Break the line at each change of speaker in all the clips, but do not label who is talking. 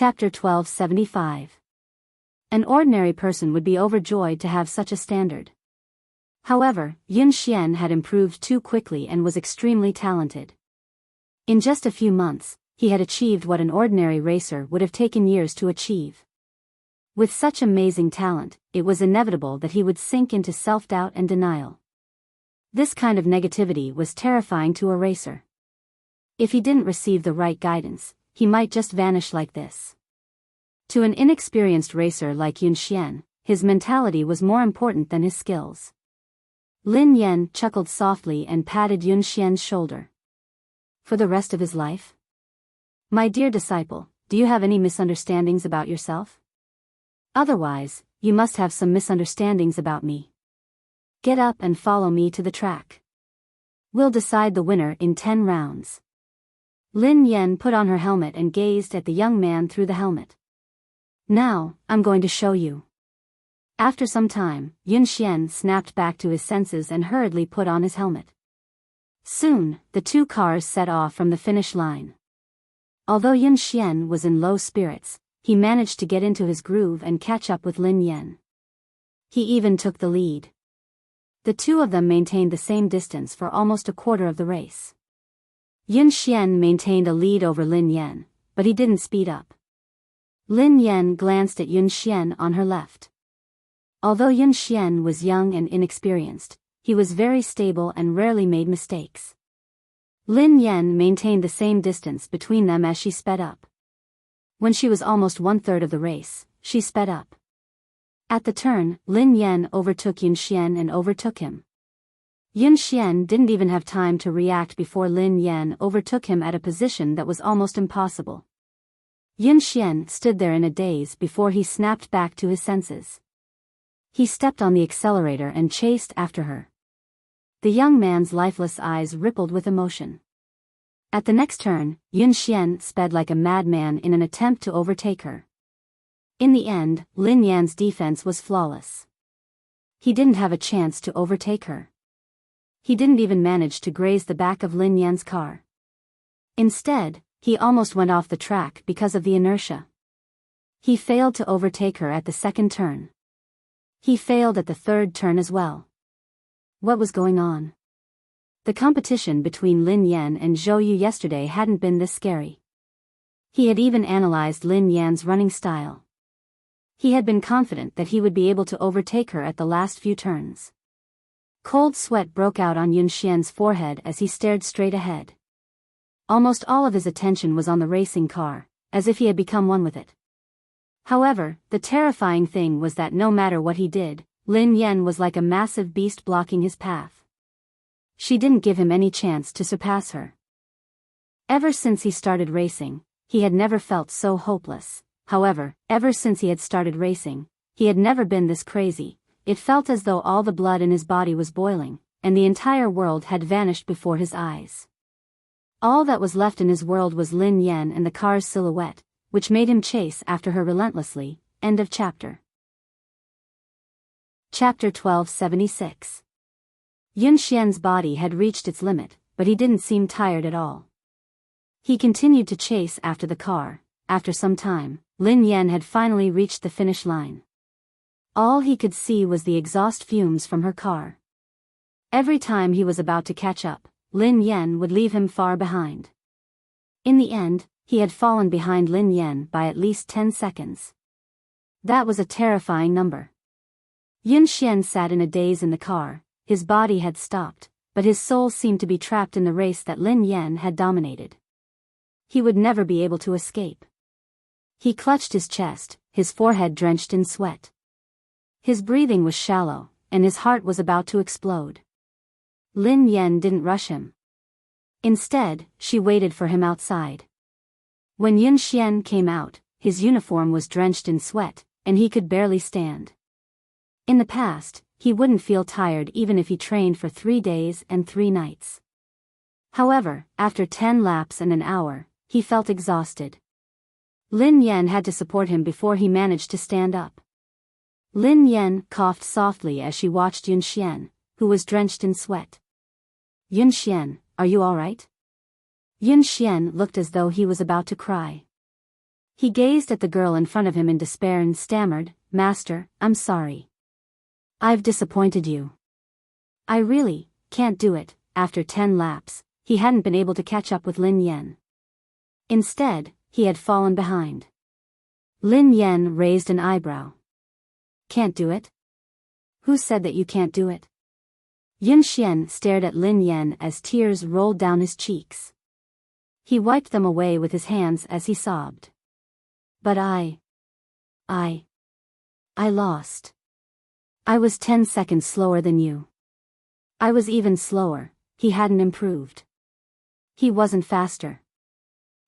Chapter 1275. An ordinary person would be overjoyed to have such a standard. However, Yun Xian had improved too quickly and was extremely talented. In just a few months, he had achieved what an ordinary racer would have taken years to achieve. With such amazing talent, it was inevitable that he would sink into self-doubt and denial. This kind of negativity was terrifying to a racer. If he didn't receive the right guidance, he might just vanish like this. To an inexperienced racer like Yun Xian, his mentality was more important than his skills. Lin Yan chuckled softly and patted Yun Xian's shoulder. For the rest of his life? My dear disciple, do you have any misunderstandings about yourself? Otherwise, you must have some misunderstandings about me. Get up and follow me to the track. We'll decide the winner in 10 rounds. Lin Yan put on her helmet and gazed at the young man through the helmet. Now, I'm going to show you. After some time, Yun Xian snapped back to his senses and hurriedly put on his helmet. Soon, the two cars set off from the finish line. Although Yun Xian was in low spirits, he managed to get into his groove and catch up with Lin Yan. He even took the lead. The two of them maintained the same distance for almost a quarter of the race. Yun Xian maintained a lead over Lin Yan, but he didn't speed up. Lin Yan glanced at Yun Xian on her left. Although Yun Xian was young and inexperienced, he was very stable and rarely made mistakes. Lin Yan maintained the same distance between them as she sped up. When she was almost 1/3 of the race, she sped up. At the turn, Lin Yan overtook Yun Xian and overtook him. Yun Xian didn't even have time to react before Lin Yan overtook him at a position that was almost impossible. Yun Xian stood there in a daze before he snapped back to his senses. He stepped on the accelerator and chased after her. The young man's lifeless eyes rippled with emotion. At the next turn, Yun Xian sped like a madman in an attempt to overtake her. In the end, Lin Yan's defense was flawless. He didn't have a chance to overtake her. He didn't even manage to graze the back of Lin Yan's car. Instead, he almost went off the track because of the inertia. He failed to overtake her at the second turn. He failed at the third turn as well. What was going on? The competition between Lin Yan and Zhou Yu yesterday hadn't been this scary. He had even analyzed Lin Yan's running style. He had been confident that he would be able to overtake her at the last few turns. Cold sweat broke out on Yun Xian's forehead as he stared straight ahead. Almost all of his attention was on the racing car, as if he had become one with it. However, the terrifying thing was that no matter what he did, Lin Yan was like a massive beast blocking his path. She didn't give him any chance to surpass her. Ever since he started racing, he had never felt so hopeless. However, ever since he had started racing, he had never been this crazy. It felt as though all the blood in his body was boiling, and the entire world had vanished before his eyes. All that was left in his world was Lin Yan and the car's silhouette, which made him chase after her relentlessly. End of chapter. Chapter 1276. Yun Xian's body had reached its limit, but he didn't seem tired at all. He continued to chase after the car. After some time, Lin Yan had finally reached the finish line. All he could see was the exhaust fumes from her car. Every time he was about to catch up, Lin Yan would leave him far behind. In the end, he had fallen behind Lin Yan by at least 10 seconds. That was a terrifying number. Yun Xian sat in a daze in the car. His body had stopped, but his soul seemed to be trapped in the race that Lin Yan had dominated. He would never be able to escape. He clutched his chest, his forehead drenched in sweat. His breathing was shallow, and his heart was about to explode. Lin Yan didn't rush him. Instead, she waited for him outside. When Yun Xian came out, his uniform was drenched in sweat, and he could barely stand. In the past, he wouldn't feel tired even if he trained for 3 days and 3 nights. However, after 10 laps and an hour, he felt exhausted. Lin Yan had to support him before he managed to stand up. Lin Yan coughed softly as she watched Yun Xian, who was drenched in sweat. Yun Xian, are you all right? Yun Xian looked as though he was about to cry. He gazed at the girl in front of him in despair and stammered, "Master, I'm sorry. I've disappointed you. I really can't do it." After 10 laps, he hadn't been able to catch up with Lin Yan. Instead, he had fallen behind. Lin Yan raised an eyebrow. "Can't do it? Who said that you can't do it?" Yun Xian stared at Lin Yan as tears rolled down his cheeks. He wiped them away with his hands as he sobbed. "But I lost. I was 10 seconds slower than you. I was even slower." He hadn't improved. He wasn't faster.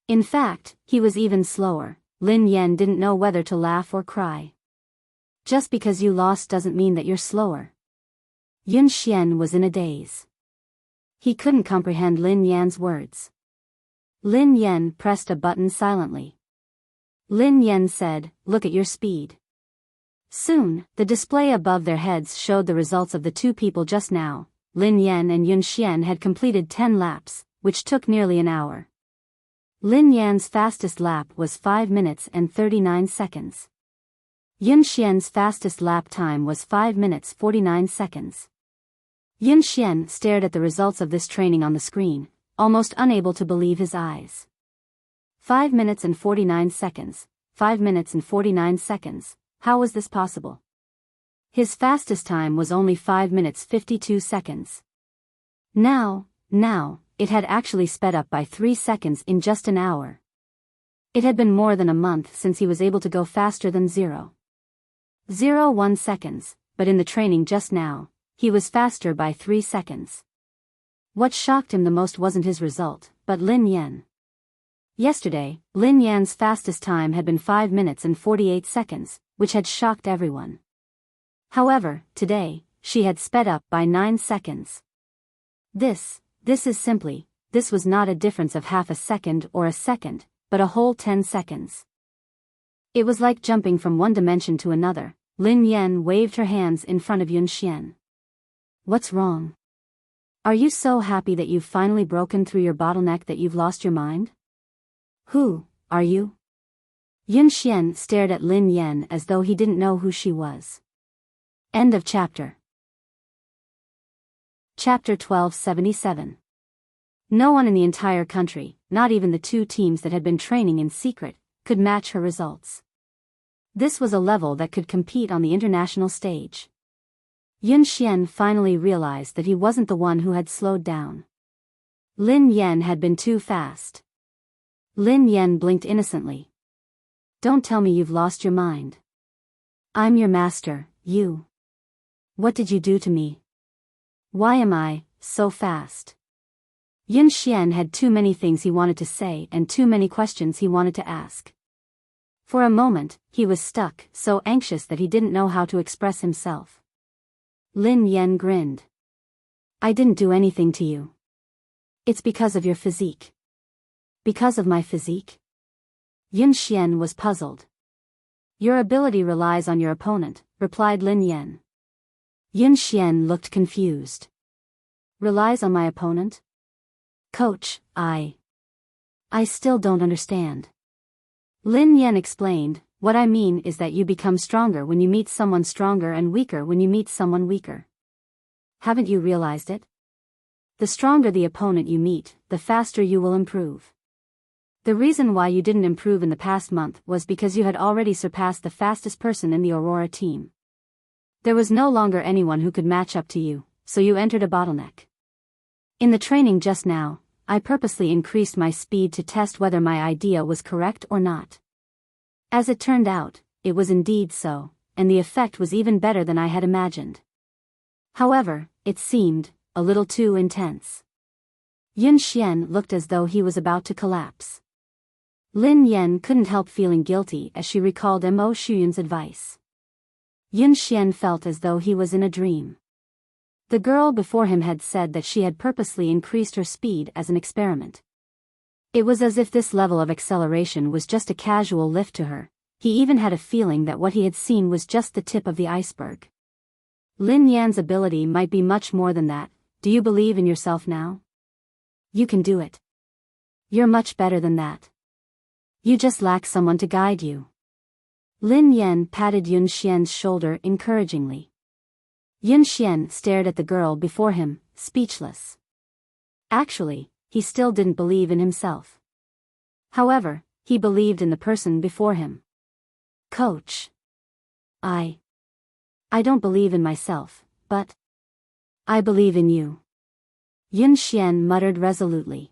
In fact, he was even slower. Lin Yan didn't know whether to laugh or cry. "Just because you lost doesn't mean that you're slower." Yun Xian was in a daze. He couldn't comprehend Lin Yan's words. Lin Yan pressed a button silently. Lin Yan said, "Look at your speed." Soon, the display above their heads showed the results of the two people just now. Lin Yan and Yun Xian had completed 10 laps, which took nearly an hour. Lin Yan's fastest lap was 5 minutes and 39 seconds. Yun Xian's fastest lap time was 5 minutes 49 seconds. Yun Xian stared at the results of this training on the screen, almost unable to believe his eyes. 5 minutes and 49 seconds, 5 minutes and 49 seconds, how was this possible? His fastest time was only 5 minutes 52 seconds. Now, it had actually sped up by 3 seconds in just an hour. It had been more than a month since he was able to go faster than 0.01 seconds, but in the training just now, he was faster by 3 seconds. What shocked him the most wasn't his result, but Lin Yan. Yesterday, Lin Yan's fastest time had been 5 minutes and 48 seconds, which had shocked everyone. However, today, she had sped up by 9 seconds. This was not a difference of half a second or a second, but a whole 10 seconds. It was like jumping from one dimension to another. Lin Yan waved her hands in front of Yun Xian. "What's wrong? Are you so happy that you've finally broken through your bottleneck that you've lost your mind? Who are you?" Yun Xian stared at Lin Yan as though he didn't know who she was. End of chapter. Chapter 1277. No one in the entire country, not even the two teams that had been training in secret, could match her results. This was a level that could compete on the international stage. Yun Xian finally realized that he wasn't the one who had slowed down. Lin Yan had been too fast. Lin Yan blinked innocently. "Don't tell me you've lost your mind. I'm your master, you. What did you do to me? Why am I so fast?" Yun Xian had too many things he wanted to say and too many questions he wanted to ask. For a moment, he was stuck, so anxious that he didn't know how to express himself. Lin Yan grinned. "I didn't do anything to you. It's because of your physique." "Because of my physique?" Yun Xian was puzzled. "Your ability relies on your opponent," replied Lin Yan. Yun Xian looked confused. "Relies on my opponent? Coach, I still don't understand." Lin Yan explained, "What I mean is that you become stronger when you meet someone stronger and weaker when you meet someone weaker. Haven't you realized it? The stronger the opponent you meet, the faster you will improve. The reason why you didn't improve in the past month was because you had already surpassed the fastest person in the Aurora team. There was no longer anyone who could match up to you, so you entered a bottleneck. In the training just now, I purposely increased my speed to test whether my idea was correct or not. As it turned out, it was indeed so, and the effect was even better than I had imagined. However, it seemed a little too intense." Yun Xian looked as though he was about to collapse. Lin Yan couldn't help feeling guilty as she recalled Mo Shuyun's advice. Yun Xian felt as though he was in a dream. The girl before him had said that she had purposely increased her speed as an experiment. It was as if this level of acceleration was just a casual lift to her. He even had a feeling that what he had seen was just the tip of the iceberg. Lin Yan's ability might be much more than that. Do you believe in yourself now? You can do it. You're much better than that. You just lack someone to guide you. Lin Yan patted Yun Xian's shoulder encouragingly. Yun Xian stared at the girl before him, speechless. Actually, he still didn't believe in himself. However, he believed in the person before him. Coach. I don't believe in myself, but I believe in you. Yun Xian muttered resolutely.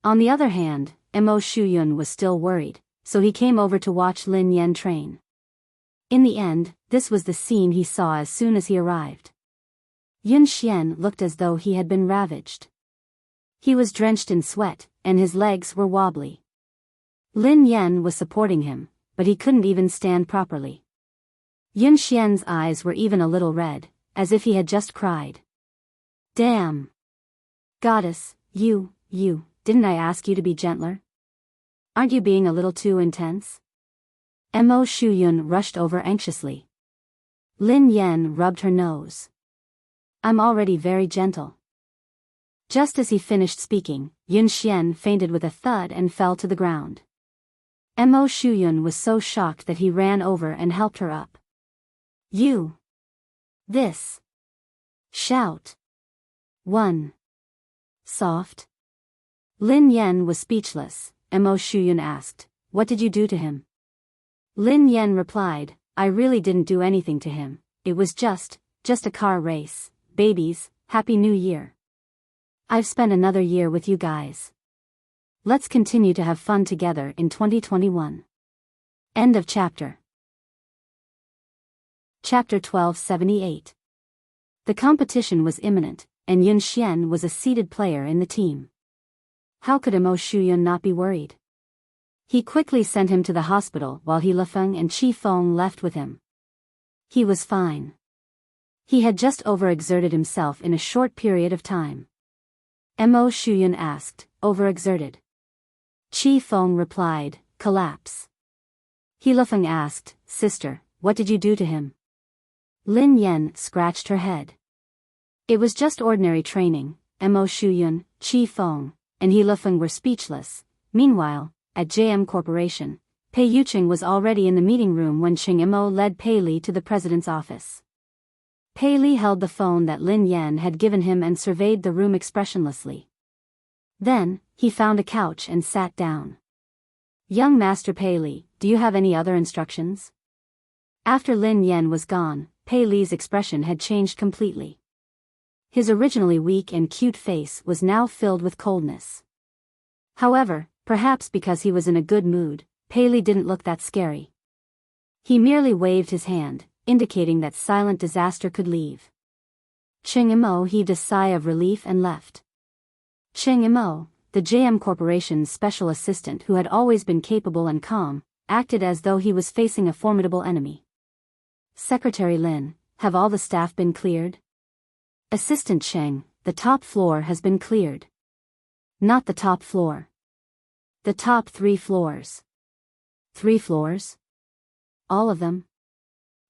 On the other hand, Mo Shuyun was still worried, so he came over to watch Lin Yan train. In the end, this was the scene he saw as soon as he arrived. Yun Xian looked as though he had been ravaged. He was drenched in sweat, and his legs were wobbly. Lin Yan was supporting him, but he couldn't even stand properly. Yun Xian's eyes were even a little red, as if he had just cried. Damn! Goddess, you, didn't I ask you to be gentler? Aren't you being a little too intense? Mo Shuyun rushed over anxiously. Lin Yan rubbed her nose. I'm already very gentle. Just as he finished speaking, Yun Xian fainted with a thud and fell to the ground. Mo Shuyun was so shocked that he ran over and helped her up. You! This! Shout! 1. Soft. Lin Yan was speechless. Mo Shuyun asked, what did you do to him? Lin Yan replied, I really didn't do anything to him, it was just a car race. Babies, Happy New Year. I've spent another year with you guys. Let's continue to have fun together in 2021. End of chapter. Chapter 1278. The competition was imminent, and Yun Xian was a seeded player in the team. How could Mo Shuyun not be worried? He quickly sent him to the hospital while He Lefeng and Qi Feng left with him. He was fine. He had just overexerted himself in a short period of time. Mo Shuyun asked, overexerted? Qi Feng replied, collapse. He Lefeng asked, sister, what did you do to him? Lin Yan scratched her head. It was just ordinary training. Mo Shuyun, Qi Feng, and He Lefeng were speechless. Meanwhile, at JM Corporation, Pei Yuqing was already in the meeting room when Qing Mo led Pei Li to the president's office. Pei Li held the phone that Lin Yan had given him and surveyed the room expressionlessly. Then, he found a couch and sat down. Young Master Pei Li, do you have any other instructions? After Lin Yan was gone, Pei Li's expression had changed completely. His originally weak and cute face was now filled with coldness. However, perhaps because he was in a good mood, Pei Li didn't look that scary. He merely waved his hand, indicating that silent disaster could leave. Qing Mo heaved a sigh of relief and left. Qing Mo, the JM Corporation's special assistant who had always been capable and calm, acted as though he was facing a formidable enemy. Secretary Lin, have all the staff been cleared? Assistant Cheng, the top floor has been cleared. Not the top floor. The top 3 floors. 3 floors? All of them?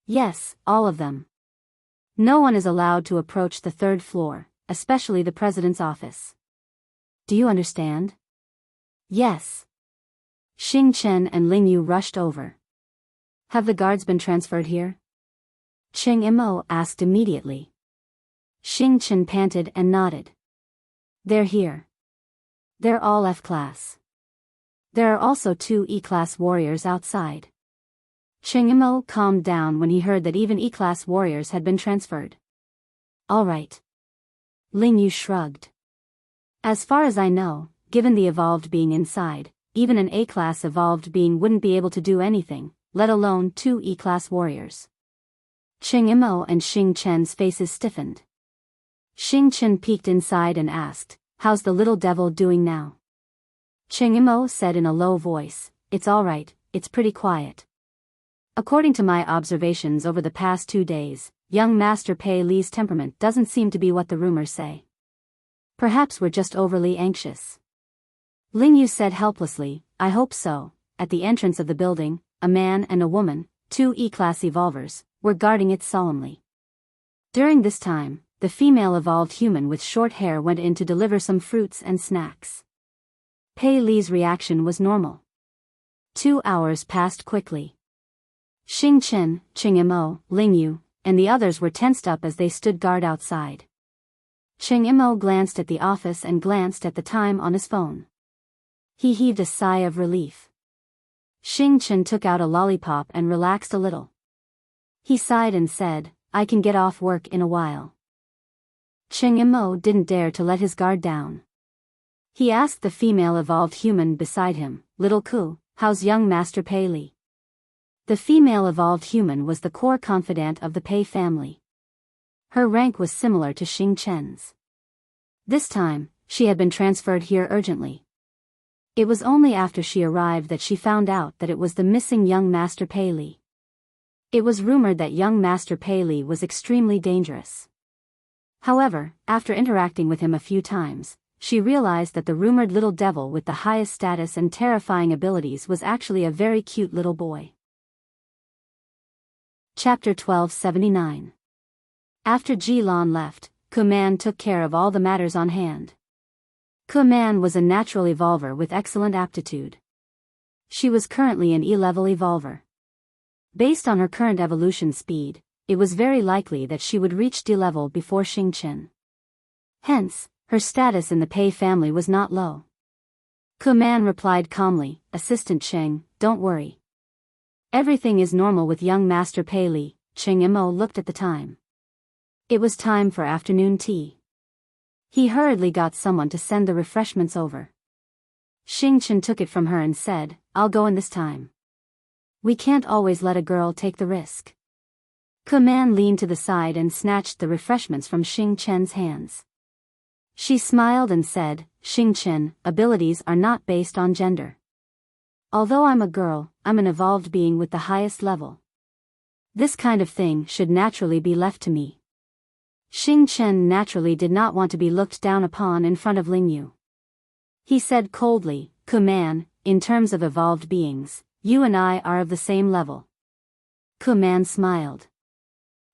Yes, all of them. No one is allowed to approach the 3rd floor, especially the president's office. Do you understand? Yes. Xing Chen and Ling Yu rushed over. Have the guards been transferred here? Qing Mo asked immediately. Xing Chen panted and nodded. They're here. They're all F-class. There are also 2 E-class warriors outside. Qing Mo calmed down when he heard that even E-class warriors had been transferred. All right. Ling Yu shrugged. As far as I know, given the evolved being inside, even an A-class evolved being wouldn't be able to do anything, let alone 2 E-class warriors. Qing Mo and Xing Chen's faces stiffened. Xing Chen peeked inside and asked, how's the little devil doing now? Qing Mo said in a low voice, it's all right, it's pretty quiet. According to my observations over the past 2 days, young Master Pei Li's temperament doesn't seem to be what the rumors say. Perhaps we're just overly anxious. Ling Yu said helplessly, I hope so. At the entrance of the building, a man and a woman, 2 E-class evolvers, were guarding it solemnly. During this time, the female evolved human with short hair went in to deliver some fruits and snacks. Pei Li's reaction was normal. 2 hours passed quickly. Xing Chen, Qing Imo, Ling Yu, and the others were tensed up as they stood guard outside. Qing Imo glanced at the office and glanced at the time on his phone. He heaved a sigh of relief. Xing Chen took out a lollipop and relaxed a little. He sighed and said, I can get off work in a while. Qing Imo didn't dare to let his guard down. He asked the female evolved human beside him, Little Ku, how's young Master Pei Li? The female evolved human was the core confidant of the Pei family. Her rank was similar to Xing Chen's. This time, she had been transferred here urgently. It was only after she arrived that she found out that it was the missing young Master Pei Li. It was rumored that young Master Pei Li was extremely dangerous. However, after interacting with him a few times, she realized that the rumored little devil with the highest status and terrifying abilities was actually a very cute little boy. Chapter 1279. After Ji Lan left, Kuman took care of all the matters on hand. Kuman was a natural evolver with excellent aptitude. She was currently an E-level evolver. Based on her current evolution speed, it was very likely that she would reach D-level before Xing Chen. Hence, her status in the Pei family was not low. Kuman replied calmly, Assistant Cheng, don't worry. Everything is normal with young Master Pei Li. Qing Imo looked at the time. It was time for afternoon tea. He hurriedly got someone to send the refreshments over. Xing Chen took it from her and said, I'll go in this time. We can't always let a girl take the risk. Kuman leaned to the side and snatched the refreshments from Xing Chen's hands. She smiled and said, Xing Chen, abilities are not based on gender. Although I'm a girl, I'm an evolved being with the highest level. This kind of thing should naturally be left to me. Xing Chen naturally did not want to be looked down upon in front of Ling Yu. He said coldly, Kuman, in terms of evolved beings, you and I are of the same level. Kuman smiled.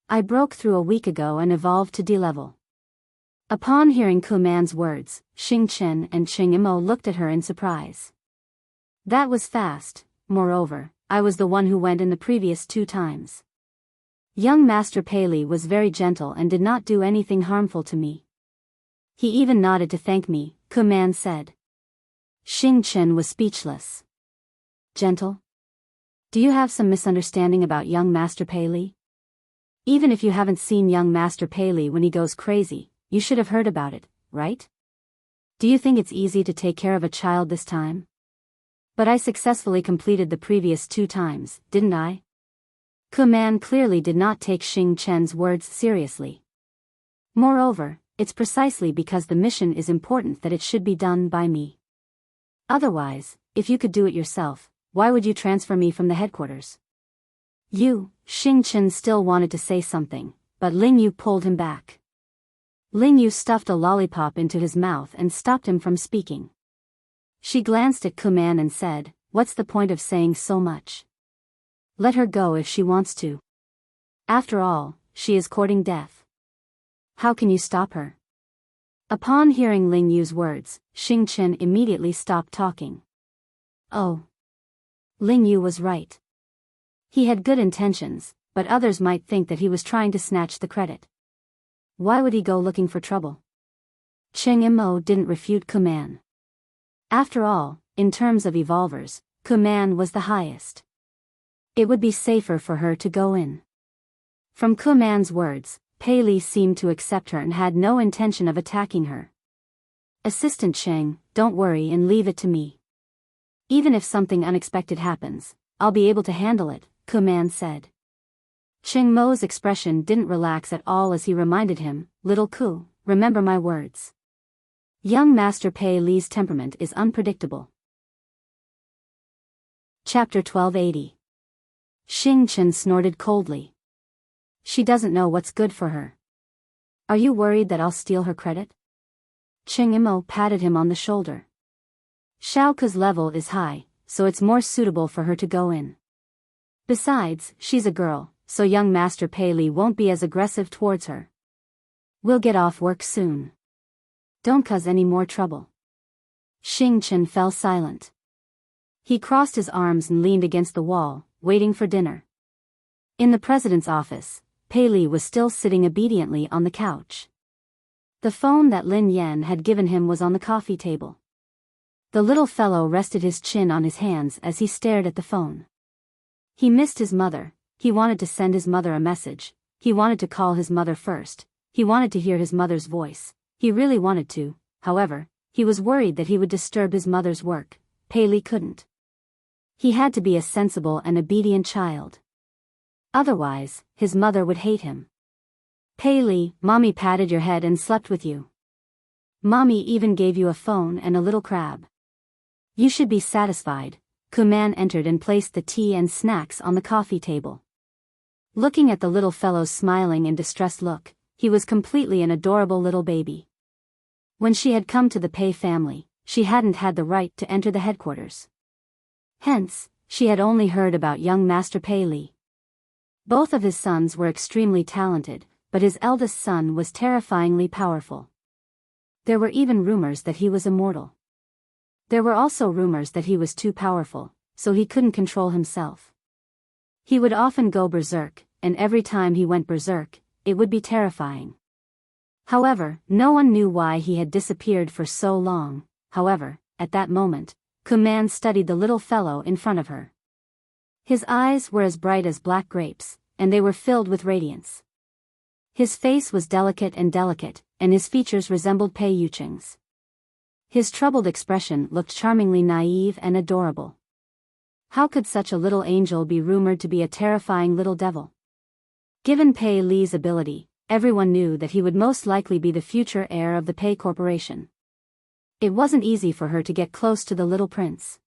I broke through a week ago and evolved to D-level. Upon hearing Kuman's words, Xing Chen and Qing Imo looked at her in surprise. That was fast. Moreover, I was the one who went in the previous 2 times. Young Master Pei Li was very gentle and did not do anything harmful to me. He even nodded to thank me, Kuman said. Xing Chen was speechless. Gentle? Do you have some misunderstanding about young Master Pei Li? Even if you haven't seen young Master Pei Li when he goes crazy, you should have heard about it, right? Do you think it's easy to take care of a child this time? But I successfully completed the previous 2 times, didn't I? Kuman clearly did not take Xing Chen's words seriously. Moreover, it's precisely because the mission is important that it should be done by me. Otherwise, if you could do it yourself, why would you transfer me from the headquarters? Xing Chen still wanted to say something, but Ling Yu pulled him back. Ling Yu stuffed a lollipop into his mouth and stopped him from speaking. She glanced at Kuman and said, What's the point of saying so much? Let her go if she wants to. After all, she is courting death. How can you stop her? Upon hearing Ling Yu's words, Xing Chen immediately stopped talking. Oh. Ling Yu was right. He had good intentions, but others might think that he was trying to snatch the credit. Why would he go looking for trouble? Qing Imo didn't refute Kuman. After all, in terms of evolvers, Kuman was the highest. It would be safer for her to go in. From Kuman's words, Pei Li seemed to accept her and had no intention of attacking her. Assistant Cheng, don't worry and leave it to me. Even if something unexpected happens, I'll be able to handle it, Kuman said. Cheng Mo's expression didn't relax at all as he reminded him, Little Ku, remember my words. Young Master Pei Li's temperament is unpredictable. Chapter 1280. Xing Chen snorted coldly. She doesn't know what's good for her. Are you worried that I'll steal her credit? Qing Imo patted him on the shoulder. Xiaoke's level is high, so it's more suitable for her to go in. Besides, she's a girl, so young Master Pei Li won't be as aggressive towards her. We'll get off work soon. Don't cause any more trouble. Xing Chen fell silent. He crossed his arms and leaned against the wall, waiting for dinner. In the president's office, Pei Li was still sitting obediently on the couch. The phone that Lin Yan had given him was on the coffee table. The little fellow rested his chin on his hands as he stared at the phone. He missed his mother, he wanted to send his mother a message, he wanted to call his mother first, he wanted to hear his mother's voice, he really wanted to, however, he was worried that he would disturb his mother's work. Pei Li couldn't. He had to be a sensible and obedient child. Otherwise, his mother would hate him. Pei Li, Mommy patted your head and slept with you. Mommy even gave you a phone and a little crab. You should be satisfied. Kuman entered and placed the tea and snacks on the coffee table. Looking at the little fellow's smiling and distressed look, he was completely an adorable little baby. When she had come to the Pei family, she hadn't had the right to enter the headquarters. Hence, she had only heard about young Master Pei Li. Both of his sons were extremely talented, but his eldest son was terrifyingly powerful. There were even rumors that he was immortal. There were also rumors that he was too powerful, so he couldn't control himself. He would often go berserk, and every time he went berserk, it would be terrifying. However, no one knew why he had disappeared for so long. However, at that moment, Kuman studied the little fellow in front of her. His eyes were as bright as black grapes, and they were filled with radiance. His face was delicate, and his features resembled Pei Yucheng's. His troubled expression looked charmingly naive and adorable. How could such a little angel be rumored to be a terrifying little devil? Given Pei Li's ability, everyone knew that he would most likely be the future heir of the Pei Corporation. It wasn't easy for her to get close to the little prince.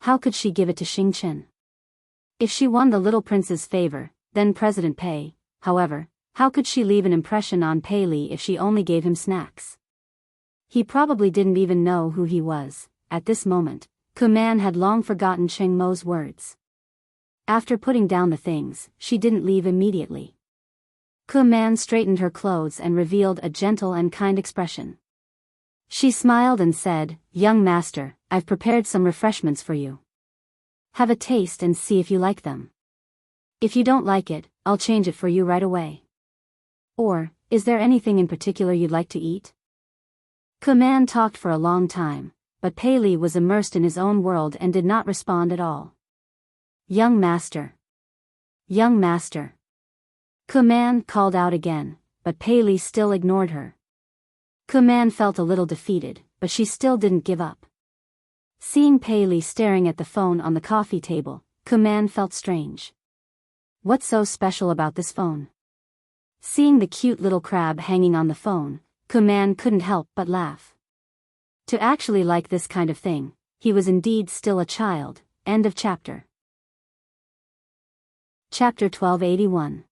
How could she give it to Xing Chen? If she won the little prince's favor, then President Pei, however, how could she leave an impression on Pei Li if she only gave him snacks? He probably didn't even know who he was. At this moment, Kuman had long forgotten Cheng Mo's words. After putting down the things, she didn't leave immediately. Kuman straightened her clothes and revealed a gentle and kind expression. She smiled and said, "Young master, I've prepared some refreshments for you. Have a taste and see if you like them. If you don't like it, I'll change it for you right away. Or, is there anything in particular you'd like to eat?" Kuman talked for a long time, but Pei Li was immersed in his own world and did not respond at all. "Young master. Young master." Kuman called out again, but Pei Li still ignored her. Kuman felt a little defeated, but she still didn't give up. Seeing Pei Li staring at the phone on the coffee table, Kuman felt strange. What's so special about this phone? Seeing the cute little crab hanging on the phone, Kuman couldn't help but laugh. To actually like this kind of thing, he was indeed still a child. End of chapter. Chapter 1281.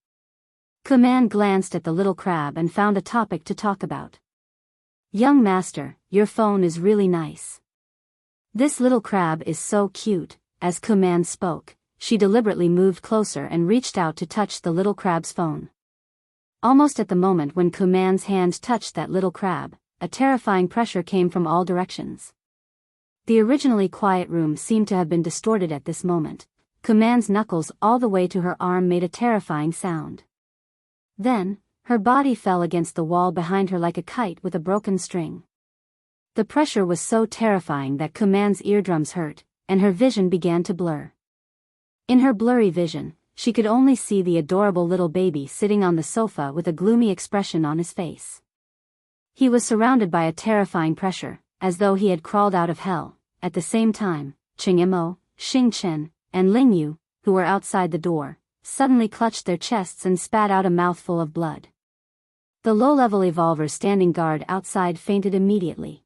Kuman glanced at the little crab and found a topic to talk about. "Young master, your phone is really nice. This little crab is so cute." As Kuman spoke, she deliberately moved closer and reached out to touch the little crab's phone. Almost at the moment when Kuman's hand touched that little crab, a terrifying pressure came from all directions. The originally quiet room seemed to have been distorted at this moment. Kuman's knuckles all the way to her arm made a terrifying sound. Then, her body fell against the wall behind her like a kite with a broken string. The pressure was so terrifying that Kuman's eardrums hurt, and her vision began to blur. In her blurry vision, she could only see the adorable little baby sitting on the sofa with a gloomy expression on his face. He was surrounded by a terrifying pressure, as though he had crawled out of hell. At the same time, Cheng Mo, Xing Chen, and Ling Yu, who were outside the door, suddenly clutched their chests and spat out a mouthful of blood. The low-level evolver standing guard outside fainted immediately.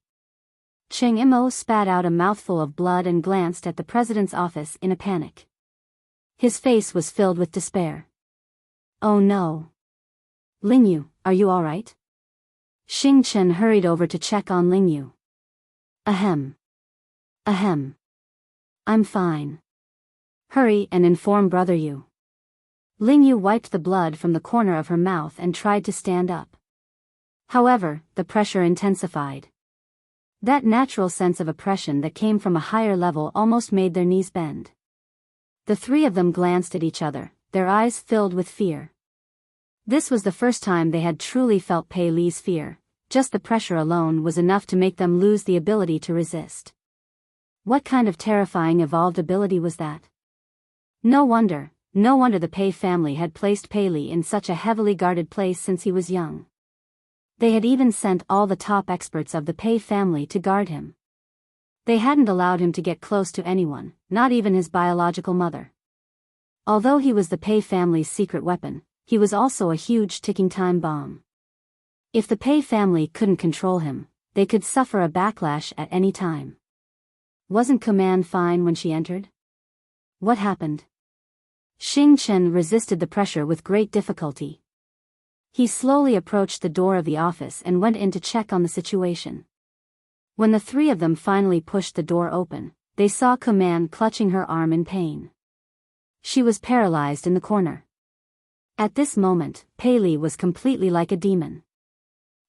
Cheng Mo spat out a mouthful of blood and glanced at the president's office in a panic. His face was filled with despair. "Oh no. Ling Yu, are you all right?" Xing Chen hurried over to check on Ling Yu. Ahem. Ahem. I'm fine. Hurry and inform Brother Yu." Ling Yu wiped the blood from the corner of her mouth and tried to stand up. However, the pressure intensified. That natural sense of oppression that came from a higher level almost made their knees bend. The three of them glanced at each other, their eyes filled with fear. This was the first time they had truly felt Pei Li's fear. Just the pressure alone was enough to make them lose the ability to resist. What kind of terrifying evolved ability was that? No wonder the Pei family had placed Pei Li in such a heavily guarded place since he was young. They had even sent all the top experts of the Pei family to guard him. They hadn't allowed him to get close to anyone, not even his biological mother. Although he was the Pei family's secret weapon, he was also a huge ticking time bomb. If the Pei family couldn't control him, they could suffer a backlash at any time. Wasn't Kuman fine when she entered? What happened? Xing Chen resisted the pressure with great difficulty. He slowly approached the door of the office and went in to check on the situation. When the three of them finally pushed the door open, they saw Kuman clutching her arm in pain. She was paralyzed in the corner. At this moment, Pei Li was completely like a demon.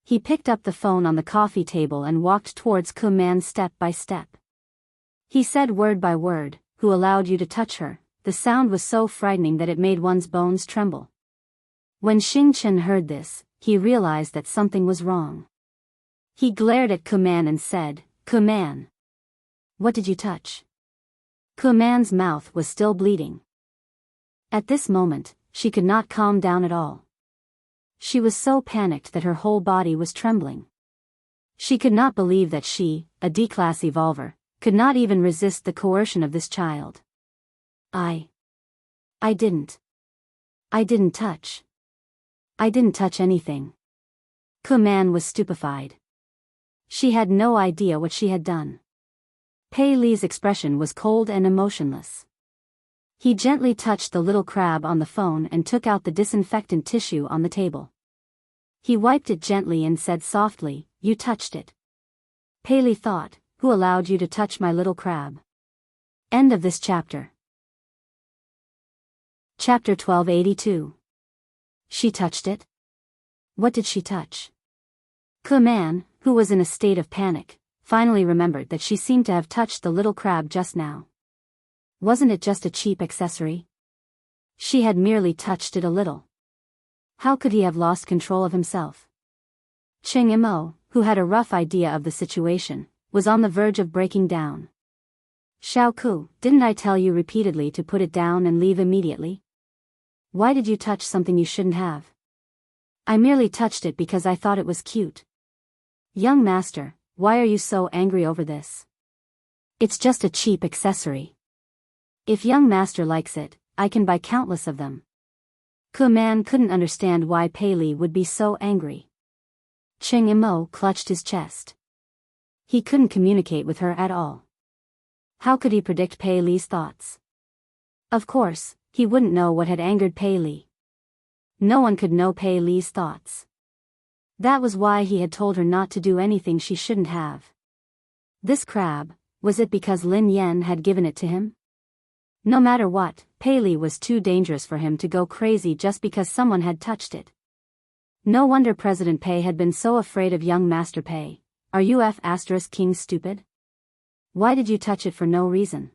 He picked up the phone on the coffee table and walked towards Kuman step by step. He said word by word, "Who allowed you to touch her?" The sound was so frightening that it made one's bones tremble. When Xing Chen heard this, he realized that something was wrong. He glared at Kuman and said, "Kuman, what did you touch?" Kuman's mouth was still bleeding. At this moment, she could not calm down at all. She was so panicked that her whole body was trembling. She could not believe that she, a D-class evolver, could not even resist the coercion of this child. I didn't touch. I didn't touch anything." Kuman was stupefied. She had no idea what she had done. Pei Li's expression was cold and emotionless. He gently touched the little crab on the phone and took out the disinfectant tissue on the table. He wiped it gently and said softly, "You touched it." Pei Li thought, "Who allowed you to touch my little crab?" End of this chapter. Chapter 1282. She touched it? What did she touch? Kuman, who was in a state of panic, finally remembered that she seemed to have touched the little crab just now. Wasn't it just a cheap accessory? She had merely touched it a little. How could he have lost control of himself? Cheng Imo, who had a rough idea of the situation, was on the verge of breaking down. "Xiao Ku, didn't I tell you repeatedly to put it down and leave immediately? Why did you touch something you shouldn't have?" "I merely touched it because I thought it was cute." "Young master, why are you so angry over this? It's just a cheap accessory. If young master likes it, I can buy countless of them." Kuman couldn't understand why Pei Li would be so angry. Cheng Imo clutched his chest. He couldn't communicate with her at all. How could he predict Pei Li's thoughts? Of course, he wouldn't know what had angered Pei Li. No one could know Pei Li's thoughts. That was why he had told her not to do anything she shouldn't have. This crab, was it because Lin Yan had given it to him? No matter what, Pei Li was too dangerous for him to go crazy just because someone had touched it. No wonder President Pei had been so afraid of young Master Pei. Are you King stupid? Why did you touch it for no reason?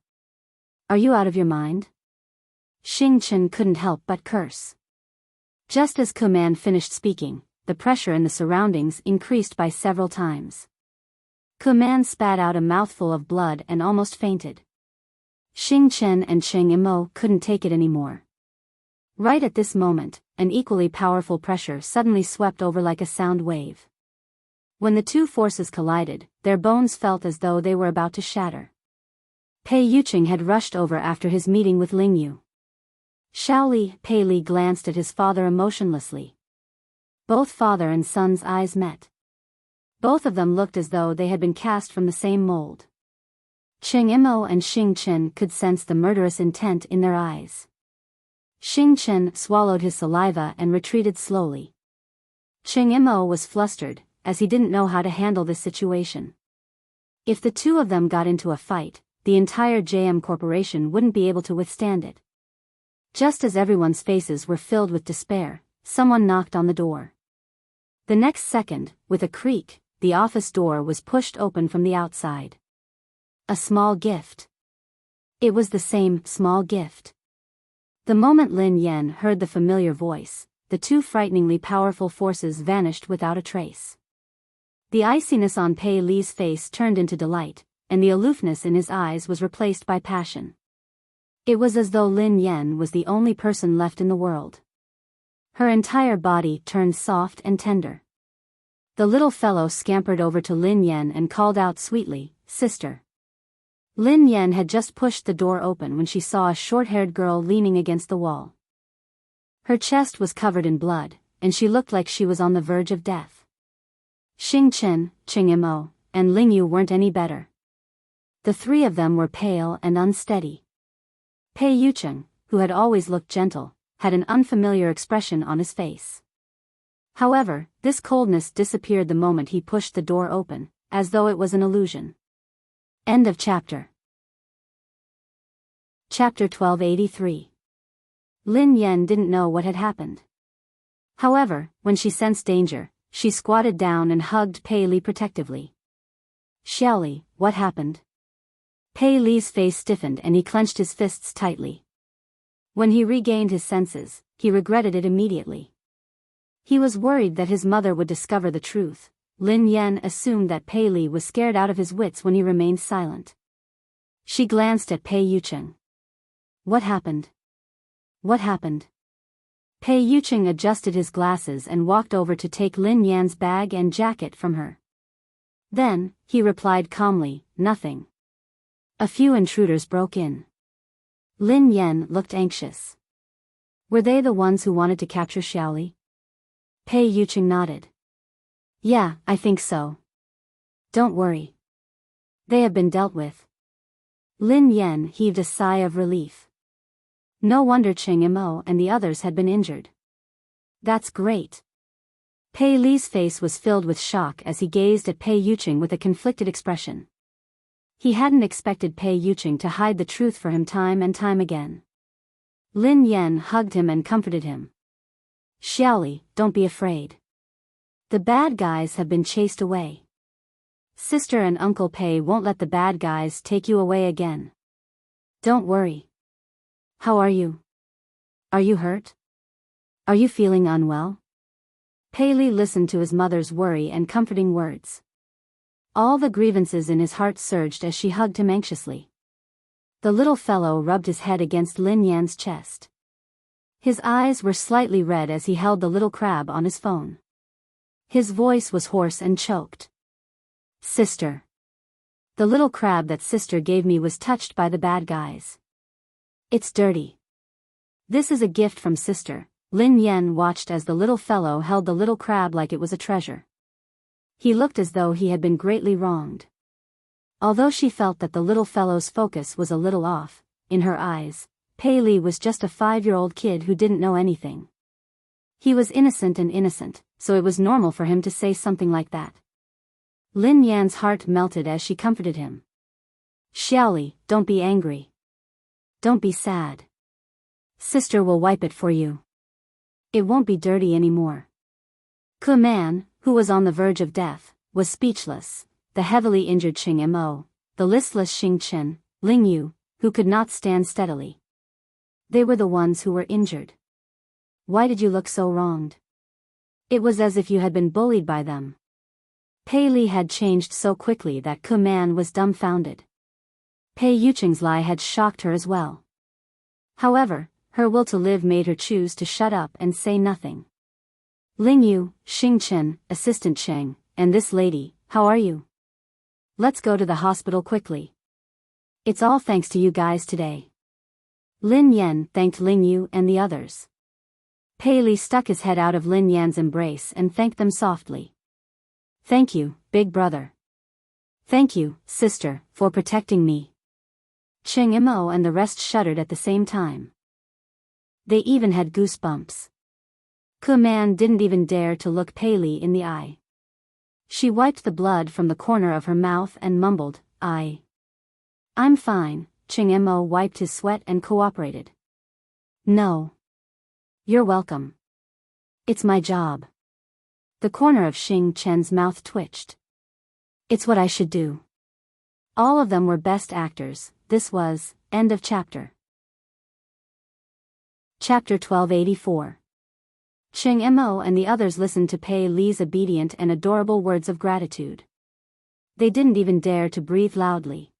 Are you out of your mind? Xing Chen couldn't help but curse. Just as Kuman finished speaking, the pressure in the surroundings increased by several times. Kuman spat out a mouthful of blood and almost fainted. Xing Chen and Cheng Imo couldn't take it anymore. Right at this moment, an equally powerful pressure suddenly swept over like a sound wave. When the two forces collided, their bones felt as though they were about to shatter. Pei Yuqing had rushed over after his meeting with Ling Yu. Shaoli, Pei Li glanced at his father emotionlessly. Both father and son's eyes met. Both of them looked as though they had been cast from the same mold. Cheng Imo and Xing Chen could sense the murderous intent in their eyes. Xing Chen swallowed his saliva and retreated slowly. Cheng Imo was flustered, as he didn't know how to handle this situation. If the two of them got into a fight, the entire JM Corporation wouldn't be able to withstand it. Just as everyone's faces were filled with despair, someone knocked on the door. The next second, with a creak, the office door was pushed open from the outside. A small gift. It was the same small gift. The moment Lin Yan heard the familiar voice, the two frighteningly powerful forces vanished without a trace. The iciness on Pei Li's face turned into delight, and the aloofness in his eyes was replaced by passion. It was as though Lin Yan was the only person left in the world. Her entire body turned soft and tender. The little fellow scampered over to Lin Yan and called out sweetly, "Sister." Lin Yan had just pushed the door open when she saw a short-haired girl leaning against the wall. Her chest was covered in blood, and she looked like she was on the verge of death. Xing Chen, Ching Imo, and Ling Yu weren't any better. The three of them were pale and unsteady. Pei Yucheng, who had always looked gentle, had an unfamiliar expression on his face. However, this coldness disappeared the moment he pushed the door open, as though it was an illusion. End of chapter. Chapter 1283. Lin Yan didn't know what had happened. However, when she sensed danger, she squatted down and hugged Pei Li protectively. "Xiaoli, what happened?" Pei Li's face stiffened and he clenched his fists tightly. When he regained his senses, he regretted it immediately. He was worried that his mother would discover the truth. Lin Yan assumed that Pei Li was scared out of his wits when he remained silent. She glanced at Pei Yucheng. "What happened? What happened?" Pei Yucheng adjusted his glasses and walked over to take Lin Yan's bag and jacket from her. Then, he replied calmly, "Nothing. A few intruders broke in." Lin Yan looked anxious. "Were they the ones who wanted to capture Xiaoli?" Pei Yucheng nodded. "Yeah, I think so. Don't worry. They have been dealt with." Lin Yan heaved a sigh of relief. No wonder Ching Imo and the others had been injured. "That's great." Pei Li's face was filled with shock as he gazed at Pei Yucheng with a conflicted expression. He hadn't expected Pei Yucheng to hide the truth for him time and time again. Lin Yan hugged him and comforted him. "Xiaoli, don't be afraid. The bad guys have been chased away. Sister and Uncle Pei won't let the bad guys take you away again. Don't worry. How are you? Are you hurt? Are you feeling unwell?" Pei Li listened to his mother's worry and comforting words. All the grievances in his heart surged as she hugged him anxiously. The little fellow rubbed his head against Lin Yan's chest. His eyes were slightly red as he held the little crab on his phone. His voice was hoarse and choked. "Sister. The little crab that sister gave me was touched by the bad guys. It's dirty. This is a gift from sister." Lin Yan watched as the little fellow held the little crab like it was a treasure. He looked as though he had been greatly wronged. Although she felt that the little fellow's focus was a little off, in her eyes, Pei Li was just a 5-year-old kid who didn't know anything. He was innocent and innocent, so it was normal for him to say something like that. Lin Yan's heart melted as she comforted him. "Xiaoli, don't be angry. Don't be sad. Sister will wipe it for you. It won't be dirty anymore." Ke Man, who was on the verge of death, was speechless. The heavily injured Ching Imo, the listless Xing Chen, Ling Yu, who could not stand steadily. They were the ones who were injured. "Why did you look so wronged? It was as if you had been bullied by them." Pei Li had changed so quickly that Ke Man was dumbfounded. Pei Yucheng's lie had shocked her as well. However, her will to live made her choose to shut up and say nothing. "Ling Yu, Xing Chen, Assistant Cheng, and this lady, how are you? Let's go to the hospital quickly. It's all thanks to you guys today." Lin Yan thanked Ling Yu and the others. Pei Li stuck his head out of Lin Yan's embrace and thanked them softly. "Thank you, big brother. Thank you, sister, for protecting me." Cheng Imo and the rest shuddered at the same time. They even had goosebumps. Ke Man didn't even dare to look Pei Li in the eye. She wiped the blood from the corner of her mouth and mumbled, I'm fine." Cheng Imo wiped his sweat and cooperated. "No. You're welcome. It's my job." The corner of Xing Chen's mouth twitched. It's what I should do. All of them were best actors. This was, end of chapter. Chapter 1284. Cheng Mo and the others listened to Pei Li's obedient and adorable words of gratitude. They didn't even dare to breathe loudly.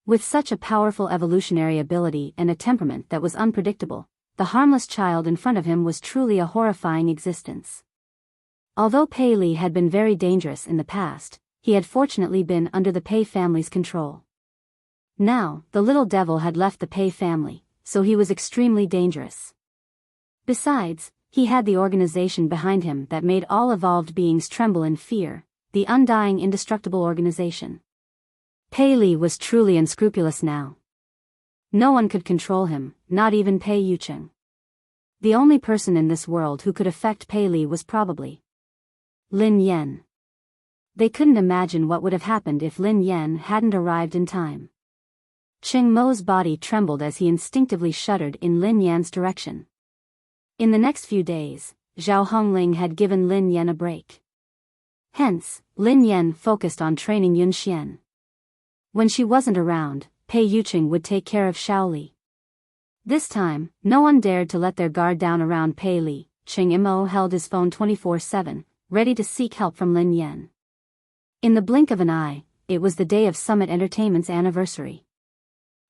With such a powerful evolutionary ability and a temperament that was unpredictable, the harmless child in front of him was truly a horrifying existence. Although Pei Li had been very dangerous in the past, he had fortunately been under the Pei family's control. Now, the little devil had left the Pei family, so he was extremely dangerous. Besides, he had the organization behind him that made all evolved beings tremble in fear, the undying indestructible organization. Pei Li was truly unscrupulous now. No one could control him, not even Pei Yucheng. The only person in this world who could affect Pei Li was probably Lin Yan. They couldn't imagine what would have happened if Lin Yan hadn't arrived in time. Cheng Mo's body trembled as he instinctively shuddered in Lin Yan's direction. In the next few days, Zhao Hongling had given Lin Yan a break. Hence, Lin Yan focused on training Yun Xian. When she wasn't around, Pei Yucheng would take care of Shaoli. This time, no one dared to let their guard down around Pei Li. Cheng Mo held his phone 24/7, ready to seek help from Lin Yan. In the blink of an eye, it was the day of Summit Entertainment's anniversary.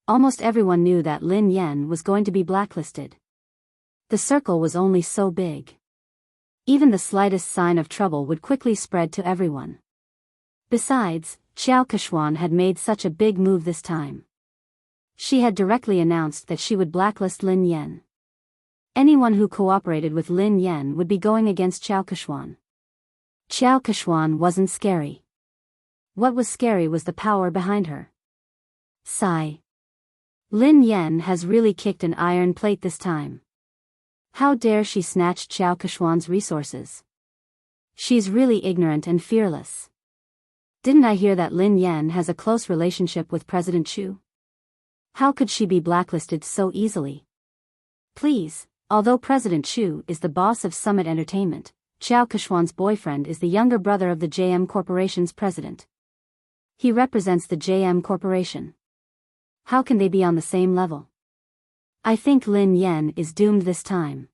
Almost everyone knew that Lin Yan was going to be blacklisted. The circle was only so big. Even the slightest sign of trouble would quickly spread to everyone. Besides, Xiao Kechuan had made such a big move this time. She had directly announced that she would blacklist Lin Yan. Anyone who cooperated with Lin Yan would be going against Xiao Kechuan. Xiao Kechuan wasn't scary. What was scary was the power behind her. Sigh. Lin Yan has really kicked an iron plate this time. How dare she snatch Xiao Kechuan's resources? She's really ignorant and fearless. Didn't I hear that Lin Yan has a close relationship with President Chu? How could she be blacklisted so easily? Please, although President Chu is the boss of Summit Entertainment, Xiao Kechuan's boyfriend is the younger brother of the JM Corporation's president. He represents the JM Corporation. How can they be on the same level? I think Lin Yan is doomed this time.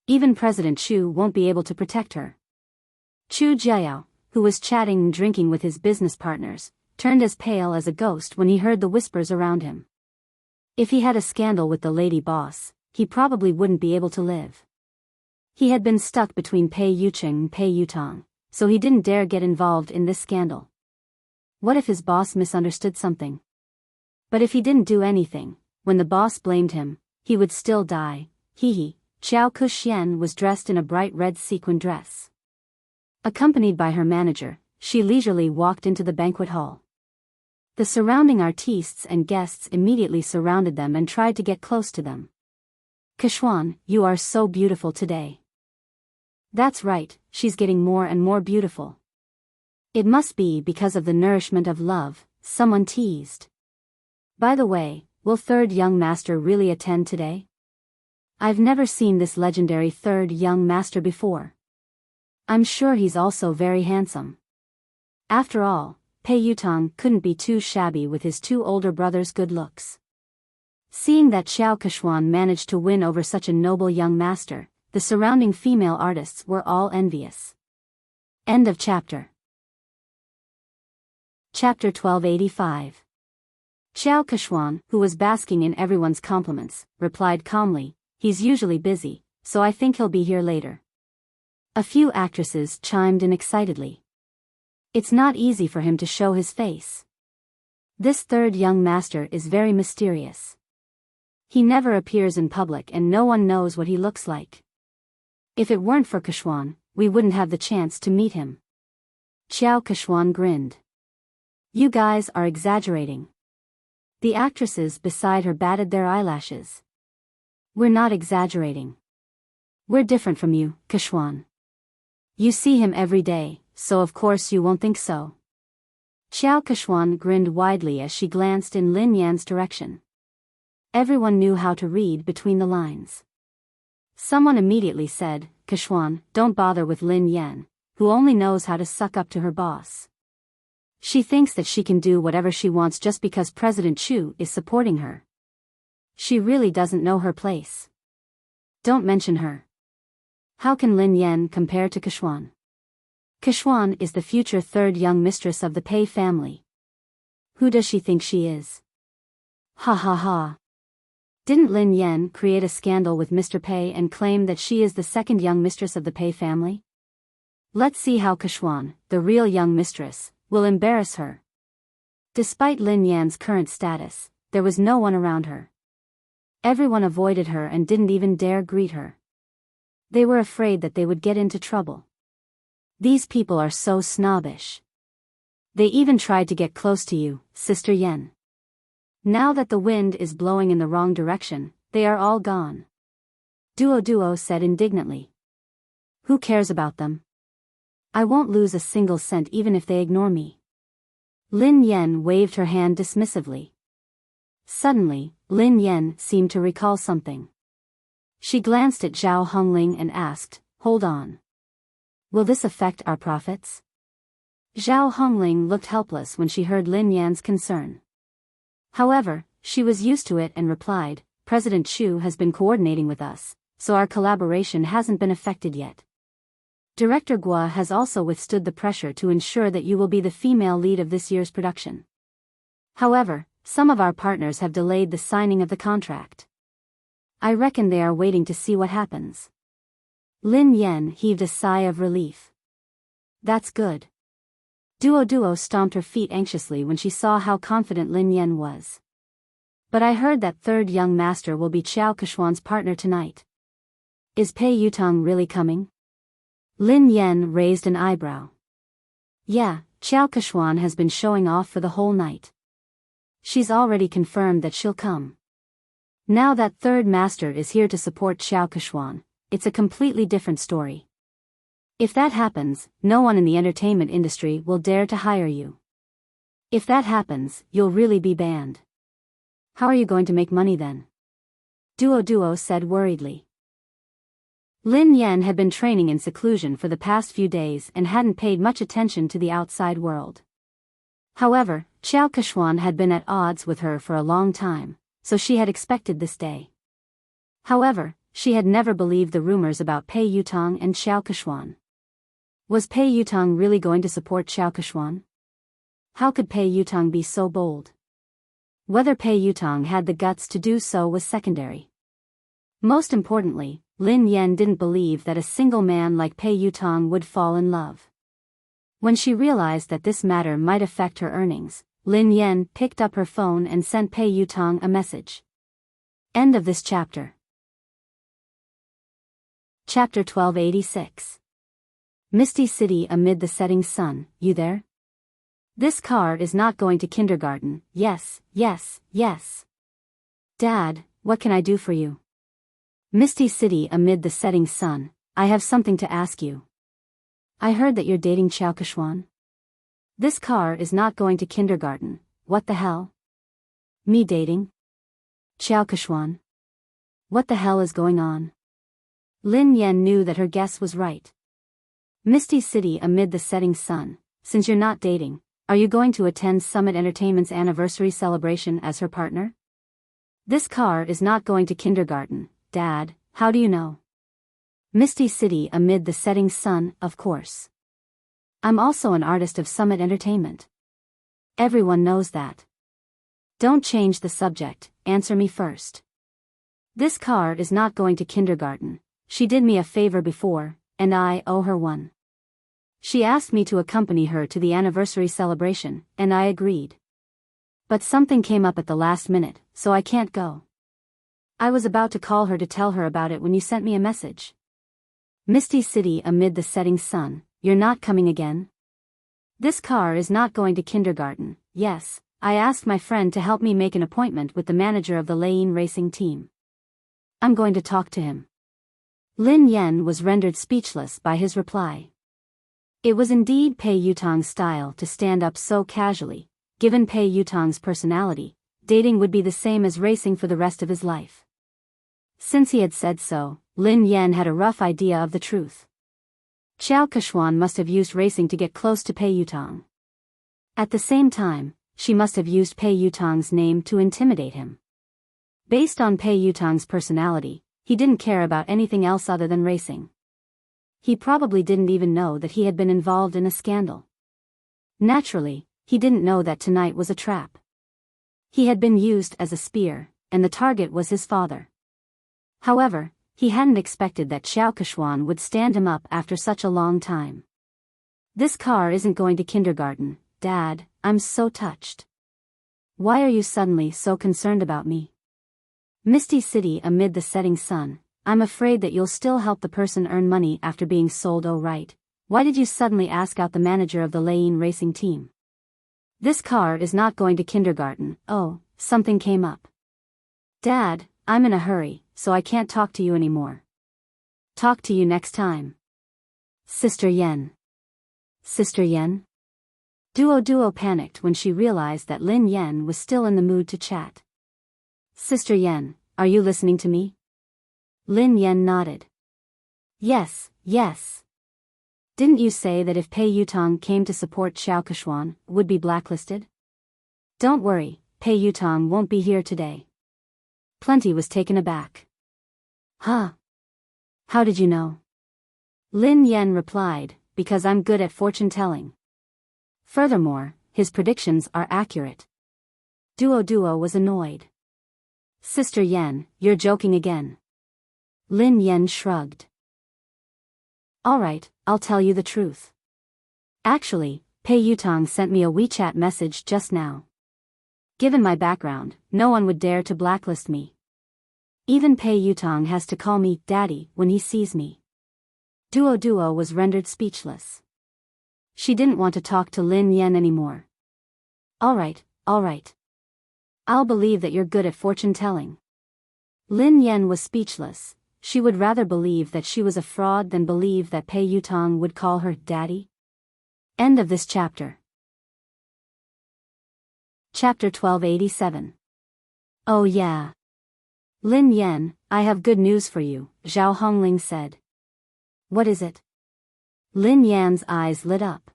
Even President Chu won't be able to protect her. Chu Jiao, who was chatting and drinking with his business partners, turned as pale as a ghost when he heard the whispers around him. If he had a scandal with the lady boss, he probably wouldn't be able to live. He had been stuck between Pei Yucheng and Pei Yutong, so he didn't dare get involved in this scandal. What if his boss misunderstood something? But if he didn't do anything, when the boss blamed him, he would still die. Hee. Xiao Kexian was dressed in a bright red sequin dress. Accompanied by her manager, she leisurely walked into the banquet hall. The surrounding artistes and guests immediately surrounded them and tried to get close to them. Kechuan, you are so beautiful today. That's right, she's getting more and more beautiful. It must be because of the nourishment of love, someone teased. By the way, will third young master really attend today? I've never seen this legendary third young master before. I'm sure he's also very handsome. After all, Pei Yutong couldn't be too shabby with his two older brothers' good looks. Seeing that Xiao Kechuan managed to win over such a noble young master, the surrounding female artists were all envious. End of chapter. Chapter 1285. Xiao Kechuan, who was basking in everyone's compliments, replied calmly, "He's usually busy, so I think he'll be here later." A few actresses chimed in excitedly. It's not easy for him to show his face. This third young master is very mysterious. He never appears in public and no one knows what he looks like. If it weren't for Kechuan, we wouldn't have the chance to meet him. Xiao Kechuan grinned. You guys are exaggerating. The actresses beside her batted their eyelashes. We're not exaggerating. We're different from you, Kechuan. You see him every day, so of course you won't think so. Xiao Kechuan grinned widely as she glanced in Lin Yan's direction. Everyone knew how to read between the lines. Someone immediately said, Kechuan, don't bother with Lin Yan, who only knows how to suck up to her boss. She thinks that she can do whatever she wants just because President Chu is supporting her. She really doesn't know her place. Don't mention her. How can Lin Yan compare to Kexuan? Kexuan is the future third young mistress of the Pei family. Who does she think she is? Ha ha ha. Didn't Lin Yan create a scandal with Mr. Pei and claim that she is the second young mistress of the Pei family? Let's see how Kexuan, the real young mistress, will embarrass her. Despite Lin Yan's current status, there was no one around her. Everyone avoided her and didn't even dare greet her. They were afraid that they would get into trouble. These people are so snobbish. They even tried to get close to you, Sister Yen. Now that the wind is blowing in the wrong direction, they are all gone. Duo said indignantly. Who cares about them? I won't lose a single cent even if they ignore me. Lin Yan waved her hand dismissively. Suddenly, Lin Yan seemed to recall something. She glanced at Zhao Hongling and asked, "Hold on. Will this affect our profits?" Zhao Hongling looked helpless when she heard Lin Yan's concern. However, she was used to it and replied, "President Chu has been coordinating with us, so our collaboration hasn't been affected yet. Director Gua has also withstood the pressure to ensure that you will be the female lead of this year's production. However, some of our partners have delayed the signing of the contract. I reckon they are waiting to see what happens." Lin Yan heaved a sigh of relief. That's good. Duo stomped her feet anxiously when she saw how confident Lin Yan was. But I heard that third young master will be Qiao Kexuan's partner tonight. Is Pei Yutong really coming? Lin Yan raised an eyebrow. Yeah, Qiao Kexuan has been showing off for the whole night. She's already confirmed that she'll come. Now that third master is here to support Qiao Kexuan, it's a completely different story. If that happens, no one in the entertainment industry will dare to hire you. If that happens, you'll really be banned. How are you going to make money then? Duo said worriedly. Lin Yan had been training in seclusion for the past few days and hadn't paid much attention to the outside world. However, Qiao Kexuan had been at odds with her for a long time, so she had expected this day. However, she had never believed the rumors about Pei Yutong and Qiao Kexuan. Was Pei Yutong really going to support Qiao Kexuan? How could Pei Yutong be so bold? Whether Pei Yutong had the guts to do so was secondary. Most importantly, Lin Yan didn't believe that a single man like Pei Yutong would fall in love. When she realized that this matter might affect her earnings, Lin Yan picked up her phone and sent Pei Yutong a message. End of this chapter. Chapter 1286. Misty City amid the setting sun, you there? This car is not going to kindergarten, yes. Dad, what can I do for you? Misty City amid the setting sun, I have something to ask you. I heard that you're dating Qiao Kexuan. This car is not going to kindergarten, what the hell? Me dating? Qiao Kexuan? What the hell is going on? Lin Yan knew that her guess was right. Misty City amid the setting sun, since you're not dating, are you going to attend Summit Entertainment's anniversary celebration as her partner? This car is not going to kindergarten, Dad, how do you know? Misty City amid the setting sun, of course. I'm also an artist of Summit Entertainment. Everyone knows that. Don't change the subject, answer me first. This car is not going to kindergarten. She did me a favor before, and I owe her one. She asked me to accompany her to the anniversary celebration, and I agreed. But something came up at the last minute, so I can't go. I was about to call her to tell her about it when you sent me a message. Misty City amid the setting sun, you're not coming again? This car is not going to kindergarten, yes, I asked my friend to help me make an appointment with the manager of the Leyin racing team. I'm going to talk to him. Lin Yan was rendered speechless by his reply. It was indeed Pei Yutong's style to stand up so casually. Given Pei Yutong's personality, dating would be the same as racing for the rest of his life. Since he had said so, Lin Yan had a rough idea of the truth. Qiao Kexuan must have used racing to get close to Pei Yutong. At the same time, she must have used Pei Yutong's name to intimidate him. Based on Pei Yutong's personality, he didn't care about anything else other than racing. He probably didn't even know that he had been involved in a scandal. Naturally, he didn't know that tonight was a trap. He had been used as a spear, and the target was his father. However, he hadn't expected that Xiao Keshuan would stand him up after such a long time. This car isn't going to kindergarten, Dad, I'm so touched. Why are you suddenly so concerned about me? Misty City amid the setting sun, I'm afraid that you'll still help the person earn money after being sold. Oh right, why did you suddenly ask out the manager of the Lane racing team? This car is not going to kindergarten. Oh, something came up. Dad, I'm in a hurry, so I can't talk to you anymore. Talk to you next time. Sister Yen. Sister Yen? Duo panicked when she realized that Lin Yen was still in the mood to chat. Sister Yen, are you listening to me? Lin Yen nodded. Yes. Didn't you say that if Pei Yutong came to support Xiao Keshuan, would be blacklisted? Don't worry, Pei Yutong won't be here today. Plenty was taken aback. Huh? How did you know? Lin Yen replied, because I'm good at fortune-telling. Furthermore, his predictions are accurate. Duo was annoyed. Sister Yen, you're joking again. Lin Yen shrugged. Alright, I'll tell you the truth. Actually, Pei Yutong sent me a WeChat message just now. Given my background, no one would dare to blacklist me. Even Pei Yutong has to call me Daddy when he sees me. Duo was rendered speechless. She didn't want to talk to Lin Yen anymore. Alright. I'll believe that you're good at fortune-telling. Lin Yen was speechless. She would rather believe that she was a fraud than believe that Pei Yutong would call her Daddy. End of this chapter. Chapter 1287. Oh yeah. Lin Yen, I have good news for you, Zhao Hongling said. What is it? Lin Yan's eyes lit up.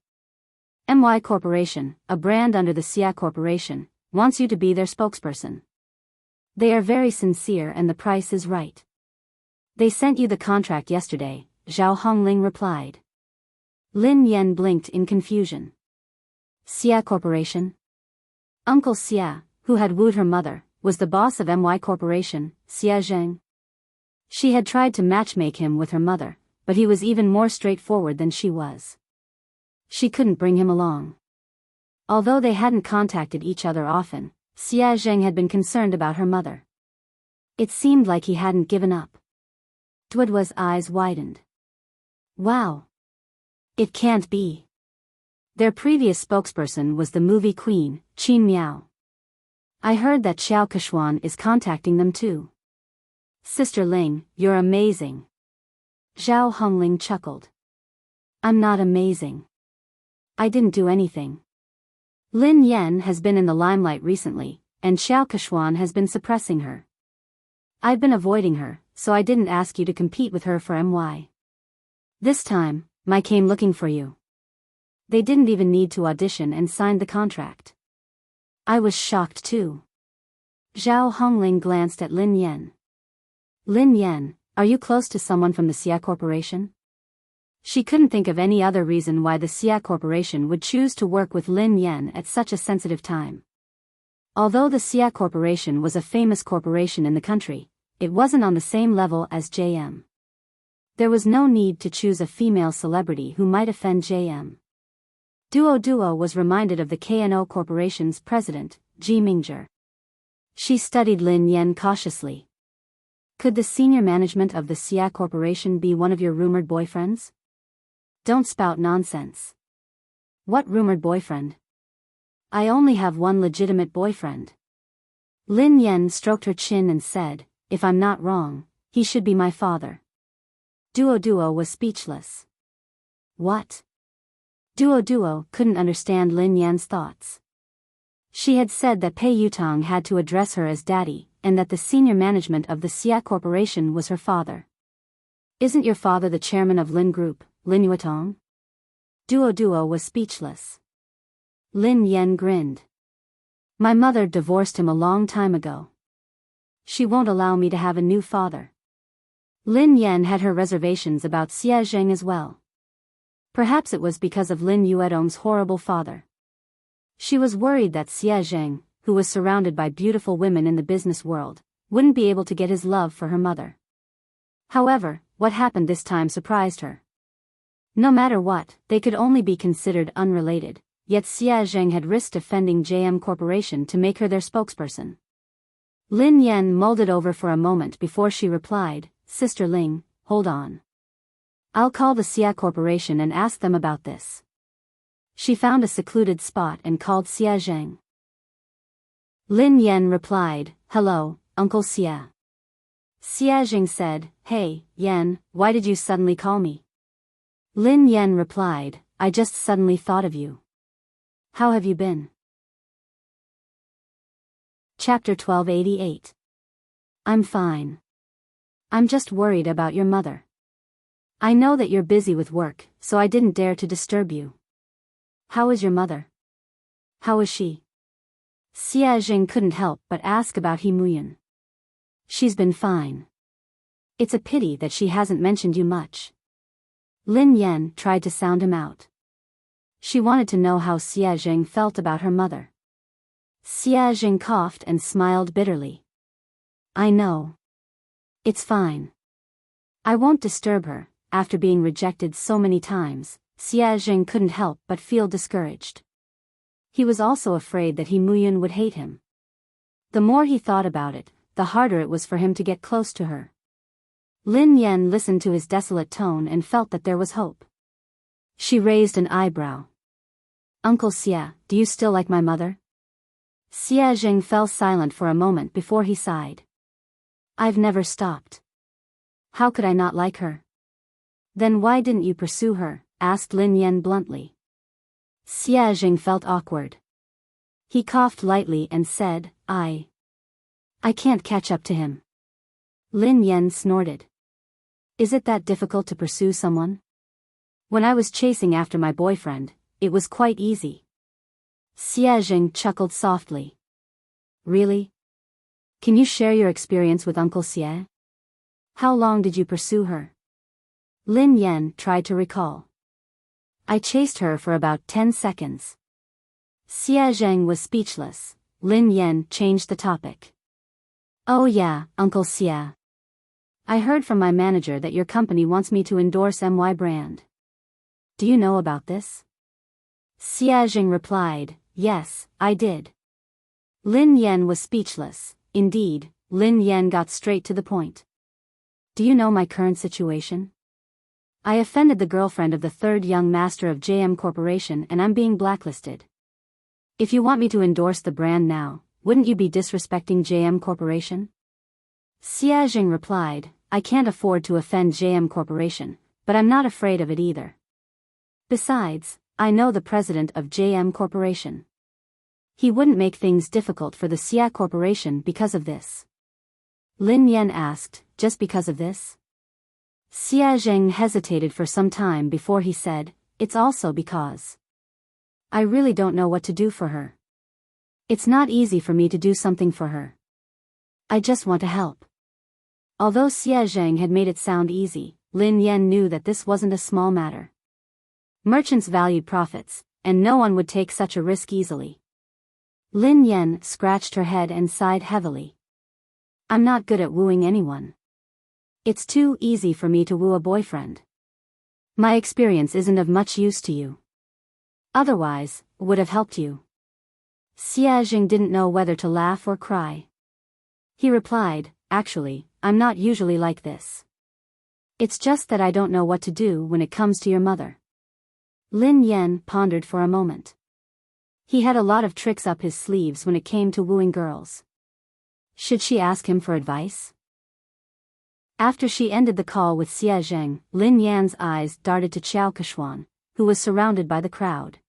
MY Corporation, a brand under the Xia Corporation, wants you to be their spokesperson. They are very sincere and the price is right. They sent you the contract yesterday, Zhao Hongling replied. Lin Yen blinked in confusion. Xia Corporation? Uncle Xia, who had wooed her mother, was the boss of MY Corporation, Xia Zheng. She had tried to matchmake him with her mother, but he was even more straightforward than she was. She couldn't bring him along. Although they hadn't contacted each other often, Xia Zheng had been concerned about her mother. It seemed like he hadn't given up. Duoduo's eyes widened. Wow. It can't be. Their previous spokesperson was the movie queen, Qin Miao. I heard that Xiao Keshuan is contacting them too. Sister Ling, you're amazing. Zhao Hongling chuckled. I'm not amazing. I didn't do anything. Lin Yen has been in the limelight recently, and Xiao Keshuan has been suppressing her. I've been avoiding her, so I didn't ask you to compete with her for MY. This time, I came looking for you. They didn't even need to audition and signed the contract. I was shocked too. Zhao Hongling glanced at Lin Yen. Lin Yen, are you close to someone from the Xia Corporation? She couldn't think of any other reason why the Xia Corporation would choose to work with Lin Yen at such a sensitive time. Although the Xia Corporation was a famous corporation in the country, it wasn't on the same level as JM. There was no need to choose a female celebrity who might offend JM. Duo was reminded of the KNO Corporation's president, Ji Mingzhi. She studied Lin Yen cautiously. Could the senior management of the Xia Corporation be one of your rumored boyfriends? Don't spout nonsense. What rumored boyfriend? I only have one legitimate boyfriend. Lin Yen stroked her chin and said, if I'm not wrong, he should be my father. Duo was speechless. What? Duo couldn't understand Lin Yan's thoughts. She had said that Pei Yutong had to address her as daddy, and that the senior management of the Xia Corporation was her father. Isn't your father the chairman of Lin Group, Lin Yuetong? Duo was speechless. Lin Yan grinned. My mother divorced him a long time ago. She won't allow me to have a new father. Lin Yan had her reservations about Xia Zheng as well. Perhaps it was because of Lin Yuedong's horrible father. She was worried that Xia Zheng, who was surrounded by beautiful women in the business world, wouldn't be able to get his love for her mother. However, what happened this time surprised her. No matter what, they could only be considered unrelated, yet Xia Zheng had risked offending JM Corporation to make her their spokesperson. Lin Yan mulled it over for a moment before she replied, Sister Ling, hold on. I'll call the Xia Corporation and ask them about this. She found a secluded spot and called Xia Zheng. Lin Yan replied, Hello, Uncle Xia. Xia Zheng said, Hey, Yan, why did you suddenly call me? Lin Yan replied, I just suddenly thought of you. How have you been? Chapter 1288. I'm fine. I'm just worried about your mother. I know that you're busy with work, so I didn't dare to disturb you. How is your mother? How is she? Xia Zheng couldn't help but ask about He Muyan. She's been fine. It's a pity that she hasn't mentioned you much. Lin Yan tried to sound him out. She wanted to know how Xia Zheng felt about her mother. Xia Zheng coughed and smiled bitterly. I know. It's fine. I won't disturb her. After being rejected so many times, Xia Zheng couldn't help but feel discouraged. He was also afraid that He Muyan would hate him. The more he thought about it, the harder it was for him to get close to her. Lin Yan listened to his desolate tone and felt that there was hope. She raised an eyebrow. Uncle Xia, do you still like my mother? Xia Zheng fell silent for a moment before he sighed. I've never stopped. How could I not like her? Then why didn't you pursue her? Asked Lin Yan bluntly. Xia Zheng felt awkward. He coughed lightly and said, I can't catch up to him. Lin Yan snorted. Is it that difficult to pursue someone? When I was chasing after my boyfriend, it was quite easy. Xia Zheng chuckled softly. Really? Can you share your experience with Uncle Xie? How long did you pursue her? Lin Yan tried to recall. I chased her for about 10 seconds. Xia Zheng was speechless. Lin Yan changed the topic. Oh yeah, Uncle Xia. I heard from my manager that your company wants me to endorse MY brand. Do you know about this? Xia Zheng replied, Yes, I did. Lin Yan was speechless. Indeed, Lin Yan got straight to the point. Do you know my current situation? I offended the girlfriend of the third young master of JM Corporation and I'm being blacklisted. If you want me to endorse the brand now, wouldn't you be disrespecting JM Corporation? Xia Zheng replied, I can't afford to offend JM Corporation, but I'm not afraid of it either. Besides, I know the president of JM Corporation. He wouldn't make things difficult for the Xia Corporation because of this. Lin Yan asked, just because of this? Xia Zheng hesitated for some time before he said, It's also because I really don't know what to do for her. It's not easy for me to do something for her. I just want to help. Although Xia Zheng had made it sound easy, Lin Yan knew that this wasn't a small matter. Merchants valued profits, and no one would take such a risk easily. Lin Yan scratched her head and sighed heavily. I'm not good at wooing anyone. It's too easy for me to woo a boyfriend. My experience isn't of much use to you. Otherwise, would have helped you. Xia Zheng didn't know whether to laugh or cry. He replied, Actually, I'm not usually like this. It's just that I don't know what to do when it comes to your mother. Lin Yan pondered for a moment. He had a lot of tricks up his sleeves when it came to wooing girls. Should she ask him for advice? After she ended the call with Xia Zheng, Lin Yan's eyes darted to Qiao Keshuan, who was surrounded by the crowd.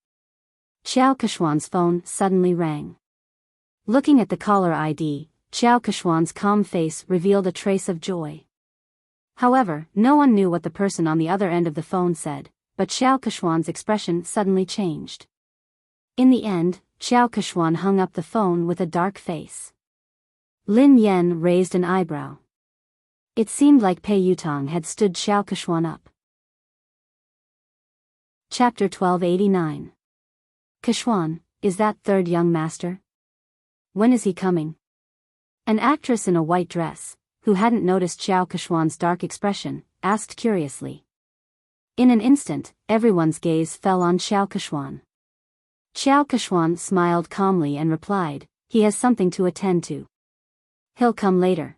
Qiao Keshuan's phone suddenly rang. Looking at the caller ID, Qiao Keshuan's calm face revealed a trace of joy. However, no one knew what the person on the other end of the phone said, but Qiao Keshuan's expression suddenly changed. In the end, Xiao Keshuan hung up the phone with a dark face. Lin Yan raised an eyebrow. It seemed like Pei Yutong had stood Xiao Keshuan up. Chapter 1289. Keshuan, is that third young master? When is he coming? An actress in a white dress, who hadn't noticed Xiao Keshuan's dark expression, asked curiously. In an instant, everyone's gaze fell on Xiao Keshuan. Xiao Keshuan smiled calmly and replied, he has something to attend to. He'll come later.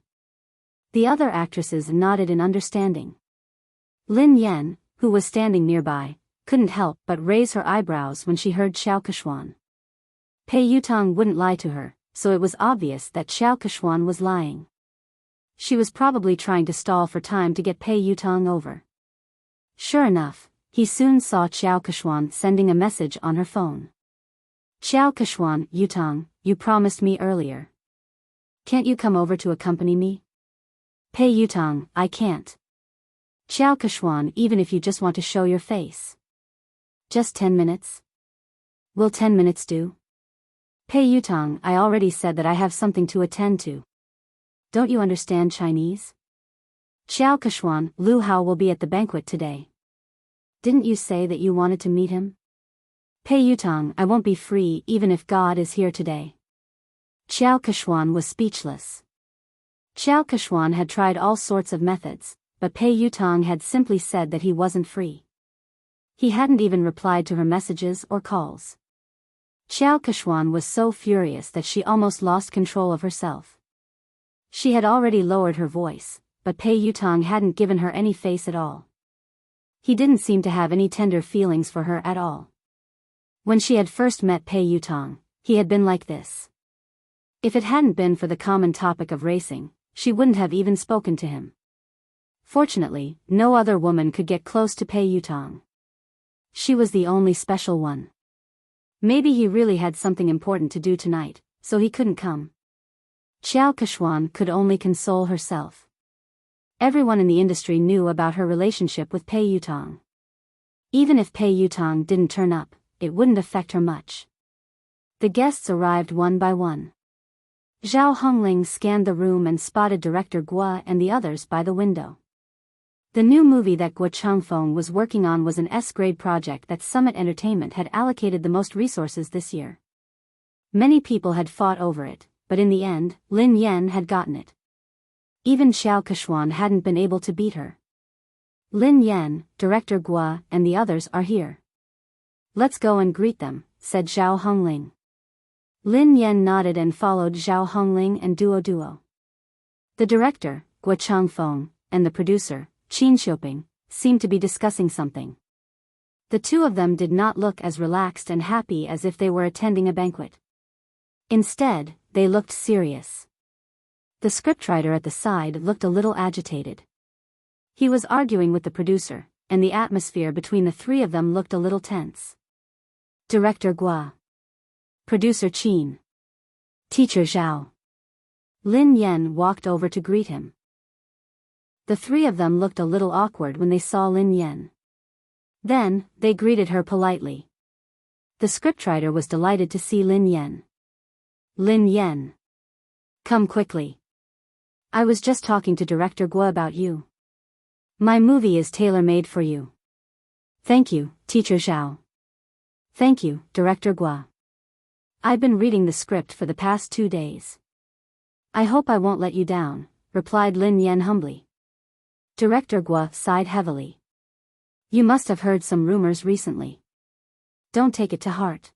The other actresses nodded in understanding. Lin Yan, who was standing nearby, couldn't help but raise her eyebrows when she heard Xiao Keshuan. Pei Yutong wouldn't lie to her, so it was obvious that Xiao Keshuan was lying. She was probably trying to stall for time to get Pei Yutong over. Sure enough, he soon saw Xiao Keshuan sending a message on her phone. Xiao Keshuan, Yutong, you promised me earlier. Can't you come over to accompany me? Pei Yutong, I can't. Xiao Keshuan, even if you just want to show your face. Just 10 minutes? Will 10 minutes do? Pei Yutong, I already said that I have something to attend to. Don't you understand Chinese? Xiao Keshuan, Lu Hao will be at the banquet today. Didn't you say that you wanted to meet him? Pei Yutong, I won't be free even if God is here today. Xiao Keshuan was speechless. Xiao Keshuan had tried all sorts of methods, but Pei Yutong had simply said that he wasn't free. He hadn't even replied to her messages or calls. Xiao Keshuan was so furious that she almost lost control of herself. She had already lowered her voice, but Pei Yutong hadn't given her any face at all. He didn't seem to have any tender feelings for her at all. When she had first met Pei Yutong, he had been like this. If it hadn't been for the common topic of racing, she wouldn't have even spoken to him. Fortunately, no other woman could get close to Pei Yutong. She was the only special one. Maybe he really had something important to do tonight, so he couldn't come. Xiao Keshuan could only console herself. Everyone in the industry knew about her relationship with Pei Yutong. Even if Pei Yutong didn't turn up, it wouldn't affect her much. The guests arrived one by one. Zhao Hongling scanned the room and spotted director Guo and the others by the window. The new movie that Guo Changfeng was working on was an S-grade project that Summit Entertainment had allocated the most resources this year. Many people had fought over it, but in the end, Lin Yan had gotten it. Even Xiao Keshuan hadn't been able to beat her. Lin Yan, director Guo, and the others are here. Let's go and greet them, said Zhao Hongling. Lin Yan nodded and followed Zhao Hongling and Duo. The director, Guo Changfeng, and the producer, Qin Xiuping, seemed to be discussing something. The two of them did not look as relaxed and happy as if they were attending a banquet. Instead, they looked serious. The scriptwriter at the side looked a little agitated. He was arguing with the producer, and the atmosphere between the three of them looked a little tense. Director Guo. Producer Qin. Teacher Zhao. Lin Yan walked over to greet him. The three of them looked a little awkward when they saw Lin Yan. Then, they greeted her politely. The scriptwriter was delighted to see Lin Yan. Lin Yan. Come quickly. I was just talking to Director Guo about you. My movie is tailor-made for you. Thank you, Teacher Zhao. Thank you, Director Guo. I've been reading the script for the past 2 days. I hope I won't let you down, replied Lin Yan humbly. Director Guo sighed heavily. You must have heard some rumors recently. Don't take it to heart.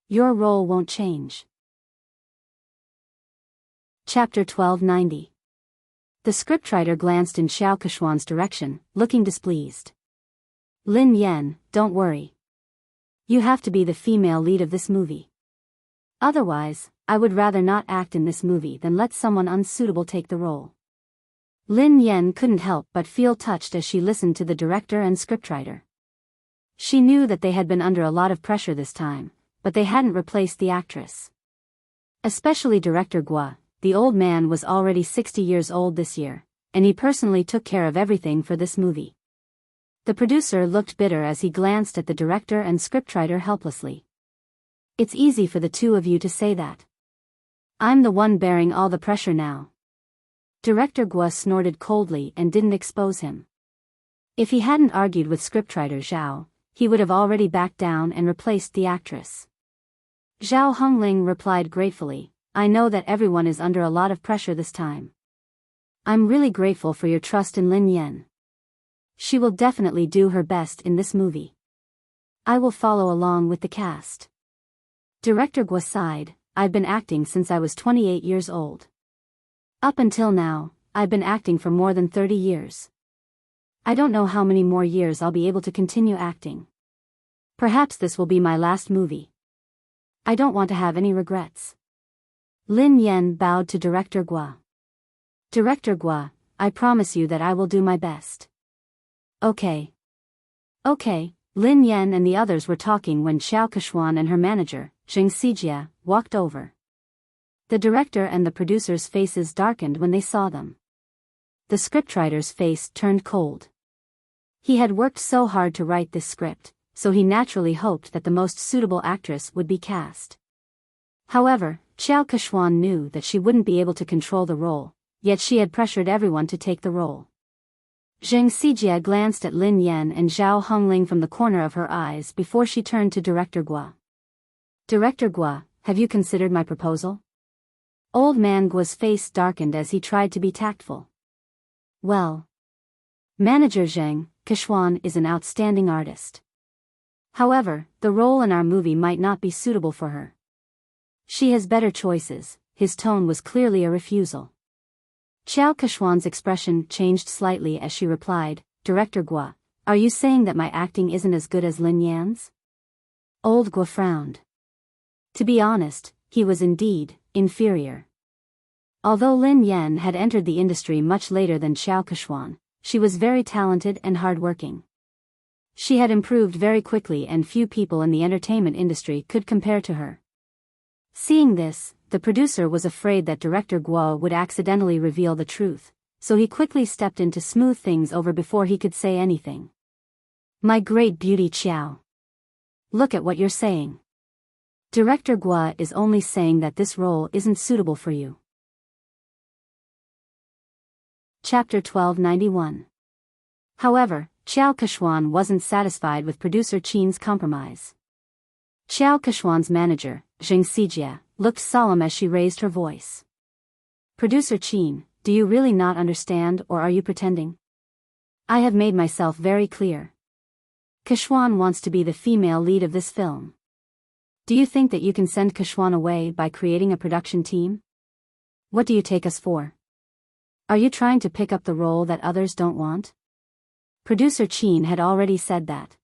Your role won't change. Chapter 1290. The scriptwriter glanced in Xiao Keshuan's direction, looking displeased. Lin Yan, don't worry. You have to be the female lead of this movie. Otherwise, I would rather not act in this movie than let someone unsuitable take the role. Lin Yan couldn't help but feel touched as she listened to the director and scriptwriter. She knew that they had been under a lot of pressure this time, but they hadn't replaced the actress. Especially Director Guo. The old man was already 60 years old this year, and he personally took care of everything for this movie. The producer looked bitter as he glanced at the director and scriptwriter helplessly. It's easy for the two of you to say that. I'm the one bearing all the pressure now. Director Guo snorted coldly and didn't expose him. If he hadn't argued with scriptwriter Zhao, he would have already backed down and replaced the actress. Zhao Hongling replied gratefully, I know that everyone is under a lot of pressure this time. I'm really grateful for your trust in Lin Yan. She will definitely do her best in this movie. I will follow along with the cast. Director Guo sighed, I've been acting since I was 28 years old. Up until now, I've been acting for more than 30 years. I don't know how many more years I'll be able to continue acting. Perhaps this will be my last movie. I don't want to have any regrets. Lin Yan bowed to Director Guo. Director Guo, I promise you that I will do my best. Okay. Okay, Lin Yan and the others were talking when Xiao Kechuan and her manager, Zheng Xijie, walked over. The director and the producer's faces darkened when they saw them. The scriptwriter's face turned cold. He had worked so hard to write this script, so he naturally hoped that the most suitable actress would be cast. However, Xiao Kechuan knew that she wouldn't be able to control the role, yet she had pressured everyone to take the role. Zheng Xijie glanced at Lin Yan and Zhao Hongling from the corner of her eyes before she turned to Director Guo. Director Guo, have you considered my proposal? Old man Guo's face darkened as he tried to be tactful. Well, Manager Zheng Kechuan is an outstanding artist. However, the role in our movie might not be suitable for her. She has better choices. His tone was clearly a refusal. Xiao Kechuan's expression changed slightly as she replied, Director Guo, are you saying that my acting isn't as good as Lin Yan's? Old Guo frowned. To be honest, he was indeed inferior. Although Lin Yan had entered the industry much later than Xiao Kechuan, she was very talented and hardworking. She had improved very quickly and few people in the entertainment industry could compare to her. Seeing this, the producer was afraid that Director Guo would accidentally reveal the truth, so he quickly stepped in to smooth things over before he could say anything. My great beauty Qiao. Look at what you're saying. Director Guo is only saying that this role isn't suitable for you. Chapter 1291. However, Xiao Kechuan wasn't satisfied with producer Qin's compromise. Xiao Kechuan's manager, Zheng Xijie, looked solemn as she raised her voice. Producer Qin, do you really not understand or are you pretending? I have made myself very clear. Kechuan wants to be the female lead of this film. Do you think that you can send Kechuan away by creating a production team? What do you take us for? Are you trying to pick up the role that others don't want? Producer Qin had already said that.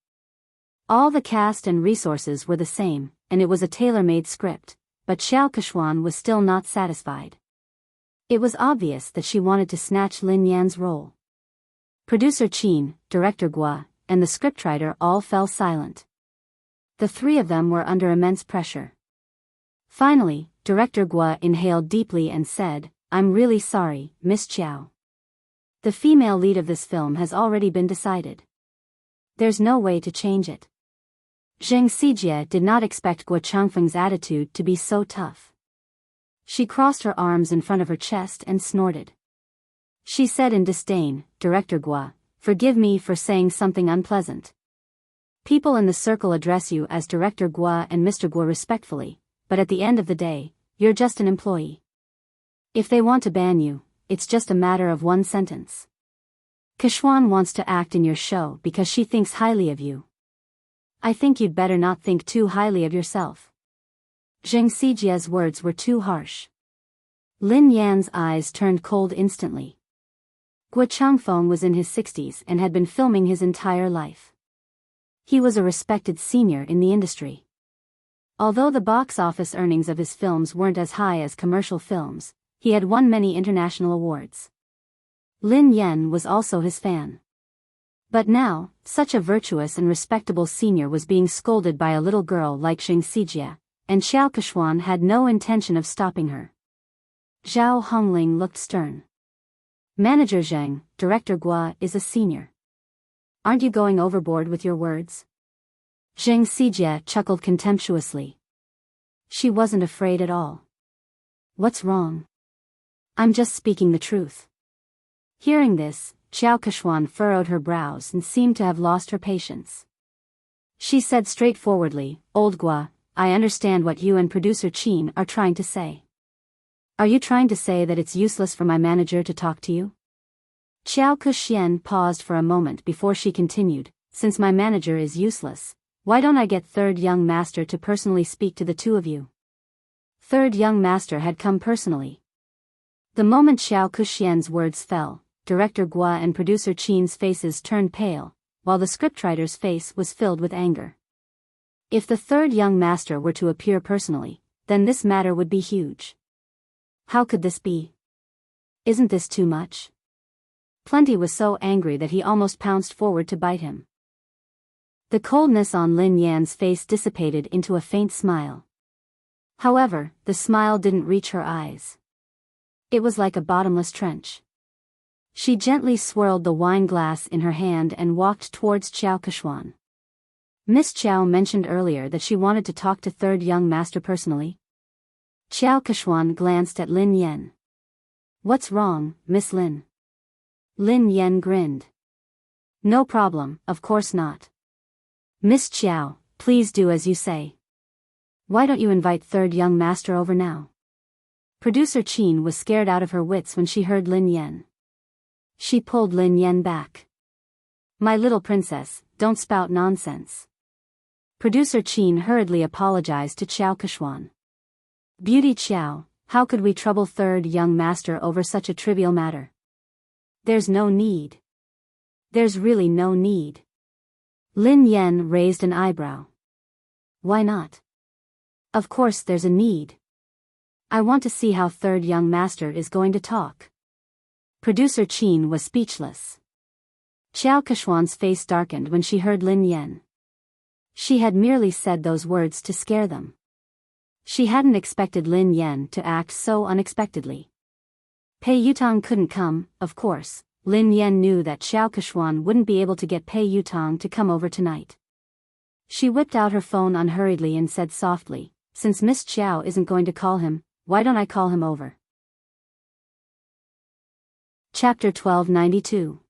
All the cast and resources were the same, and it was a tailor-made script, but Xiao Kechuan was still not satisfied. It was obvious that she wanted to snatch Lin Yan's role. Producer Qin, Director Guo, and the scriptwriter all fell silent. The three of them were under immense pressure. Finally, Director Guo inhaled deeply and said, I'm really sorry, Miss Qiao. The female lead of this film has already been decided. There's no way to change it. Zheng Xijie did not expect Guo Changfeng's attitude to be so tough. She crossed her arms in front of her chest and snorted. She said in disdain, Director Guo, forgive me for saying something unpleasant. People in the circle address you as Director Guo and Mr. Guo respectfully, but at the end of the day, you're just an employee. If they want to ban you, it's just a matter of one sentence. Kechuan wants to act in your show because she thinks highly of you. I think you'd better not think too highly of yourself. Zheng Xijie's words were too harsh. Lin Yan's eyes turned cold instantly. Guo Changfeng was in his 60s and had been filming his entire life. He was a respected senior in the industry. Although the box office earnings of his films weren't as high as commercial films, he had won many international awards. Lin Yan was also his fan. But now, such a virtuous and respectable senior was being scolded by a little girl like Zheng Xijie, and Xiao Kechuan had no intention of stopping her. Zhao Hongling looked stern. Manager Zheng, Director Guo is a senior. Aren't you going overboard with your words? Zheng Xijie chuckled contemptuously. She wasn't afraid at all. What's wrong? I'm just speaking the truth. Hearing this, Xiao Keshuan furrowed her brows and seemed to have lost her patience. She said straightforwardly, Old Gua, I understand what you and producer Qin are trying to say. Are you trying to say that it's useless for my manager to talk to you? Xiao Kexian paused for a moment before she continued, since my manager is useless, why don't I get Third Young Master to personally speak to the two of you? Third Young Master had come personally. The moment Xiao Kexian's words fell, Director Gua and producer Qin's faces turned pale, while the scriptwriter's face was filled with anger. If the Third Young Master were to appear personally, then this matter would be huge. How could this be? Isn't this too much? Plenty was so angry that he almost pounced forward to bite him. The coldness on Lin Yan's face dissipated into a faint smile. However, the smile didn't reach her eyes. It was like a bottomless trench. She gently swirled the wine glass in her hand and walked towards Xiao Keshuan. Miss Qiao mentioned earlier that she wanted to talk to Third Young Master personally. Xiao Keshuan glanced at Lin Yan. What's wrong, Miss Lin? Lin Yan grinned. No problem, of course not. Miss Qiao, please do as you say. Why don't you invite Third Young Master over now? Producer Qin was scared out of her wits when she heard Lin Yan. She pulled Lin Yan back. My little princess, don't spout nonsense. Producer Qin hurriedly apologized to Xiao Keshuan. Beauty Qiao, how could we trouble Third Young Master over such a trivial matter? There's no need. There's really no need. Lin Yan raised an eyebrow. Why not? Of course there's a need. I want to see how Third Young Master is going to talk. Producer Qin was speechless. Xiao Keshuan's face darkened when she heard Lin Yan. She had merely said those words to scare them. She hadn't expected Lin Yan to act so unexpectedly. Pei Yutong couldn't come, of course. Lin Yan knew that Xiao Keshuan wouldn't be able to get Pei Yutong to come over tonight. She whipped out her phone unhurriedly and said softly, since Miss Qiao isn't going to call him, why don't I call him over? Chapter 1292.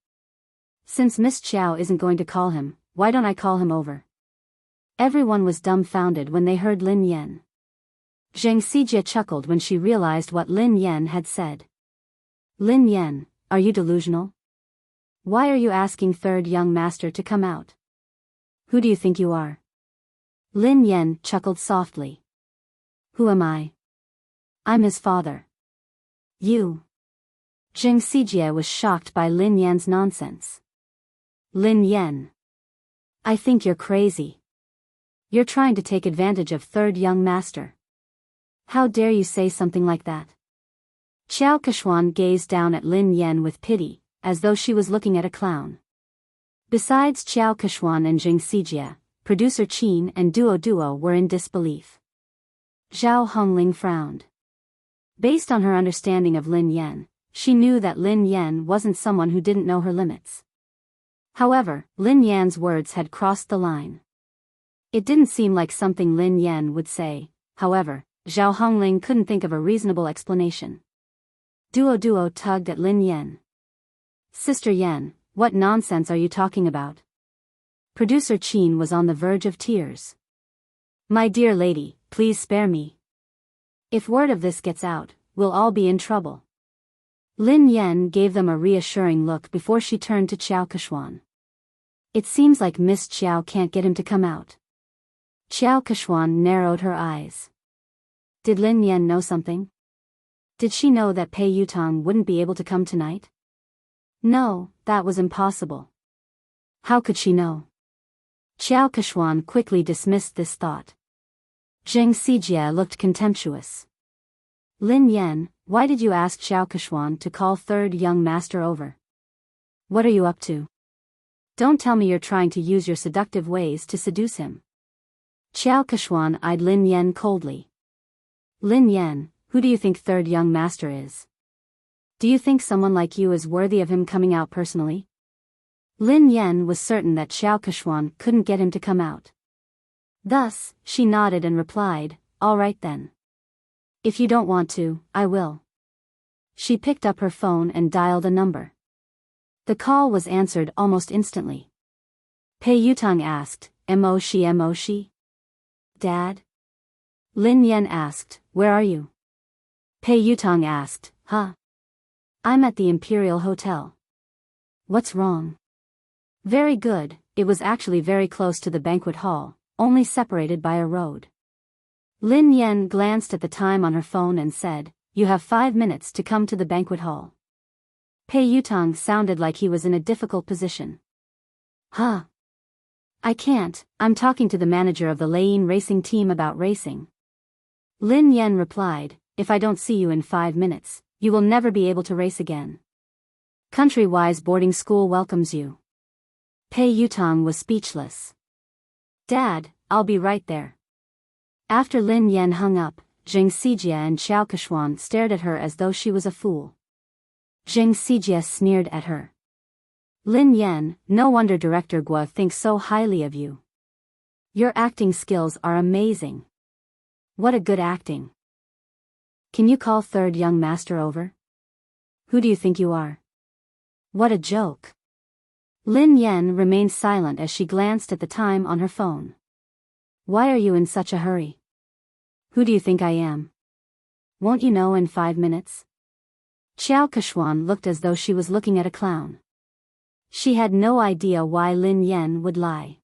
Since Miss Qiao isn't going to call him, why don't I call him over? Everyone was dumbfounded when they heard Lin Yan. Zheng Xijie chuckled when she realized what Lin Yan had said. Lin Yan, are you delusional? Why are you asking Third Young Master to come out? Who do you think you are? Lin Yan chuckled softly. Who am I? I'm his father. You. Zheng Xijie was shocked by Lin Yan's nonsense. Lin Yan. I think you're crazy. You're trying to take advantage of Third Young Master. How dare you say something like that? Xiao Keshuan gazed down at Lin Yan with pity, as though she was looking at a clown. Besides Xiao Keshuan and Zheng Xijie, producer Qin and Duo were in disbelief. Zhao Hongling frowned. Based on her understanding of Lin Yan, she knew that Lin Yan wasn't someone who didn't know her limits. However, Lin Yan's words had crossed the line. It didn't seem like something Lin Yan would say. However, Zhao Hongling couldn't think of a reasonable explanation. Duo tugged at Lin Yan. Sister Yan, what nonsense are you talking about? Producer Qin was on the verge of tears. My dear lady, please spare me. If word of this gets out, we'll all be in trouble. Lin Yan gave them a reassuring look before she turned to Xiao Keshuan. It seems like Miss Qiao can't get him to come out. Xiao Keshuan narrowed her eyes. Did Lin Yan know something? Did she know that Pei Yutong wouldn't be able to come tonight? No, that was impossible. How could she know? Xiao Keshuan quickly dismissed this thought. Zheng Xijie looked contemptuous. Lin Yan, why did you ask Xiao Keshuan to call Third Young Master over? What are you up to? Don't tell me you're trying to use your seductive ways to seduce him. Xiao Keshuan eyed Lin Yan coldly. Lin Yan, who do you think Third Young Master is? Do you think someone like you is worthy of him coming out personally? Lin Yan was certain that Xiao Keshuan couldn't get him to come out. Thus, she nodded and replied, all right then. If you don't want to, I will. She picked up her phone and dialed a number. The call was answered almost instantly. Pei Yutang asked, Mo shi? Dad? Lin Yen asked, where are you? Pei Yutang asked, huh? I'm at the Imperial Hotel. What's wrong? Very good, it was actually very close to the banquet hall, only separated by a road. Lin Yen glanced at the time on her phone and said, you have 5 minutes to come to the banquet hall. Pei Yutang sounded like he was in a difficult position. Huh? I can't, I'm talking to the manager of the Lane racing team about racing. Lin Yen replied, if I don't see you in 5 minutes, you will never be able to race again. Country-wise boarding school welcomes you. Pei Yutang was speechless. Dad, I'll be right there. After Lin Yen hung up, Zheng Xijie and Xiao Keshuan stared at her as though she was a fool. Zheng Xijie sneered at her. Lin Yen, no wonder Director Guo thinks so highly of you. Your acting skills are amazing. What a good acting. Can you call third young master over? Who do you think you are? What a joke. Lin Yen remained silent as she glanced at the time on her phone. Why are you in such a hurry? Who do you think I am? Won't you know in 5 minutes? Xiao Keshuan looked as though she was looking at a clown. She had no idea why Lin Yen would lie.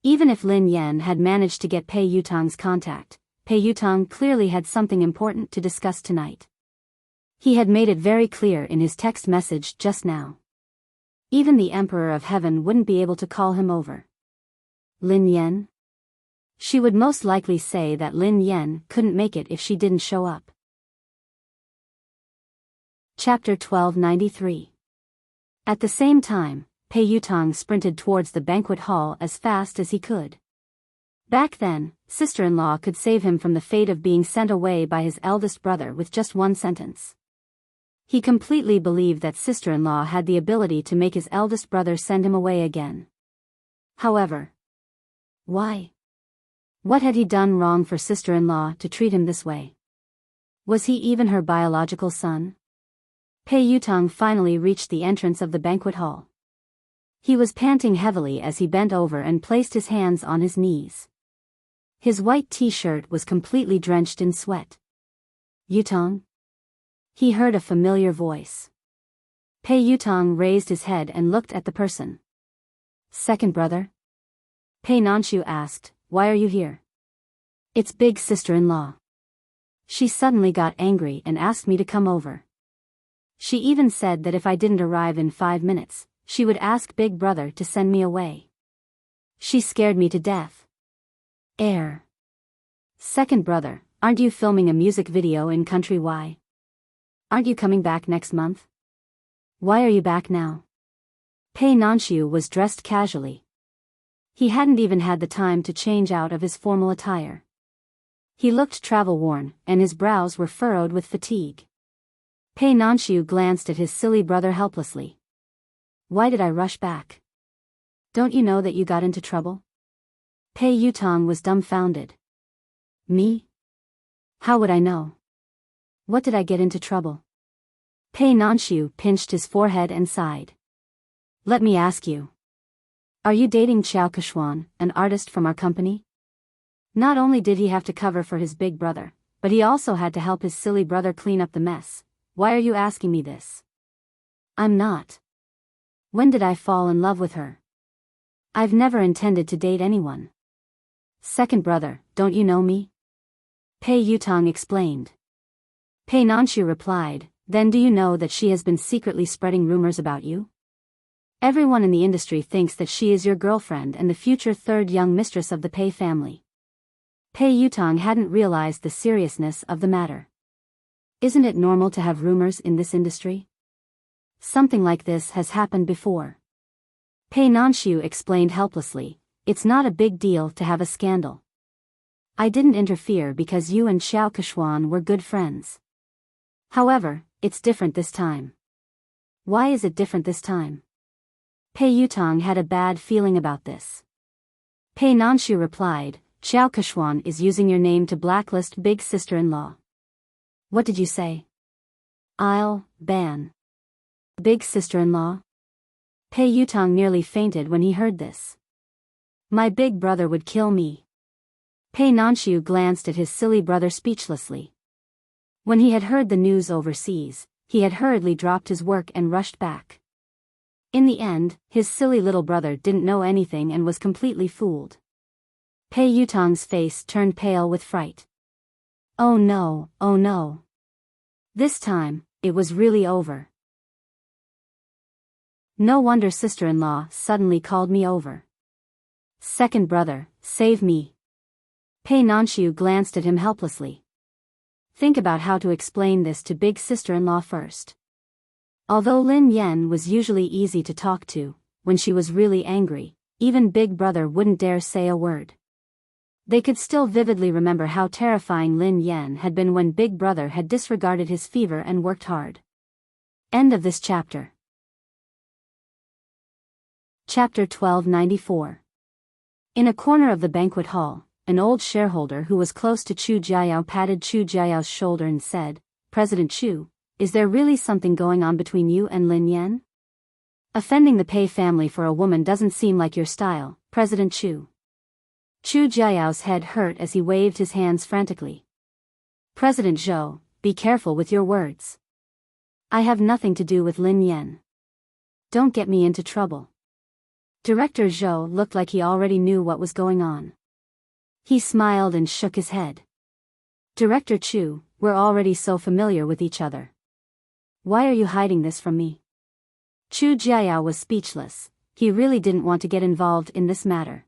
Even if Lin Yen had managed to get Pei Yutang's contact, Pei Yutang clearly had something important to discuss tonight. He had made it very clear in his text message just now. Even the Emperor of Heaven wouldn't be able to call him over. Lin Yen? She would most likely say that Lin Yen couldn't make it if she didn't show up. Chapter 1293. At the same time, Pei Yutang sprinted towards the banquet hall as fast as he could. Back then, sister-in-law could save him from the fate of being sent away by his eldest brother with just one sentence. He completely believed that sister-in-law had the ability to make his eldest brother send him away again. However, why? What had he done wrong for sister-in-law to treat him this way? Was he even her biological son? Pei Yutang finally reached the entrance of the banquet hall. He was panting heavily as he bent over and placed his hands on his knees. His white t-shirt was completely drenched in sweat. Yutang? He heard a familiar voice. Pei Yutang raised his head and looked at the person. Second brother? Pei Nanshu asked, why are you here? It's big sister-in-law. She suddenly got angry and asked me to come over. She even said that if I didn't arrive in 5 minutes, she would ask big brother to send me away. She scared me to death. Second brother, aren't you filming a music video in Country Y? Aren't you coming back next month? Why are you back now? Pei Nanshu was dressed casually. He hadn't even had the time to change out of his formal attire. He looked travel-worn, and his brows were furrowed with fatigue. Pei Nanshu glanced at his silly brother helplessly. Why did I rush back? Don't you know that you got into trouble? Pei Yutang was dumbfounded. Me? How would I know? What did I get into trouble? Pei Nanshu pinched his forehead and sighed. Let me ask you. Are you dating Xiao Keshuan, an artist from our company? Not only did he have to cover for his big brother, but he also had to help his silly brother clean up the mess. Why are you asking me this? I'm not. When did I fall in love with her? I've never intended to date anyone. Second brother, don't you know me? Pei Yutang explained. Pei Nanshu replied, then do you know that she has been secretly spreading rumors about you? Everyone in the industry thinks that she is your girlfriend and the future third young mistress of the Pei family. Pei Yutang hadn't realized the seriousness of the matter. Isn't it normal to have rumors in this industry? Something like this has happened before. Pei Nanshu explained helplessly, it's not a big deal to have a scandal. I didn't interfere because you and Xiao Keshuan were good friends. However, it's different this time. Why is it different this time? Pei Yutang had a bad feeling about this. Pei Nanshu replied, Xiao Keshuan is using your name to blacklist big sister-in-law. What did you say? I'll ban big sister-in-law? Pei Yutang nearly fainted when he heard this. My big brother would kill me. Pei Nanxiu glanced at his silly brother speechlessly. When he had heard the news overseas, he had hurriedly dropped his work and rushed back. In the end, his silly little brother didn't know anything and was completely fooled. Pei Yutang's face turned pale with fright. Oh no, oh no. This time, it was really over. No wonder sister-in-law suddenly called me over. Second brother, save me. Pei Nanxiu glanced at him helplessly. Think about how to explain this to big sister-in-law first. Although Lin Yan was usually easy to talk to, when she was really angry, even big brother wouldn't dare say a word. They could still vividly remember how terrifying Lin Yan had been when big brother had disregarded his fever and worked hard. End of this chapter. Chapter 1294. In a corner of the banquet hall, an old shareholder who was close to Chu Jiayao patted Chu Jiayao's shoulder and said, President Chu, is there really something going on between you and Lin Yan? Offending the Pei family for a woman doesn't seem like your style, President Chu. Chu Jiayao's head hurt as he waved his hands frantically. President Zhou, be careful with your words. I have nothing to do with Lin Yan. Don't get me into trouble. Director Zhou looked like he already knew what was going on. He smiled and shook his head. Director Chu, we're already so familiar with each other. Why are you hiding this from me? Chu Jiayao was speechless. He really didn't want to get involved in this matter.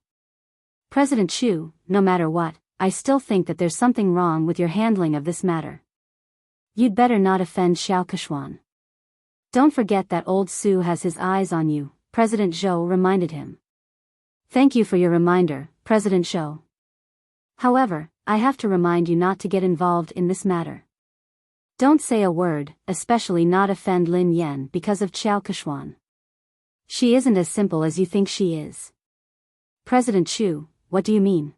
President Chu, no matter what, I still think that there's something wrong with your handling of this matter. You'd better not offend Xiao Keshuan. Don't forget that old Su has his eyes on you, President Zhou reminded him. Thank you for your reminder, President Zhou. However, I have to remind you not to get involved in this matter. Don't say a word, especially not offend Lin Yan because of Xiao Keshuan. She isn't as simple as you think she is. President Chu, what do you mean?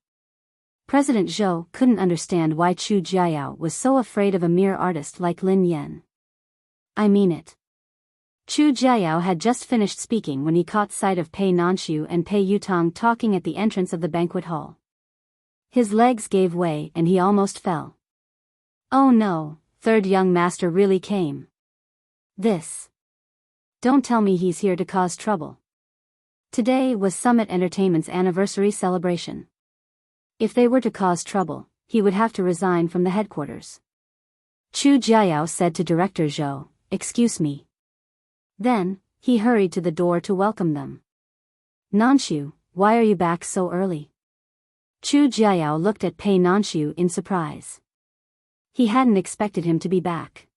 President Zhou couldn't understand why Chu Jiayao was so afraid of a mere artist like Lin Yan. I mean it. Chu Jiayao had just finished speaking when he caught sight of Pei Nanxiu and Pei Yutang talking at the entrance of the banquet hall. His legs gave way and he almost fell. Oh no, third young master really came. This. Don't tell me he's here to cause trouble. Today was Summit Entertainment's anniversary celebration. If they were to cause trouble, he would have to resign from the headquarters. Chu Jiayao said to Director Zhou, Excuse me. Then, he hurried to the door to welcome them. Nanxiu, why are you back so early? Chu Jiayao looked at Pei Nanxiu in surprise. He hadn't expected him to be back.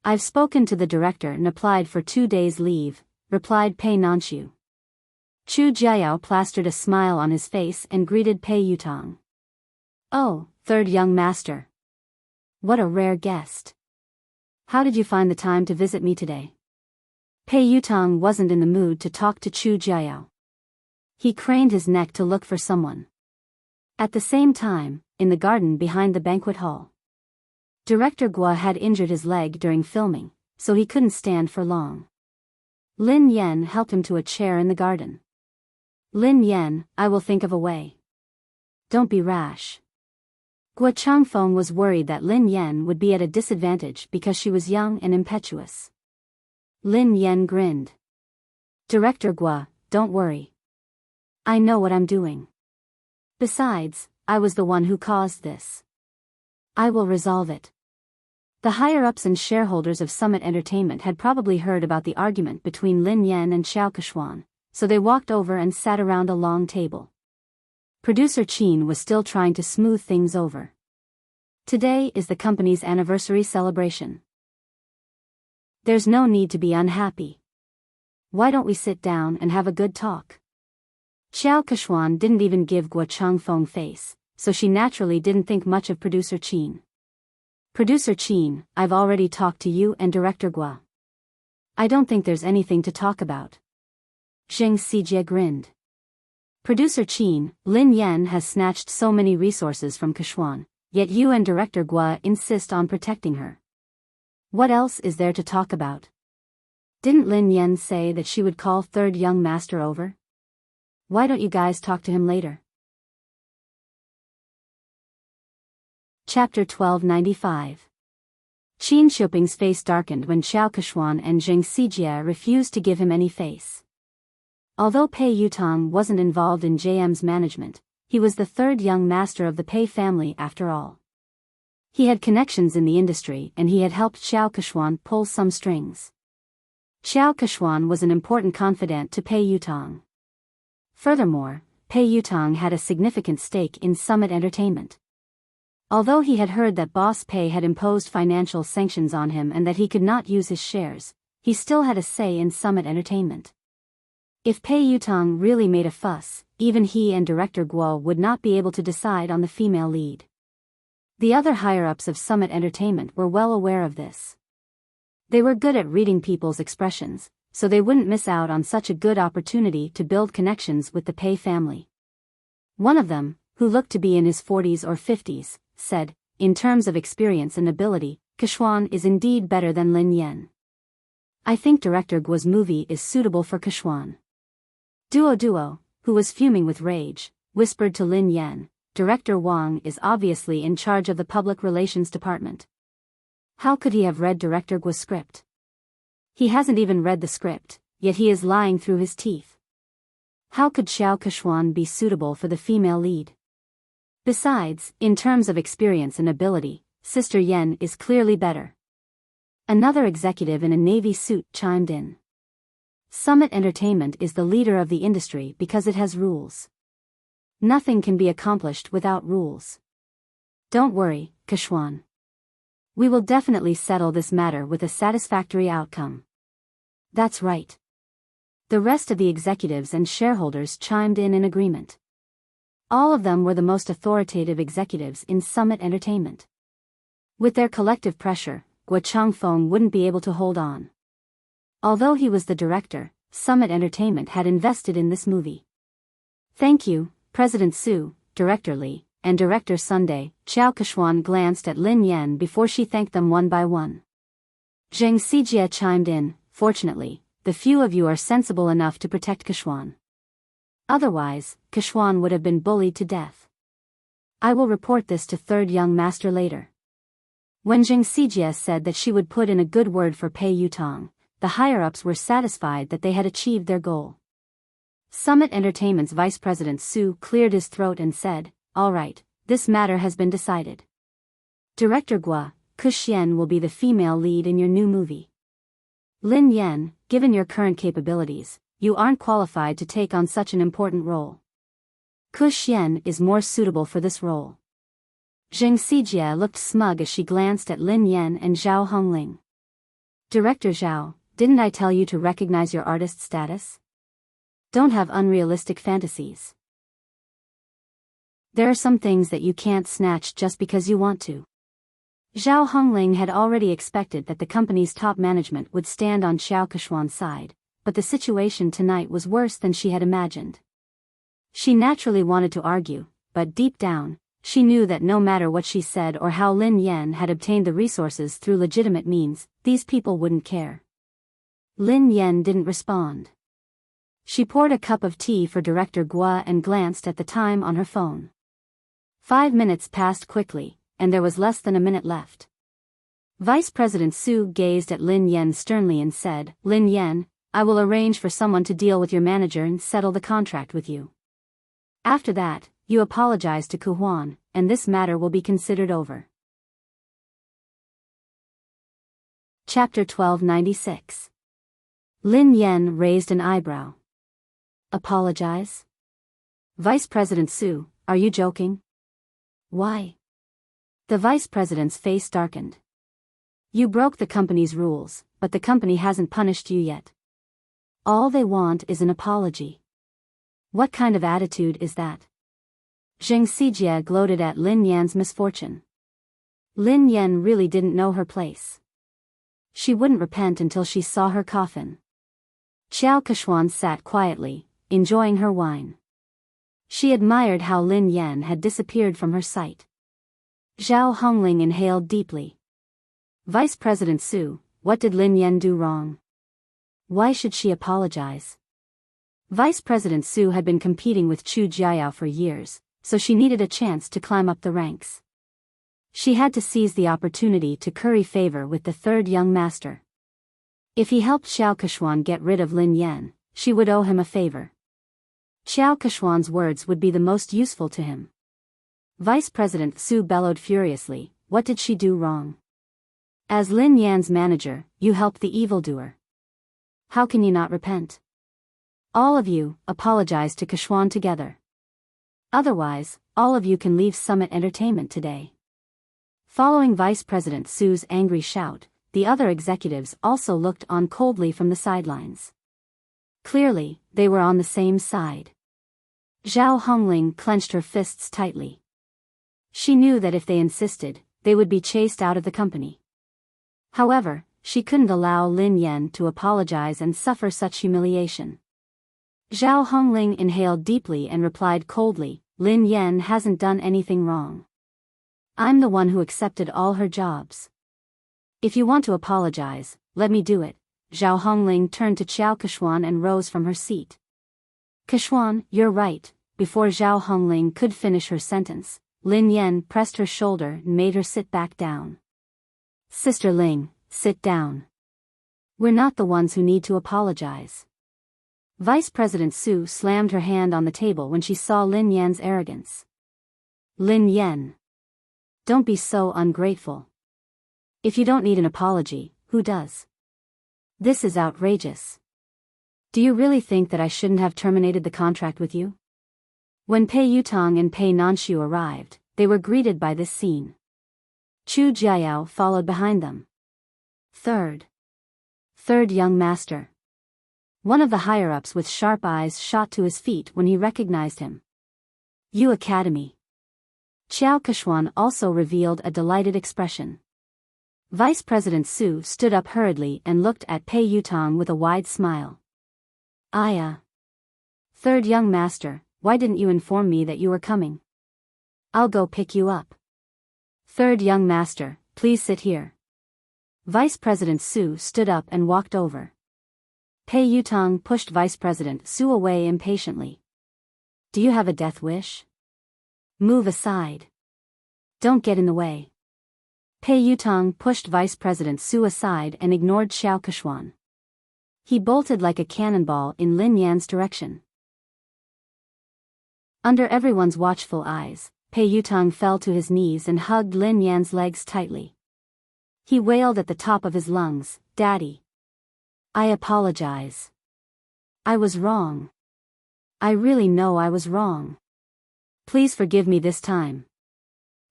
I've spoken to the director and applied for 2 days' leave, replied Pei Nanxiu. Chu Jiayao plastered a smile on his face and greeted Pei Yutang. Oh, third young master. What a rare guest. How did you find the time to visit me today? Pei Yutang wasn't in the mood to talk to Chu Jiayao. He craned his neck to look for someone. At the same time, in the garden behind the banquet hall, Director Gua had injured his leg during filming, so he couldn't stand for long. Lin Yan helped him to a chair in the garden. Lin Yan, I will think of a way. Don't be rash. Gua Changfeng was worried that Lin Yan would be at a disadvantage because she was young and impetuous. Lin Yan grinned. Director Gua, don't worry. I know what I'm doing. Besides, I was the one who caused this. I will resolve it. The higher-ups and shareholders of Summit Entertainment had probably heard about the argument between Lin Yan and Xiao Keshuan, so they walked over and sat around a long table. Producer Qin was still trying to smooth things over. Today is the company's anniversary celebration. There's no need to be unhappy. Why don't we sit down and have a good talk? Xiao Keshuan didn't even give Gua Changfeng face, so she naturally didn't think much of Producer Qin. Producer Qin, I've already talked to you and Director Gua. I don't think there's anything to talk about. Zheng Xijie grinned. Producer Qin, Lin Yan has snatched so many resources from Keshuan, yet you and Director Gua insist on protecting her. What else is there to talk about? Didn't Lin Yan say that she would call third young master over? Why don't you guys talk to him later? Chapter 1295. Qin Shuping's face darkened when Xiao Keshuan and Zheng Xijie refused to give him any face. Although Pei Yutong wasn't involved in JM's management, he was the third young master of the Pei family after all. He had connections in the industry and he had helped Xiao Keshuan pull some strings. Xiao Keshuan was an important confidant to Pei Yutong. Furthermore, Pei Yutong had a significant stake in Summit Entertainment. Although he had heard that Boss Pei had imposed financial sanctions on him and that he could not use his shares, he still had a say in Summit Entertainment. If Pei Yutong really made a fuss, even he and Director Guo would not be able to decide on the female lead. The other higher-ups of Summit Entertainment were well aware of this. They were good at reading people's expressions, so they wouldn't miss out on such a good opportunity to build connections with the Pei family. One of them, who looked to be in his 40s or 50s, said, in terms of experience and ability, Keshuan is indeed better than Lin Yan. I think Director Guo's movie is suitable for Keshuan. Duo, who was fuming with rage, whispered to Lin Yan, Director Wang is obviously in charge of the public relations department. How could he have read Director Guo's script? He hasn't even read the script, yet he is lying through his teeth. How could Xiao Keshuan be suitable for the female lead? Besides, in terms of experience and ability, Sister Yen is clearly better. Another executive in a navy suit chimed in. Summit Entertainment is the leader of the industry because it has rules. Nothing can be accomplished without rules. Don't worry, Keshuan. We will definitely settle this matter with a satisfactory outcome. That's right. The rest of the executives and shareholders chimed in agreement. All of them were the most authoritative executives in Summit Entertainment. With their collective pressure, Guo Changfeng wouldn't be able to hold on. Although he was the director, Summit Entertainment had invested in this movie. Thank you, President Su, Director Li, and Director Sunday. Xiao Keshuan glanced at Lin Yan before she thanked them one by one. Zheng Xijie chimed in, fortunately, the few of you are sensible enough to protect Keshuan. Otherwise, Keshuan would have been bullied to death. I will report this to third young master later. When Zheng Xijie said that she would put in a good word for Pei Yutong, the higher-ups were satisfied that they had achieved their goal. Summit Entertainment's Vice President Su cleared his throat and said, all right, this matter has been decided. Director Gua, Kuxian will be the female lead in your new movie. Lin Yan, given your current capabilities, you aren't qualified to take on such an important role. Kuxian is more suitable for this role. Zheng Xijie looked smug as she glanced at Lin Yan and Zhao Hongling. Director Zhao, didn't I tell you to recognize your artist status? Don't have unrealistic fantasies. There are some things that you can't snatch just because you want to. Zhao Hongling had already expected that the company's top management would stand on Xiao Keshuan's side, but the situation tonight was worse than she had imagined. She naturally wanted to argue, but deep down, she knew that no matter what she said or how Lin Yan had obtained the resources through legitimate means, these people wouldn't care. Lin Yan didn't respond. She poured a cup of tea for Director Gua and glanced at the time on her phone. 5 minutes passed quickly, and there was less than a minute left. Vice President Su gazed at Lin Yan sternly and said, Lin Yan, I will arrange for someone to deal with your manager and settle the contract with you. After that, you apologize to Kuhuan, and this matter will be considered over. Chapter 1296. Lin Yan raised an eyebrow. Apologize? Vice President Su, are you joking? Why? The vice president's face darkened. You broke the company's rules, but the company hasn't punished you yet. All they want is an apology. What kind of attitude is that? Zheng Xijie gloated at Lin Yan's misfortune. Lin Yan really didn't know her place. She wouldn't repent until she saw her coffin. Xiao Keshuan sat quietly, enjoying her wine. She admired how Lin Yan had disappeared from her sight. Zhao Hongling inhaled deeply. Vice President Su, what did Lin Yan do wrong? Why should she apologize? Vice President Su had been competing with Chu Jiayao for years, so she needed a chance to climb up the ranks. She had to seize the opportunity to curry favor with the third young master. If he helped Xiao Keshuan get rid of Lin Yan, she would owe him a favor. Xiao Keshuan's words would be the most useful to him. Vice President Su bellowed furiously, what did she do wrong? As Lin Yan's manager, you helped the evildoer. How can you not repent? All of you, apologize to Keshuan together. Otherwise, all of you can leave Summit Entertainment today. Following Vice President Su's angry shout, the other executives also looked on coldly from the sidelines. Clearly, they were on the same side. Zhao Hongling clenched her fists tightly. She knew that if they insisted, they would be chased out of the company. However, she couldn't allow Lin Yan to apologize and suffer such humiliation. Zhao Hongling inhaled deeply and replied coldly, Lin Yan hasn't done anything wrong. I'm the one who accepted all her jobs. If you want to apologize, let me do it. Zhao Hongling turned to Xiao Keshuan and rose from her seat. Keshuan, you're right. Before Zhao Hongling could finish her sentence, Lin Yan pressed her shoulder and made her sit back down. Sister Ling, sit down. We're not the ones who need to apologize. Vice President Su slammed her hand on the table when she saw Lin Yan's arrogance. Lin Yan. Don't be so ungrateful. If you don't need an apology, who does? This is outrageous. Do you really think that I shouldn't have terminated the contract with you? When Pei Yutong and Pei Nanshu arrived, they were greeted by this scene. Chu Jiayao followed behind them. Third young master. One of the higher-ups with sharp eyes shot to his feet when he recognized him. Yu Academy. Xiao Keshuan also revealed a delighted expression. Vice President Su stood up hurriedly and looked at Pei Yutong with a wide smile. Third young master, why didn't you inform me that you were coming? I'll go pick you up. Third young master, please sit here. Vice President Su stood up and walked over. Pei Yutong pushed Vice President Su away impatiently. Do you have a death wish? Move aside. Don't get in the way. Pei Yutong pushed Vice President Su aside and ignored Xiao Keshuan. He bolted like a cannonball in Lin Yan's direction. Under everyone's watchful eyes, Pei Yutong fell to his knees and hugged Lin Yan's legs tightly. He wailed at the top of his lungs, Daddy. I apologize. I was wrong. I really know I was wrong. Please forgive me this time.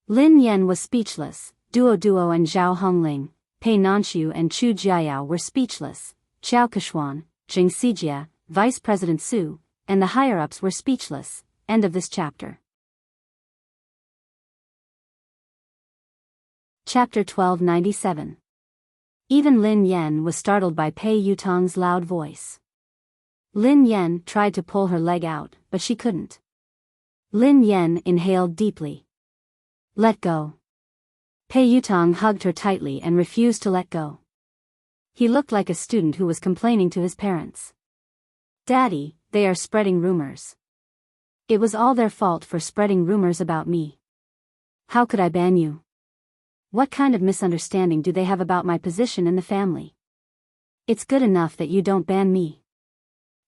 Lin Yan was speechless. Duo and Zhao Hongling, Pei Nanshu and Chu Jiayao were speechless. Xiao Keshuan, Jing Sijia, Vice President Su, and the higher-ups were speechless. End of this chapter. Chapter 1297. Even Lin Yan was startled by Pei Yutong's loud voice. Lin Yan tried to pull her leg out, but she couldn't. Lin Yan inhaled deeply. Let go. Pei Yutong hugged her tightly and refused to let go. He looked like a student who was complaining to his parents. Daddy, they are spreading rumors. It was all their fault for spreading rumors about me. How could I ban you? What kind of misunderstanding do they have about my position in the family? It's good enough that you don't ban me.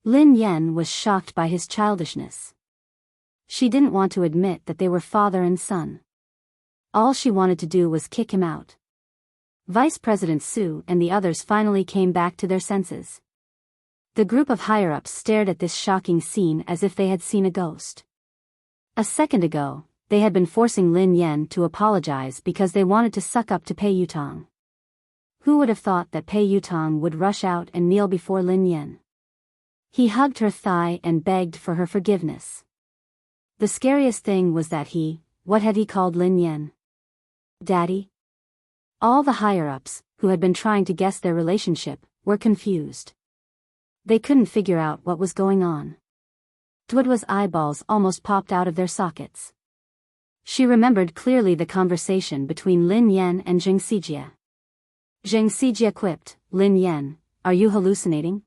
Lin Yan was shocked by his childishness. She didn't want to admit that they were father and son. All she wanted to do was kick him out. Vice President Su and the others finally came back to their senses. The group of higher-ups stared at this shocking scene as if they had seen a ghost. A second ago, they had been forcing Lin Yan to apologize because they wanted to suck up to Pei Yutong. Who would have thought that Pei Yutong would rush out and kneel before Lin Yan? He hugged her thigh and begged for her forgiveness. The scariest thing was that what had he called Lin Yan? Daddy? All the higher-ups, who had been trying to guess their relationship, were confused. They couldn't figure out what was going on. Duodwa's eyeballs almost popped out of their sockets. She remembered clearly the conversation between Lin Yan and Zheng Xijie. Zheng Xijie quipped, "Lin Yan, are you hallucinating?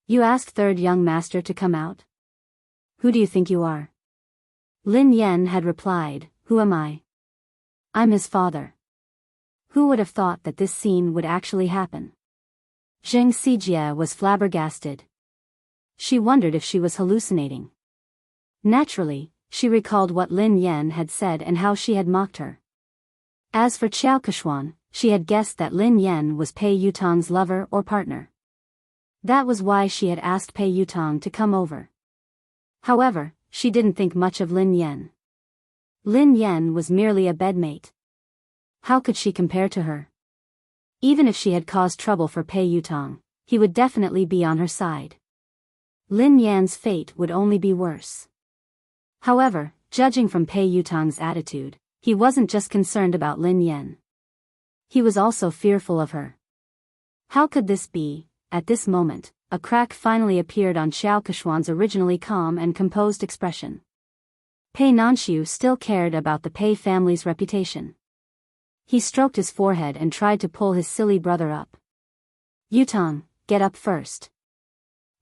You asked third young master to come out? Who do you think you are?" Lin Yan had replied, "Who am I? I'm his father." Who would have thought that this scene would actually happen? Zheng Xijie was flabbergasted. She wondered if she was hallucinating. Naturally, she recalled what Lin Yan had said and how she had mocked her. As for Qiao Keshuan, she had guessed that Lin Yan was Pei Yutong's lover or partner. That was why she had asked Pei Yutong to come over. However, she didn't think much of Lin Yan. Lin Yan was merely a bedmate. How could she compare to her? Even if she had caused trouble for Pei Yutong, he would definitely be on her side. Lin Yan's fate would only be worse. However, judging from Pei Yutong's attitude, he wasn't just concerned about Lin Yan. He was also fearful of her. How could this be? At this moment, a crack finally appeared on Xiao Keshuan's originally calm and composed expression. Pei Nanxiu still cared about the Pei family's reputation. He stroked his forehead and tried to pull his silly brother up. "Yutong, get up first."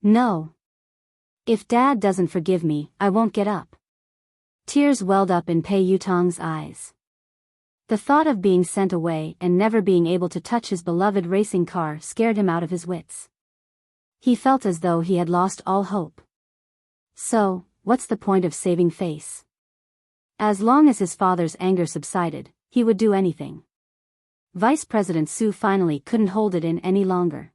"No. If Dad doesn't forgive me, I won't get up." Tears welled up in Pei Yutong's eyes. The thought of being sent away and never being able to touch his beloved racing car scared him out of his wits. He felt as though he had lost all hope. So, what's the point of saving face? As long as his father's anger subsided, he would do anything. Vice President Su finally couldn't hold it in any longer.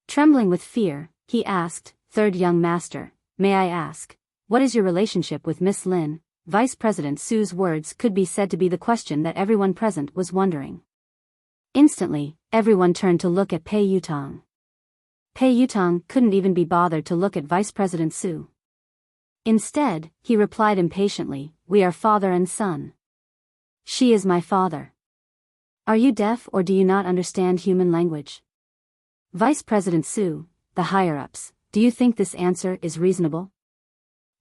Trembling with fear, he asked, "Third young master, may I ask, what is your relationship with Miss Lin?" Vice President Su's words could be said to be the question that everyone present was wondering. Instantly, everyone turned to look at Pei Yutong. Pei Yutong couldn't even be bothered to look at Vice President Su. Instead, he replied impatiently, "We are father and son. She is my father. Are you deaf or do you not understand human language?" Vice President Su, the higher-ups, do you think this answer is reasonable?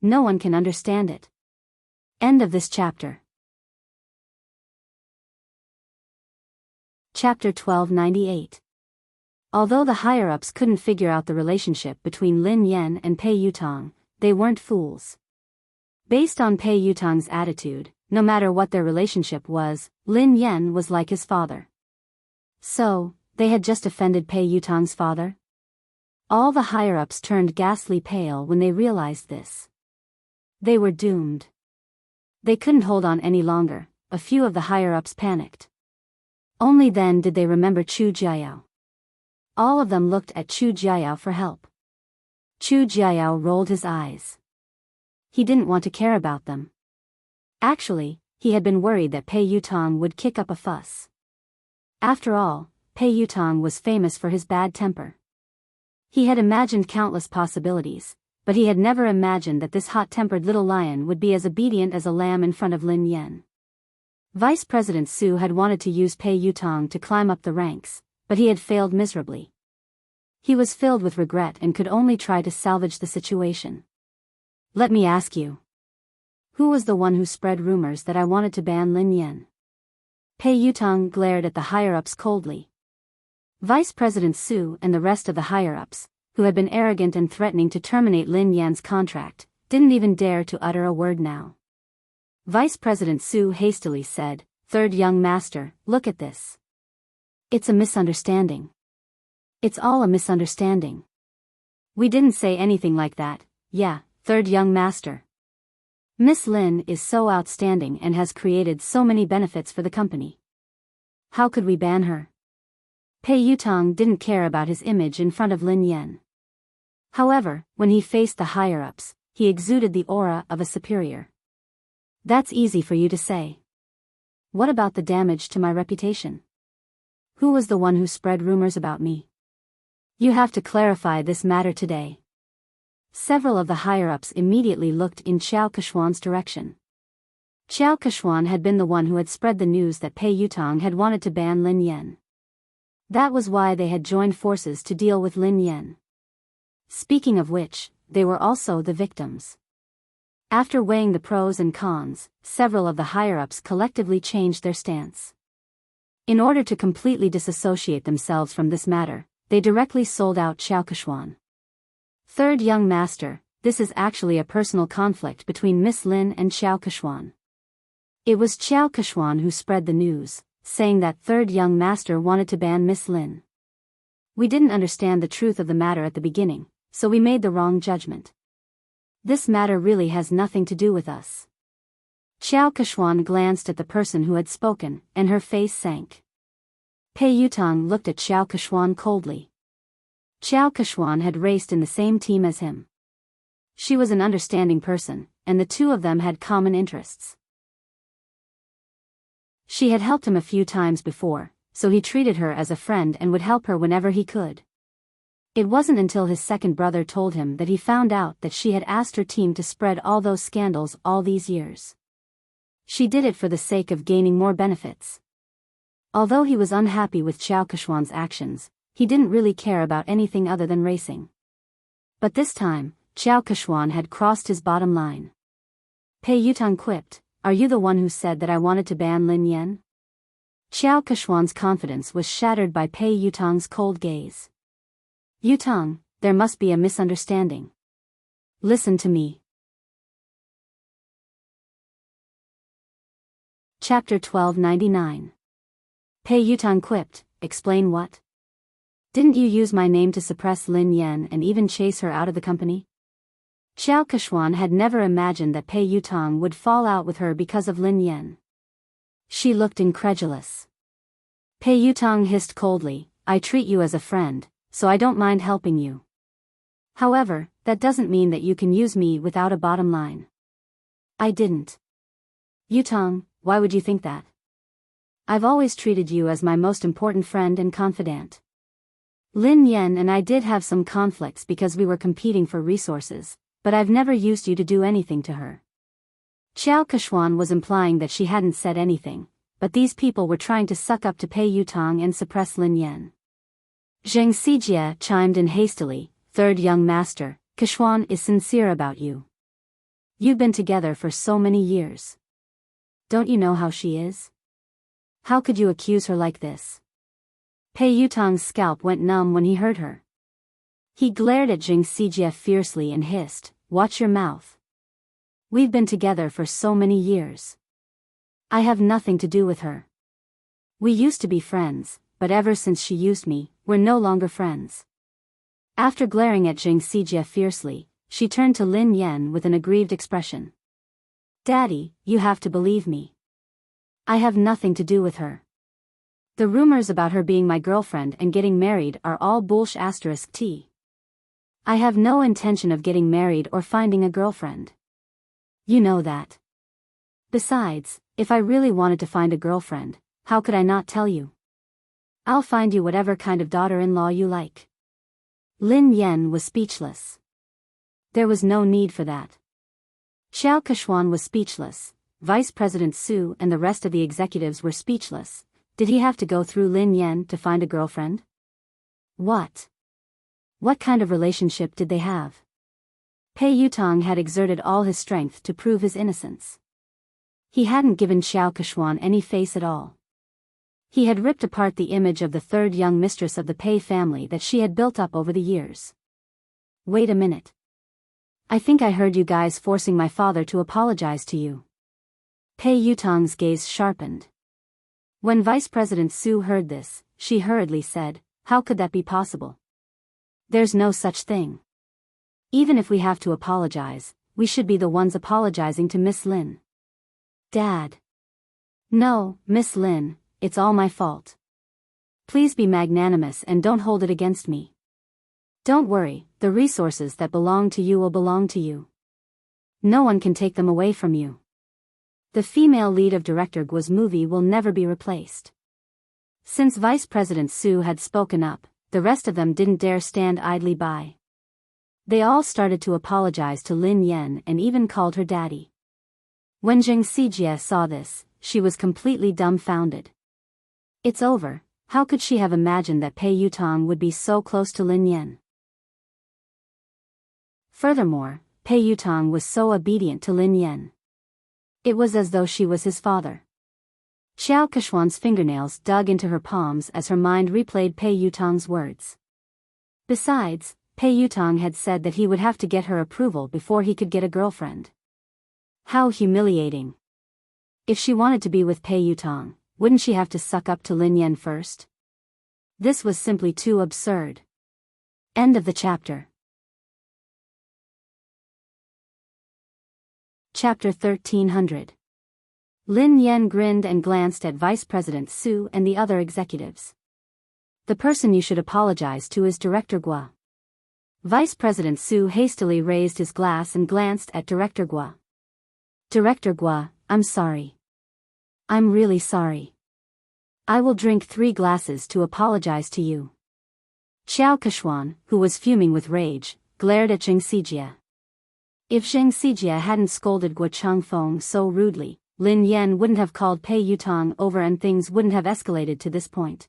No one can understand it. End of this chapter. Chapter 1298. Although the higher-ups couldn't figure out the relationship between Lin Yan and Pei Yutong, they weren't fools. Based on Pei Yutong's attitude, no matter what their relationship was, Lin Yan was like his father. So, they had just offended Pei Yutong's father? All the higher-ups turned ghastly pale when they realized this. They were doomed. They couldn't hold on any longer. A few of the higher-ups panicked. Only then did they remember Chu Jiayao. All of them looked at Chu Jiayao for help. Chu Jiayao rolled his eyes. He didn't want to care about them. Actually, he had been worried that Pei Yutong would kick up a fuss. After all, Pei Yutong was famous for his bad temper. He had imagined countless possibilities, but he had never imagined that this hot-tempered little lion would be as obedient as a lamb in front of Lin Yan. Vice President Su had wanted to use Pei Yutong to climb up the ranks, but he had failed miserably. He was filled with regret and could only try to salvage the situation. "Let me ask you. Who was the one who spread rumors that I wanted to ban Lin Yan?" Pei Yutong glared at the higher-ups coldly. Vice President Su and the rest of the higher-ups, who had been arrogant and threatening to terminate Lin Yan's contract, didn't even dare to utter a word now. Vice President Su hastily said, "Third young master, look at this. It's a misunderstanding. It's all a misunderstanding. We didn't say anything like that, yeah, third young master. Miss Lin is so outstanding and has created so many benefits for the company. How could we ban her?" Pei Yutong didn't care about his image in front of Lin Yan. However, when he faced the higher-ups, he exuded the aura of a superior. "That's easy for you to say. What about the damage to my reputation? Who was the one who spread rumors about me? You have to clarify this matter today." Several of the higher-ups immediately looked in Qiao Keshuan's direction. Qiao Keshuan had been the one who had spread the news that Pei Yutong had wanted to ban Lin Yan. That was why they had joined forces to deal with Lin Yan. Speaking of which, they were also the victims. After weighing the pros and cons, several of the higher-ups collectively changed their stance. In order to completely disassociate themselves from this matter, they directly sold out Xiao Keshuan. Third young master, this is actually a personal conflict between Miss Lin and Xiao Keshuan. It was Xiao Keshuan who spread the news, saying that third young master wanted to ban Miss Lin. We didn't understand the truth of the matter at the beginning, so we made the wrong judgment. This matter really has nothing to do with us. Xiao Keshuan glanced at the person who had spoken, and her face sank. Pei Yutang looked at Xiao Keshuan coldly. Xiao Keshuan had raced in the same team as him. She was an understanding person, and the two of them had common interests. She had helped him a few times before, so he treated her as a friend and would help her whenever he could. It wasn't until his second brother told him that he found out that she had asked her team to spread all those scandals all these years. She did it for the sake of gaining more benefits. Although he was unhappy with Xiao Keshuan's actions, he didn't really care about anything other than racing. But this time, Xiao Keshuan had crossed his bottom line. Pei Yutang quipped, "Are you the one who said that I wanted to ban Lin Yan?" Xiao Keshuan's confidence was shattered by Pei Yutang's cold gaze. "Yutang, there must be a misunderstanding. Listen to me." Chapter 1299. Pei Yutang quipped, "Explain what? Didn't you use my name to suppress Lin Yan and even chase her out of the company?" Xiao Keshuan had never imagined that Pei Yutang would fall out with her because of Lin Yan. She looked incredulous. Pei Yutang hissed coldly, "I treat you as a friend, so I don't mind helping you. However, that doesn't mean that you can use me without a bottom line." "I didn't." "Yutang, why would you think that? I've always treated you as my most important friend and confidant. Lin Yan and I did have some conflicts because we were competing for resources, but I've never used you to do anything to her." Xiao Keshuan was implying that she hadn't said anything, but these people were trying to suck up to Pei Yutang and suppress Lin Yan. Zheng Xijie chimed in hastily, "Third young master, Keshuan is sincere about you. You've been together for so many years. Don't you know how she is? How could you accuse her like this?" Pei Yutang's scalp went numb when he heard her. He glared at Zheng Xijie fiercely and hissed, "Watch your mouth. We've been together for so many years. I have nothing to do with her. We used to be friends, but ever since she used me, we're no longer friends." After glaring at Zheng Xijie fiercely, she turned to Lin Yan with an aggrieved expression. "Daddy, you have to believe me. I have nothing to do with her. The rumors about her being my girlfriend and getting married are all bullsh*t. I have no intention of getting married or finding a girlfriend. You know that. Besides, if I really wanted to find a girlfriend, how could I not tell you? I'll find you whatever kind of daughter-in-law you like." Lin Yan was speechless. There was no need for that. Xiao Keshuan was speechless, Vice President Su and the rest of the executives were speechless. Did he have to go through Lin Yan to find a girlfriend? What kind of relationship did they have? Pei Yutang had exerted all his strength to prove his innocence. He hadn't given Xiao Keshuan any face at all. He had ripped apart the image of the third young mistress of the Pei family that she had built up over the years. "Wait a minute. I think I heard you guys forcing my father to apologize to you." Pei Yutang's gaze sharpened. When Vice President Su heard this, she hurriedly said, "How could that be possible? There's no such thing. Even if we have to apologize, we should be the ones apologizing to Miss Lin." "Dad." "No, Miss Lin, it's all my fault. Please be magnanimous and don't hold it against me. Don't worry, the resources that belong to you will belong to you. No one can take them away from you. The female lead of Director Guo's movie will never be replaced." Since Vice President Su had spoken up, the rest of them didn't dare stand idly by. They all started to apologize to Lin Yan and even called her daddy. When Zheng Xijie saw this, she was completely dumbfounded. It's over. How could she have imagined that Pei Yutang would be so close to Lin Yan? Furthermore, Pei Yutong was so obedient to Lin Yan. It was as though she was his father. Xiao Keshuan's fingernails dug into her palms as her mind replayed Pei Yutong's words. Besides, Pei Yutong had said that he would have to get her approval before he could get a girlfriend. How humiliating. If she wanted to be with Pei Yutong, wouldn't she have to suck up to Lin Yan first? This was simply too absurd. End of the chapter. Chapter 1300. Lin Yan grinned and glanced at Vice President Su and the other executives. The person you should apologize to is Director Gua. Vice President Su hastily raised his glass and glanced at Director Gua. Director Gua, I'm sorry. I'm really sorry. I will drink 3 glasses to apologize to you. Xiao Keshuan, who was fuming with rage, glared at Zheng Xijie. If Zheng Xijie hadn't scolded Gua Changfeng so rudely, Lin Yan wouldn't have called Pei Yutong over and things wouldn't have escalated to this point.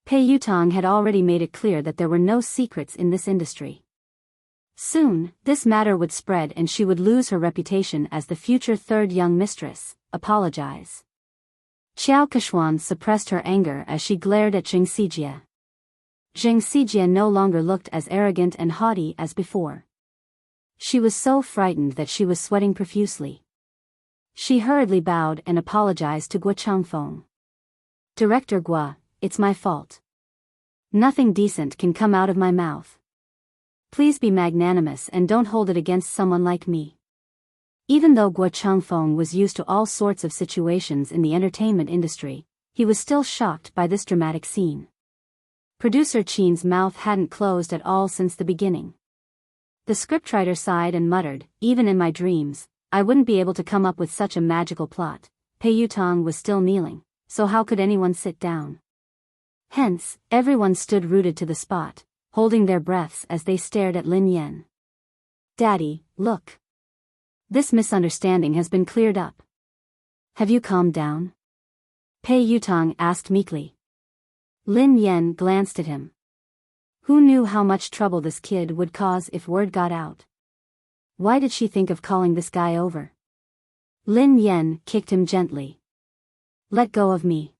Pei Yutong had already made it clear that there were no secrets in this industry. Soon, this matter would spread and she would lose her reputation as the future third young mistress. Apologize. Xiao Keshuan suppressed her anger as she glared at Zheng Xijie. Zheng Xijie no longer looked as arrogant and haughty as before. She was so frightened that she was sweating profusely. She hurriedly bowed and apologized to Gua Changfeng. Director Gua, it's my fault. Nothing decent can come out of my mouth. Please be magnanimous and don't hold it against someone like me. Even though Gua Changfeng was used to all sorts of situations in the entertainment industry, he was still shocked by this dramatic scene. Producer Qin's mouth hadn't closed at all since the beginning. The scriptwriter sighed and muttered, even in my dreams, I wouldn't be able to come up with such a magical plot. Pei Yutong was still kneeling, so how could anyone sit down? Hence, everyone stood rooted to the spot, holding their breaths as they stared at Lin Yan. Daddy, look. This misunderstanding has been cleared up. Have you calmed down? Pei Yutong asked meekly. Lin Yan glanced at him. Who knew how much trouble this kid would cause if word got out? Why did she think of calling this guy over? Lin Yan kicked him gently. Let go of me.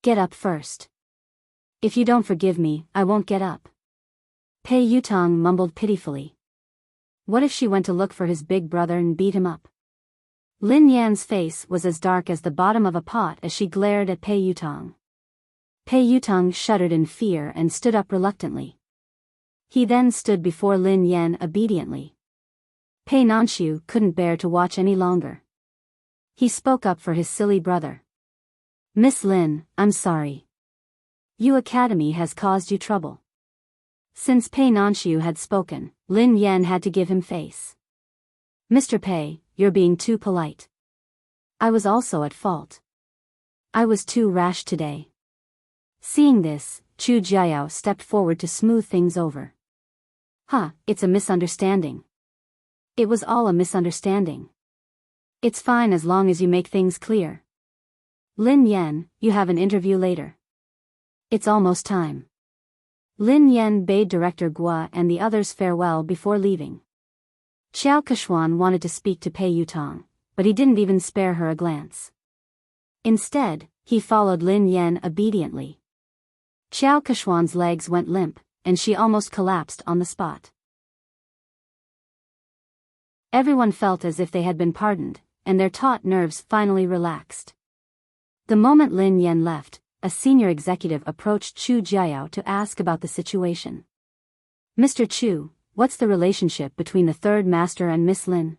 Get up first. If you don't forgive me, I won't get up. Pei Yutong mumbled pitifully. What if she went to look for his big brother and beat him up? Lin Yan's face was as dark as the bottom of a pot as she glared at Pei Yutong. Pei Yutong shuddered in fear and stood up reluctantly. He then stood before Lin Yan obediently. Pei Nanshu couldn't bear to watch any longer. He spoke up for his silly brother. Miss Lin, I'm sorry. Yu Academy has caused you trouble. Since Pei Nanshu had spoken, Lin Yan had to give him face. Mr. Pei, you're being too polite. I was also at fault. I was too rash today. Seeing this, Chu Jiao stepped forward to smooth things over. It's a misunderstanding. It was all a misunderstanding. It's fine as long as you make things clear. Lin Yan, you have an interview later. It's almost time. Lin Yan bade Director Gua and the others farewell before leaving. Xiao Keshuan wanted to speak to Pei Yutong, but he didn't even spare her a glance. Instead, he followed Lin Yan obediently. Xiao Keshuan's legs went limp, and she almost collapsed on the spot. Everyone felt as if they had been pardoned, and their taut nerves finally relaxed. The moment Lin Yan left, a senior executive approached Chu Jiao to ask about the situation. Mr. Chu, what's the relationship between the third master and Miss Lin?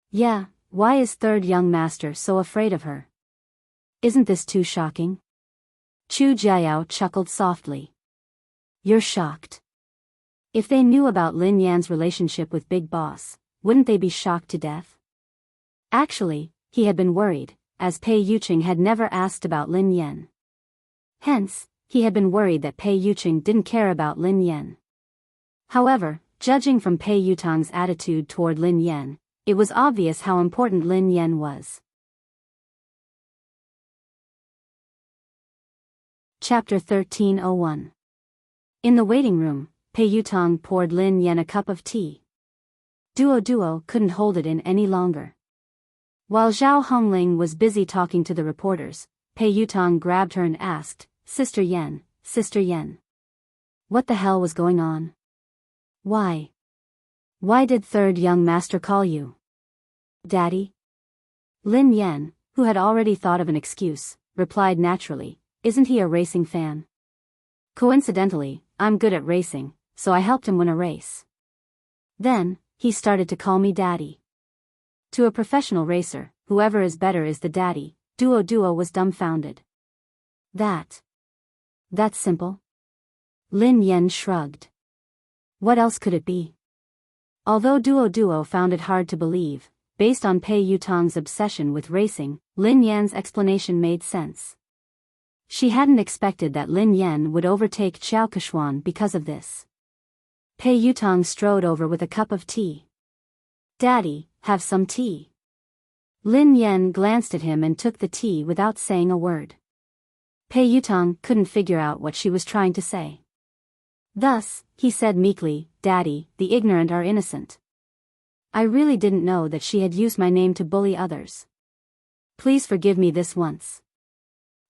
Yeah, why is third young master so afraid of her? Isn't this too shocking? Chu Jiao chuckled softly. You're shocked. If they knew about Lin Yan's relationship with Big Boss, wouldn't they be shocked to death? Actually, he had been worried, as Pei Yuqing had never asked about Lin Yan. Hence, he had been worried that Pei Yuqing didn't care about Lin Yan. However, judging from Pei Yutong's attitude toward Lin Yan, it was obvious how important Lin Yan was. Chapter 1301. In the waiting room, Pei Yutong poured Lin Yan a cup of tea, Duo couldn't hold it in any longer. While Zhao Hongling was busy talking to the reporters, Pei Yutong grabbed her and asked, Sister Yen, what the hell was going on? Why? Why did third young master call you? Daddy? Lin Yen, who had already thought of an excuse, replied naturally, isn't he a racing fan? Coincidentally, I'm good at racing, so I helped him win a race. Then, he started to call me daddy. To a professional racer, whoever is better is the daddy. Duo was dumbfounded. That's simple? Lin Yen shrugged. What else could it be? Although Duo found it hard to believe, based on Pei Yutong's obsession with racing, Lin Yan's explanation made sense. She hadn't expected that Lin Yan would overtake Xiao Keshuan because of this. Pei Yutong strode over with a cup of tea. Daddy, have some tea. Lin Yan glanced at him and took the tea without saying a word. Pei Yutong couldn't figure out what she was trying to say. Thus, he said meekly, Daddy, the ignorant are innocent. I really didn't know that she had used my name to bully others. Please forgive me this once.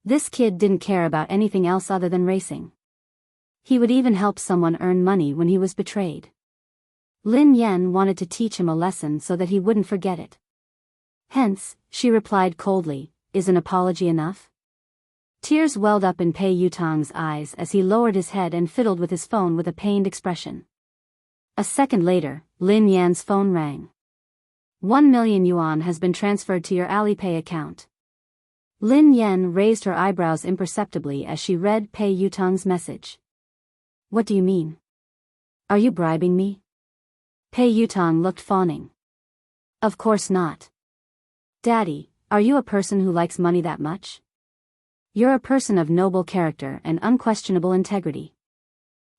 This kid didn't care about anything else other than racing. He would even help someone earn money when he was betrayed. Lin Yan wanted to teach him a lesson so that he wouldn't forget it. Hence, she replied coldly, is an apology enough? Tears welled up in Pei Yutong's eyes as he lowered his head and fiddled with his phone with a pained expression. A second later, Lin Yan's phone rang. 1 million yuan has been transferred to your Alipay account. Lin Yan raised her eyebrows imperceptibly as she read Pei Yutong's message. What do you mean? Are you bribing me? Pei Yutong looked fawning. Of course not. Daddy, are you a person who likes money that much? You're a person of noble character and unquestionable integrity.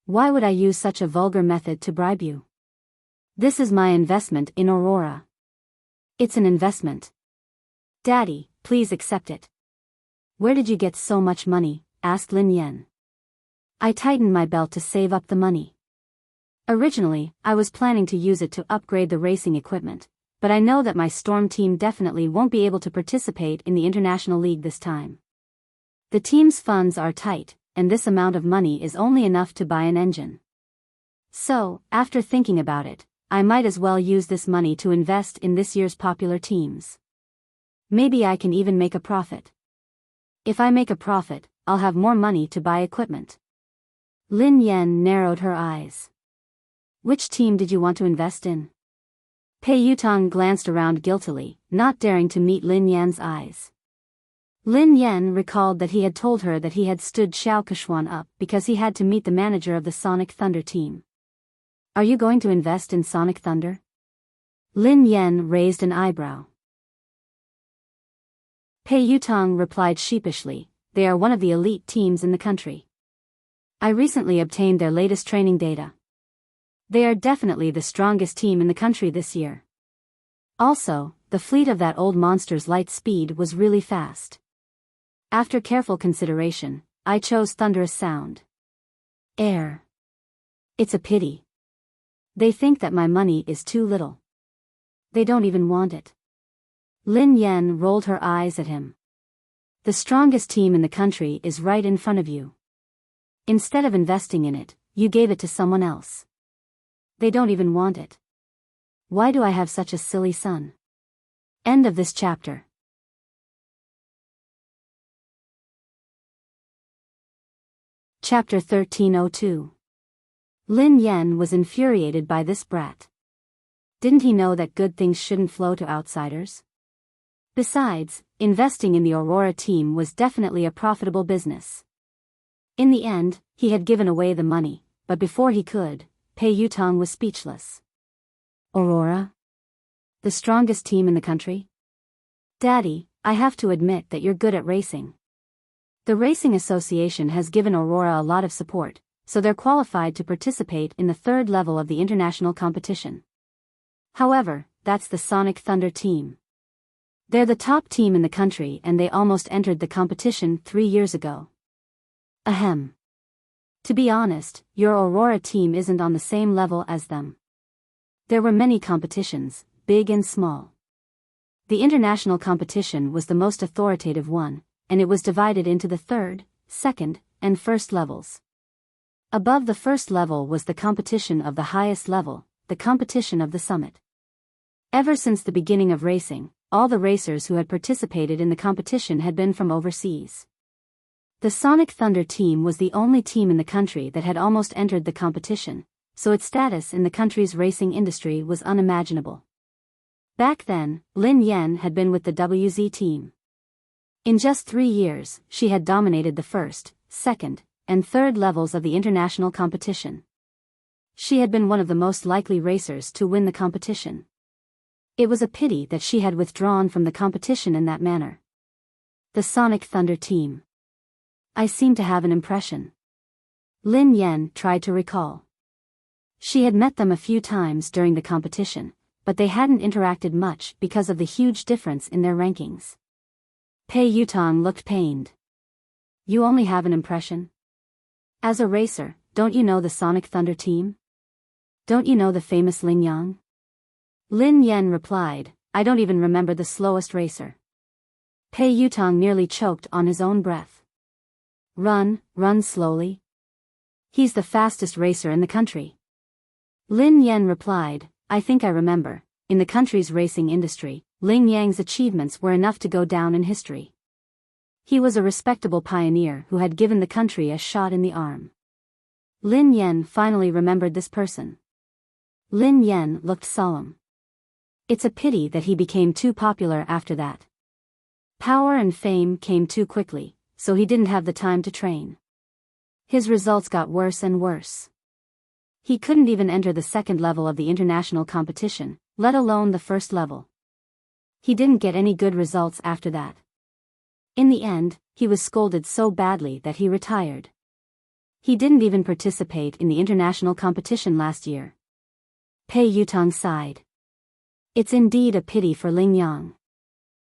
Why would I use such a vulgar method to bribe you? This is my investment in Aurora. It's an investment. Daddy, please accept it. Where did you get so much money? Asked Lin Yan. I tightened my belt to save up the money. Originally, I was planning to use it to upgrade the racing equipment, but I know that my Storm team definitely won't be able to participate in the International League this time. The team's funds are tight, and this amount of money is only enough to buy an engine. So, after thinking about it, I might as well use this money to invest in this year's popular teams. Maybe I can even make a profit. If I make a profit, I'll have more money to buy equipment. Lin Yan narrowed her eyes. Which team did you want to invest in? Pei Yutong glanced around guiltily, not daring to meet Lin Yan's eyes. Lin Yan recalled that he had told her that he had stood Xiao Keshuan up because he had to meet the manager of the Sonic Thunder team. Are you going to invest in Sonic Thunder? Lin Yan raised an eyebrow. Pei Yutong replied sheepishly, they are one of the elite teams in the country. I recently obtained their latest training data. They are definitely the strongest team in the country this year. Also, the fleet of that old monster's light speed was really fast. After careful consideration, I chose Thunderous Sound. Air. It's a pity. They think that my money is too little. They don't even want it. Lin Yan rolled her eyes at him. The strongest team in the country is right in front of you. Instead of investing in it, you gave it to someone else. They don't even want it. Why do I have such a silly son? End of this chapter. Chapter 1302. Lin Yan was infuriated by this brat. Didn't he know that good things shouldn't flow to outsiders? Besides, investing in the Aurora team was definitely a profitable business. In the end, he had given away the money, but before he could, Pei Yutong was speechless. Aurora? The strongest team in the country? Daddy, I have to admit that you're good at racing. The Racing Association has given Aurora a lot of support, so they're qualified to participate in the third level of the international competition. However, that's the Sonic Thunder team. They're the top team in the country and they almost entered the competition 3 years ago. Ahem. To be honest, your Aurora team isn't on the same level as them. There were many competitions, big and small. The international competition was the most authoritative one, and it was divided into the third, second, and first levels. Above the first level was the competition of the highest level, the competition of the summit. Ever since the beginning of racing, all the racers who had participated in the competition had been from overseas. The Sonic Thunder team was the only team in the country that had almost entered the competition, so its status in the country's racing industry was unimaginable. Back then, Lin Yan had been with the WZ team. In just 3 years, she had dominated the first, second, and third levels of the international competition. She had been one of the most likely racers to win the competition. It was a pity that she had withdrawn from the competition in that manner. The Sonic Thunder team. I seem to have an impression. Lin Yan tried to recall. She had met them a few times during the competition, but they hadn't interacted much because of the huge difference in their rankings. Pei Yutong looked pained. You only have an impression? As a racer, don't you know the Sonic Thunder team? Don't you know the famous Ling Yang? Lin Yan replied, I don't even remember the slowest racer. Pei Yutong nearly choked on his own breath. Run slowly. He's the fastest racer in the country. Lin Yan replied, I think I remember, in the country's racing industry, Ling Yang's achievements were enough to go down in history. He was a respectable pioneer who had given the country a shot in the arm. Lin Yan finally remembered this person. Lin Yan looked solemn. It's a pity that he became too popular after that. Power and fame came too quickly, so he didn't have the time to train. His results got worse and worse. He couldn't even enter the second level of the international competition, let alone the first level. He didn't get any good results after that. In the end, he was scolded so badly that he retired. He didn't even participate in the international competition last year. Pei Yutong sighed. It's indeed a pity for Ling Yang.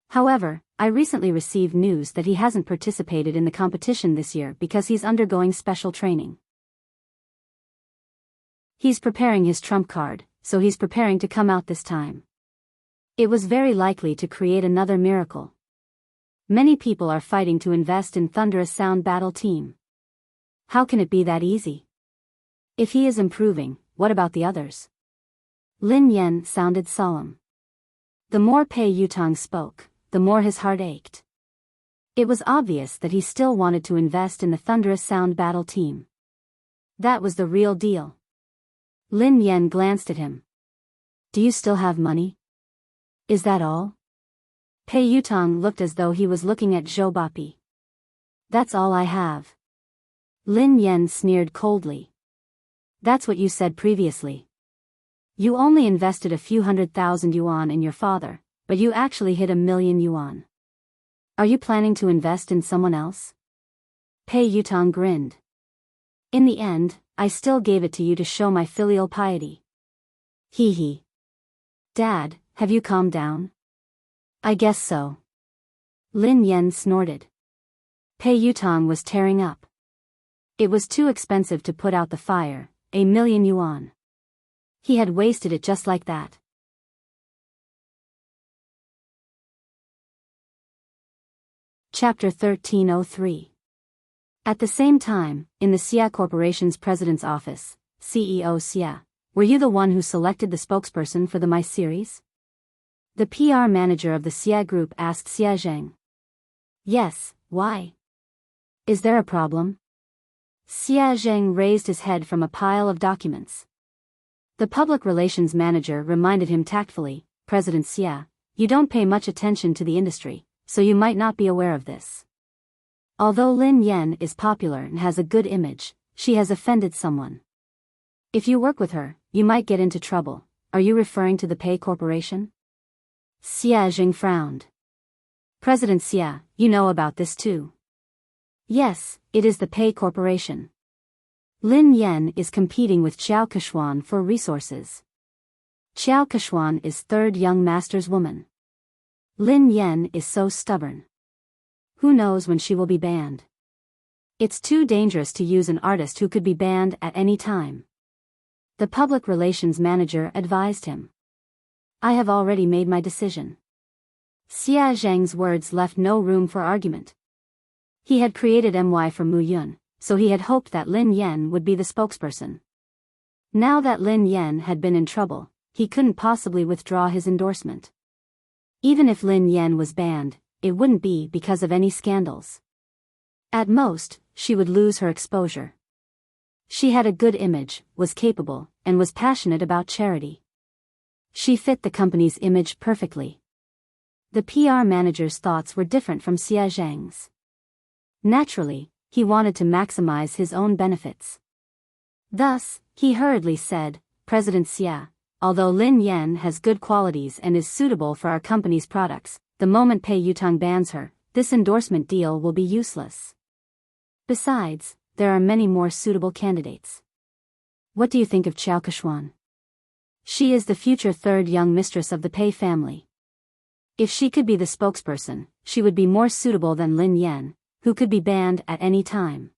However, I recently received news that he hasn't participated in the competition this year because he's undergoing special training. He's preparing his trump card, so he's preparing to come out this time. It was very likely to create another miracle. Many people are fighting to invest in Thunderous Sound Battle Team. How can it be that easy? If he is improving, what about the others? Lin Yan sounded solemn. The more Pei Yutong spoke, the more his heart ached. It was obvious that he still wanted to invest in the Thunderous Sound Battle Team. That was the real deal. Lin Yan glanced at him. Do you still have money? Is that all? Pei Yutong looked as though he was looking at Zhou Bapi. That's all I have. Lin Yan sneered coldly. That's what you said previously. You only invested a few 100,000 yuan in your father, but you actually hit 1,000,000 yuan. Are you planning to invest in someone else? Pei Yutong grinned. In the end, I still gave it to you to show my filial piety. Hee hee. Dad, have you calmed down? I guess so. Lin Yan snorted. Pei Yutong was tearing up. It was too expensive to put out the fire, 1,000,000 yuan. He had wasted it just like that. Chapter 1303. At the same time, in the Xia Corporation's president's office, CEO Xia, were you the one who selected the spokesperson for the My series? The PR manager of the Xia Group asked Xia Zheng. Yes, why? Is there a problem? Xia Zheng raised his head from a pile of documents. The public relations manager reminded him tactfully, President Xia, you don't pay much attention to the industry, so you might not be aware of this. Although Lin Yan is popular and has a good image, she has offended someone. If you work with her, you might get into trouble. Are you referring to the Pei Corporation? Xia Zheng frowned. President Xia, you know about this too. Yes, it is the Pei Corporation. Lin Yan is competing with Qiao Keshuan for resources. Qiao Keshuan is third young master's woman. Lin Yan is so stubborn. Who knows when she will be banned? It's too dangerous to use an artist who could be banned at any time. The public relations manager advised him. I have already made my decision. Xia Zhang's words left no room for argument. He had created MY for Mu Yun, so he had hoped that Lin Yan would be the spokesperson. Now that Lin Yan had been in trouble, he couldn't possibly withdraw his endorsement. Even if Lin Yan was banned, it wouldn't be because of any scandals. At most, she would lose her exposure. She had a good image, was capable, and was passionate about charity. She fit the company's image perfectly. The PR manager's thoughts were different from Xia Zhang's. Naturally, he wanted to maximize his own benefits. Thus, he hurriedly said, President Xia, although Lin Yan has good qualities and is suitable for our company's products, the moment Pei Yutang bans her, this endorsement deal will be useless. Besides, there are many more suitable candidates. What do you think of Qiao Keshuan? She is the future third young mistress of the Pei family. If she could be the spokesperson, she would be more suitable than Lin Yan, who could be banned at any time.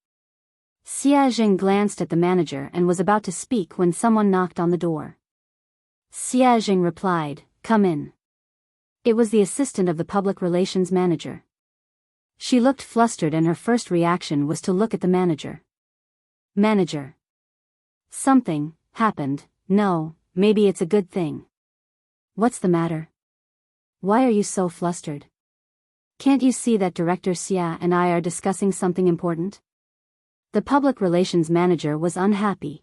Xia Zheng glanced at the manager and was about to speak when someone knocked on the door. Xia Zheng replied, Come in. It was the assistant of the public relations manager. She looked flustered and her first reaction was to look at the manager. Manager. Something happened. No, maybe it's a good thing. What's the matter? Why are you so flustered? Can't you see that Director Xia and I are discussing something important? The public relations manager was unhappy.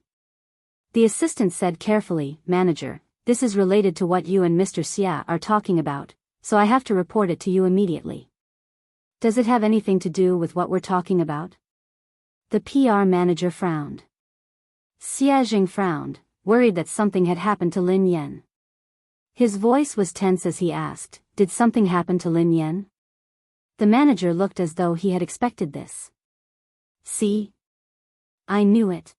The assistant said carefully, Manager, this is related to what you and Mr. Xia are talking about, so I have to report it to you immediately. Does it have anything to do with what we're talking about? The PR manager frowned. Xia Jing frowned, worried that something had happened to Lin Yan. His voice was tense as he asked, Did something happen to Lin Yan? The manager looked as though he had expected this. See? I knew it.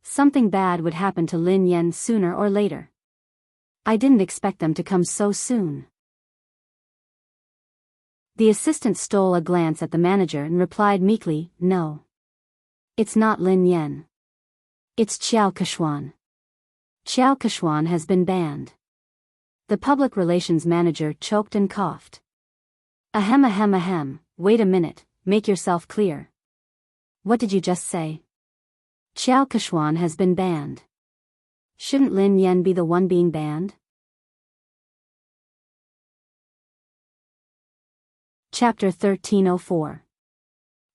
Something bad would happen to Lin Yan sooner or later. I didn't expect them to come so soon. The assistant stole a glance at the manager and replied meekly, No. It's not Lin Yan. It's Qiao Keshuan. Qiao Keshuan has been banned. The public relations manager choked and coughed. Ahem, wait a minute, make yourself clear. What did you just say? Qiao Keshuan has been banned. Shouldn't Lin Yan be the one being banned? Chapter 1304.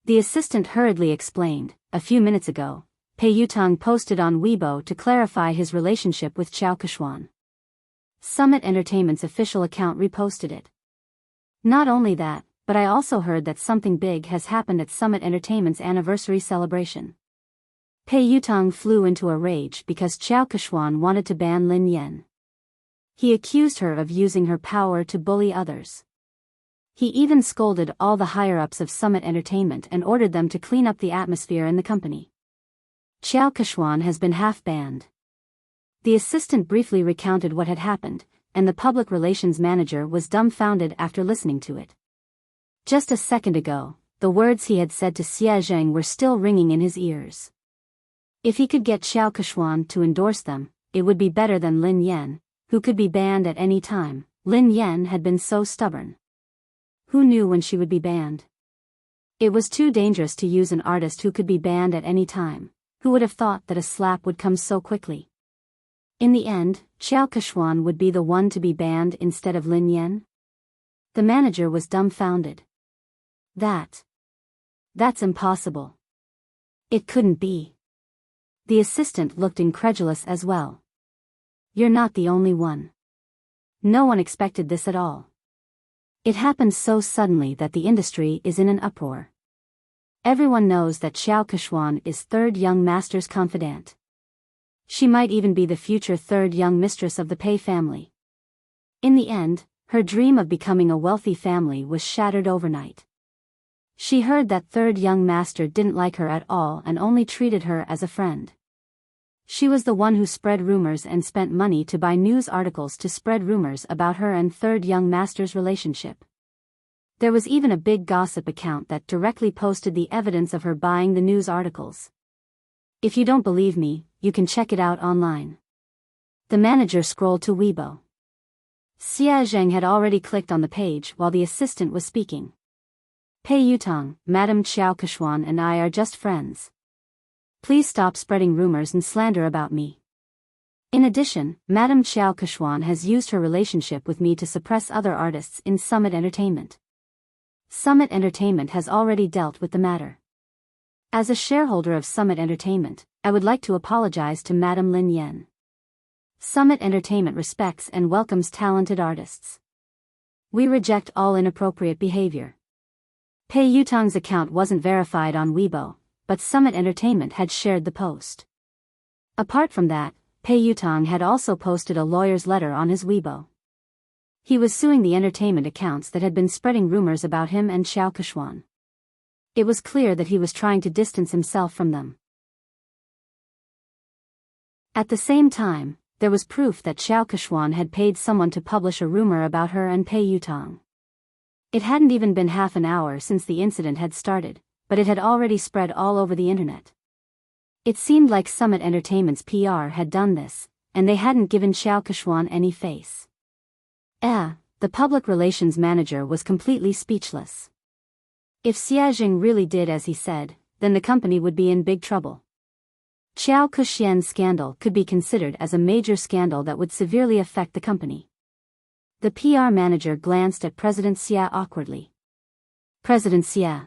The assistant hurriedly explained, a few minutes ago, Pei Yutang posted on Weibo to clarify his relationship with Qiao Keshuan. Summit Entertainment's official account reposted it. Not only that, but I also heard that something big has happened at Summit Entertainment's anniversary celebration. Pei Yutang flew into a rage because Qiao Keshuan wanted to ban Lin Yan. He accused her of using her power to bully others. He even scolded all the higher-ups of Summit Entertainment and ordered them to clean up the atmosphere in the company. Qiao Keshuan has been half-banned. The assistant briefly recounted what had happened, and the public relations manager was dumbfounded after listening to it. Just a second ago, the words he had said to Xia Zheng were still ringing in his ears. If he could get Qiao Keshuan to endorse them, it would be better than Lin Yan, who could be banned at any time. Lin Yan had been so stubborn. Who knew when she would be banned? It was too dangerous to use an artist who could be banned at any time. Who would have thought that a slap would come so quickly? In the end, Qiao Keshuan would be the one to be banned instead of Lin Yan? The manager was dumbfounded. That's impossible. It couldn't be. The assistant looked incredulous as well. You're not the only one. No one expected this at all. It happened so suddenly that the industry is in an uproar. Everyone knows that Qiao Keshuan is third young master's confidant. She might even be the future third young mistress of the Pei family. In the end, her dream of becoming a wealthy family was shattered overnight. She heard that third young master didn't like her at all and only treated her as a friend. She was the one who spread rumors and spent money to buy news articles to spread rumors about her and third young master's relationship. There was even a big gossip account that directly posted the evidence of her buying the news articles. If you don't believe me, you can check it out online. The manager scrolled to Weibo. Xia Zheng had already clicked on the page while the assistant was speaking. Pei Yutong, Madame Xiao Keshuan and I are just friends. Please stop spreading rumors and slander about me. In addition, Madame Xiao Keshuan has used her relationship with me to suppress other artists in Summit Entertainment. Summit Entertainment has already dealt with the matter. As a shareholder of Summit Entertainment, I would like to apologize to Madame Lin Yan. Summit Entertainment respects and welcomes talented artists. We reject all inappropriate behavior. Pei Yutong's account wasn't verified on Weibo, but Summit Entertainment had shared the post. Apart from that, Pei Yutong had also posted a lawyer's letter on his Weibo. He was suing the entertainment accounts that had been spreading rumors about him and Xiao Keshuan. It was clear that he was trying to distance himself from them. At the same time, there was proof that Xiao Keshuan had paid someone to publish a rumor about her and Pei Yutong. It hadn't even been half an hour since the incident had started, but it had already spread all over the internet. It seemed like Summit Entertainment's PR had done this, and they hadn't given Xiao Keshuan any face. The public relations manager was completely speechless. If Xia Zheng really did as he said, then the company would be in big trouble. Xiao Kexian's scandal could be considered as a major scandal that would severely affect the company. The PR manager glanced at President Xia awkwardly. President Xia.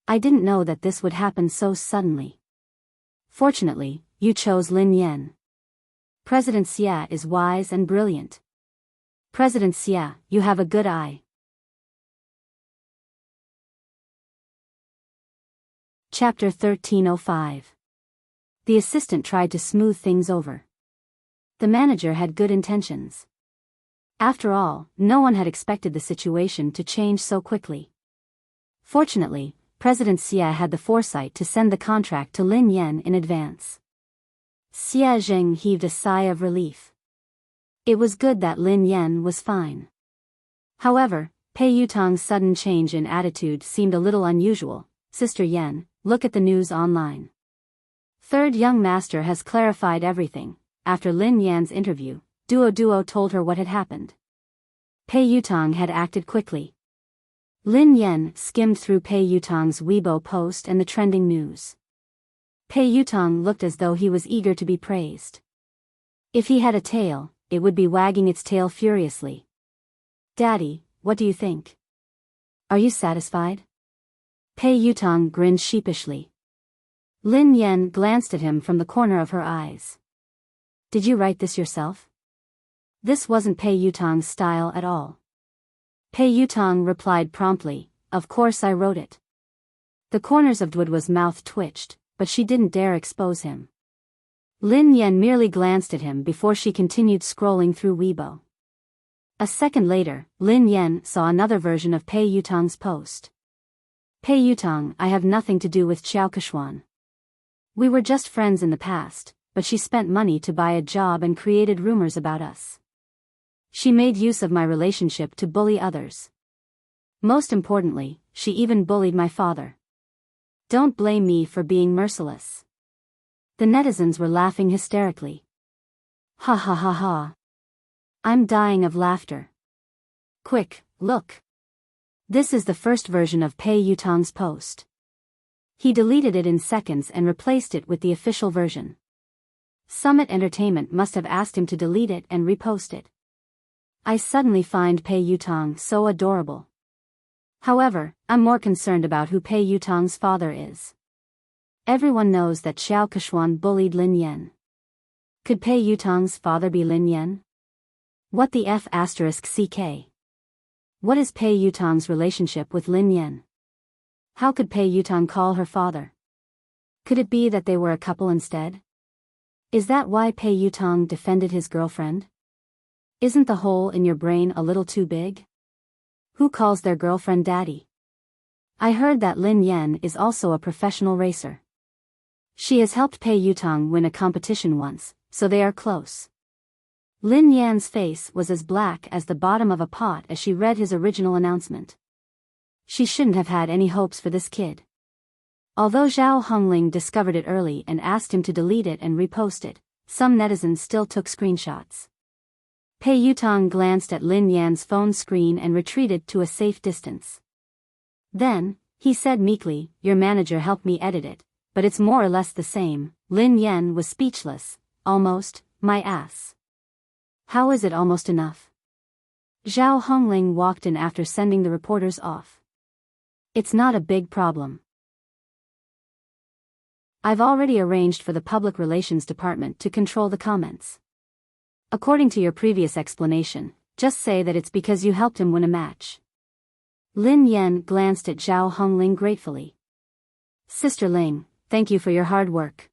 I didn't know that this would happen so suddenly. Fortunately, you chose Lin Yan. President Xia is wise and brilliant. President Xia, you have a good eye. Chapter 1305. The assistant tried to smooth things over. The manager had good intentions. After all, no one had expected the situation to change so quickly. Fortunately, President Xia had the foresight to send the contract to Lin Yan in advance. Xia Zheng heaved a sigh of relief. It was good that Lin Yan was fine. However, Pei Yutong's sudden change in attitude seemed a little unusual. Sister Yan, look at the news online. Third young master has clarified everything. After Lin Yan's interview, Duo told her what had happened. Pei Yutong had acted quickly. Lin Yan skimmed through Pei Yutong's Weibo post and the trending news. Pei Yutong looked as though he was eager to be praised. If he had a tail, it would be wagging its tail furiously. Daddy, what do you think? Are you satisfied? Pei Yutong grinned sheepishly. Lin Yan glanced at him from the corner of her eyes. Did you write this yourself? This wasn't Pei Yutong's style at all. Pei Yutong replied promptly, of course I wrote it. The corners of Duo's mouth twitched, but she didn't dare expose him. Lin Yan merely glanced at him before she continued scrolling through Weibo. A second later, Lin Yan saw another version of Pei Yutong's post. Pei Yutong, I have nothing to do with Xiao Keshuan. We were just friends in the past, but she spent money to buy a job and created rumors about us. She made use of my relationship to bully others. Most importantly, she even bullied my father. Don't blame me for being merciless. The netizens were laughing hysterically. Ha ha ha ha. I'm dying of laughter. Quick, look. This is the first version of Pei Yutong's post. He deleted it in seconds and replaced it with the official version. Summit Entertainment must have asked him to delete it and repost it. I suddenly find Pei Yutong so adorable. However, I'm more concerned about who Pei Yutong's father is. Everyone knows that Xiao Keshuan bullied Lin Yan. Could Pei Yutong's father be Lin Yan? What the F***CK? What is Pei Yutong's relationship with Lin Yan? How could Pei Yutong call her father? Could it be that they were a couple instead? Is that why Pei Yutong defended his girlfriend? Isn't the hole in your brain a little too big? Who calls their girlfriend daddy? I heard that Lin Yan is also a professional racer. She has helped Pei Yutong win a competition once, so they are close. Lin Yan's face was as black as the bottom of a pot as she read his original announcement. She shouldn't have had any hopes for this kid. Although Zhao Hongling discovered it early and asked him to delete it and repost it, some netizens still took screenshots. Pei Yutong glanced at Lin Yan's phone screen and retreated to a safe distance. Then, he said meekly, "Your manager helped me edit it, but it's more or less the same." Lin Yan was speechless. "Almost, my ass. How is it almost enough?" Zhao Hongling walked in after sending the reporters off. "It's not a big problem. I've already arranged for the public relations department to control the comments. According to your previous explanation, just say that it's because you helped him win a match." Lin Yan glanced at Zhao Hongling gratefully. "Sister Ling, thank you for your hard work."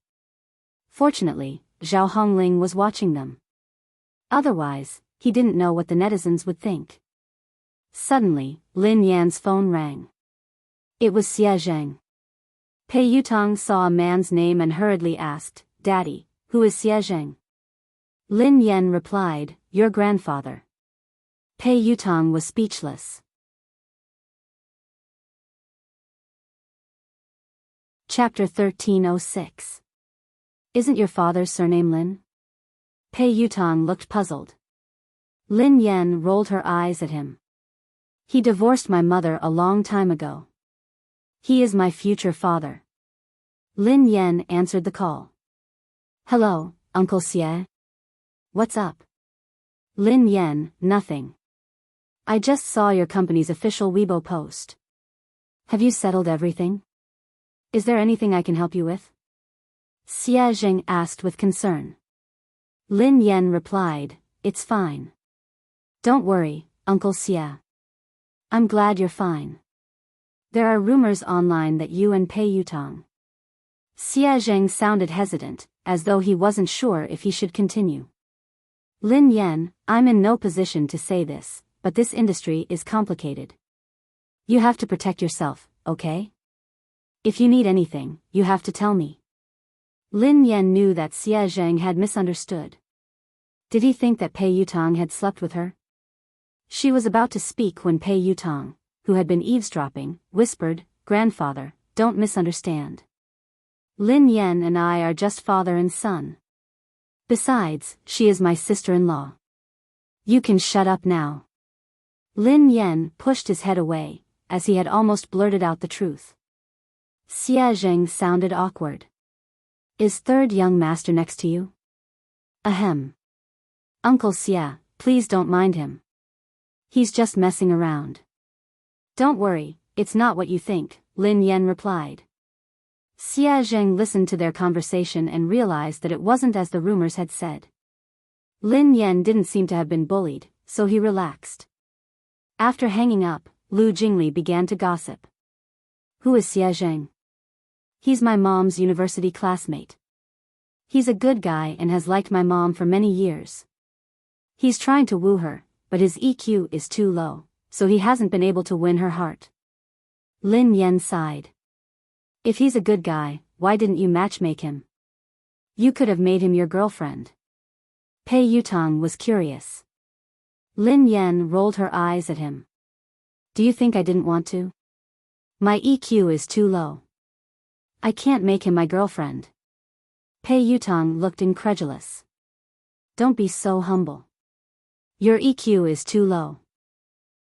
Fortunately, Zhao Hongling was watching them. Otherwise, he didn't know what the netizens would think. Suddenly, Lin Yan's phone rang. It was Xie Zheng. Pei Yutong saw a man's name and hurriedly asked, "Daddy, who is Xie Zheng?" Lin Yan replied, "Your grandfather." Pei Yutong was speechless. Chapter 1306. Isn't your father's surname Lin? Pei Yutong looked puzzled. Lin Yan rolled her eyes at him. "He divorced my mother a long time ago. He is my future father." Lin Yan answered the call. "Hello, Uncle Xie. What's up?" Lin Yan, "Nothing. I just saw your company's official Weibo post. Have you settled everything? Is there anything I can help you with?" Xie Zheng asked with concern. Lin Yan replied, "It's fine. Don't worry, Uncle Xie. I'm glad you're fine. There are rumors online that you and Pei Yutong." Xie Zheng sounded hesitant, as though he wasn't sure if he should continue. "Lin Yan, I'm in no position to say this, but this industry is complicated. You have to protect yourself, okay? If you need anything, you have to tell me." Lin Yan knew that Xie Zheng had misunderstood. Did he think that Pei Yutong had slept with her? She was about to speak when Pei Yutong, who had been eavesdropping, whispered, "Grandfather, don't misunderstand. Lin Yan and I are just father and son. Besides, she is my sister-in-law. You can shut up now." Lin Yan pushed his head away, as he had almost blurted out the truth. Xie Zheng sounded awkward. "Is third young master next to you?" "Ahem. Uncle Xie, please don't mind him. He's just messing around." "Don't worry, it's not what you think," Lin Yan replied. Xie Zheng listened to their conversation and realized that it wasn't as the rumors had said. Lin Yan didn't seem to have been bullied, so he relaxed. After hanging up, Lu Jingli began to gossip. "Who is Xie Zheng?" "He's my mom's university classmate. He's a good guy and has liked my mom for many years. He's trying to woo her, but his EQ is too low, so he hasn't been able to win her heart." Lin Yan sighed. "If he's a good guy, why didn't you matchmake him? You could have made him your girlfriend." Pei Yutong was curious. Lin Yan rolled her eyes at him. "Do you think I didn't want to? My EQ is too low. I can't make him my girlfriend." Pei Yutong looked incredulous. "Don't be so humble. Your EQ is too low.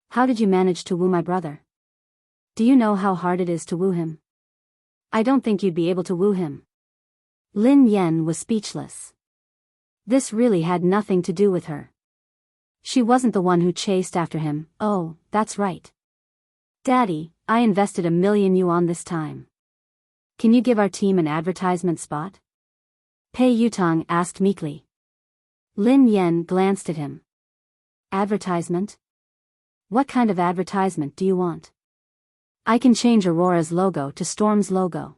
How did you manage to woo my brother? Do you know how hard it is to woo him? I don't think you'd be able to woo him." Lin Yan was speechless. This really had nothing to do with her. She wasn't the one who chased after him. "Oh, that's right. Daddy, I invested $1 million yuan this time. Can you give our team an advertisement spot?" Pei Yutong asked meekly. Lin Yan glanced at him. "Advertisement? What kind of advertisement do you want?" "I can change Aurora's logo to Storm's logo.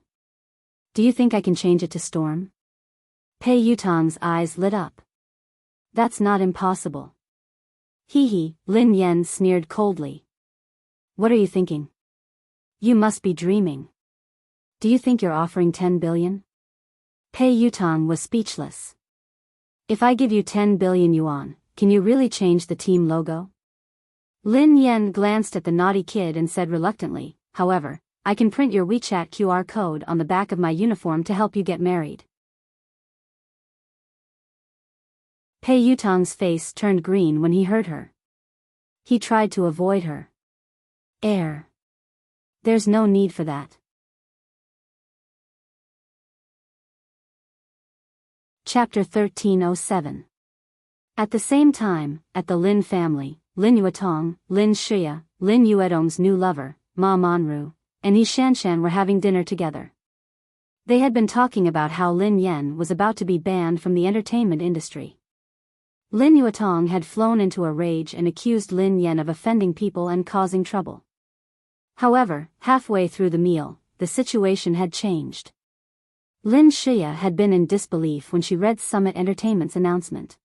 Do you think I can change it to Storm?" Pei Yutong's eyes lit up. "That's not impossible." "Hee hee," Lin Yan sneered coldly. "What are you thinking? You must be dreaming. Do you think you're offering 10 billion? Pei Yutong was speechless. "If I give you 10 billion yuan, can you really change the team logo?" Lin Yan glanced at the naughty kid and said reluctantly, "However, I can print your WeChat QR code on the back of my uniform to help you get married. Pei Yutong's face turned green when he heard her. He tried to avoid her. There's no need for that. Chapter 1307. At the same time, at the Lin family, Lin Yuetong, Lin Shia, Lin Yuedong's new lover, Ma Manru, and Yi Shanshan were having dinner together. They had been talking about how Lin Yan was about to be banned from the entertainment industry. Lin Yuetong had flown into a rage and accused Lin Yan of offending people and causing trouble. However, halfway through the meal, the situation had changed. Lin Shia had been in disbelief when she read Summit Entertainment's announcement.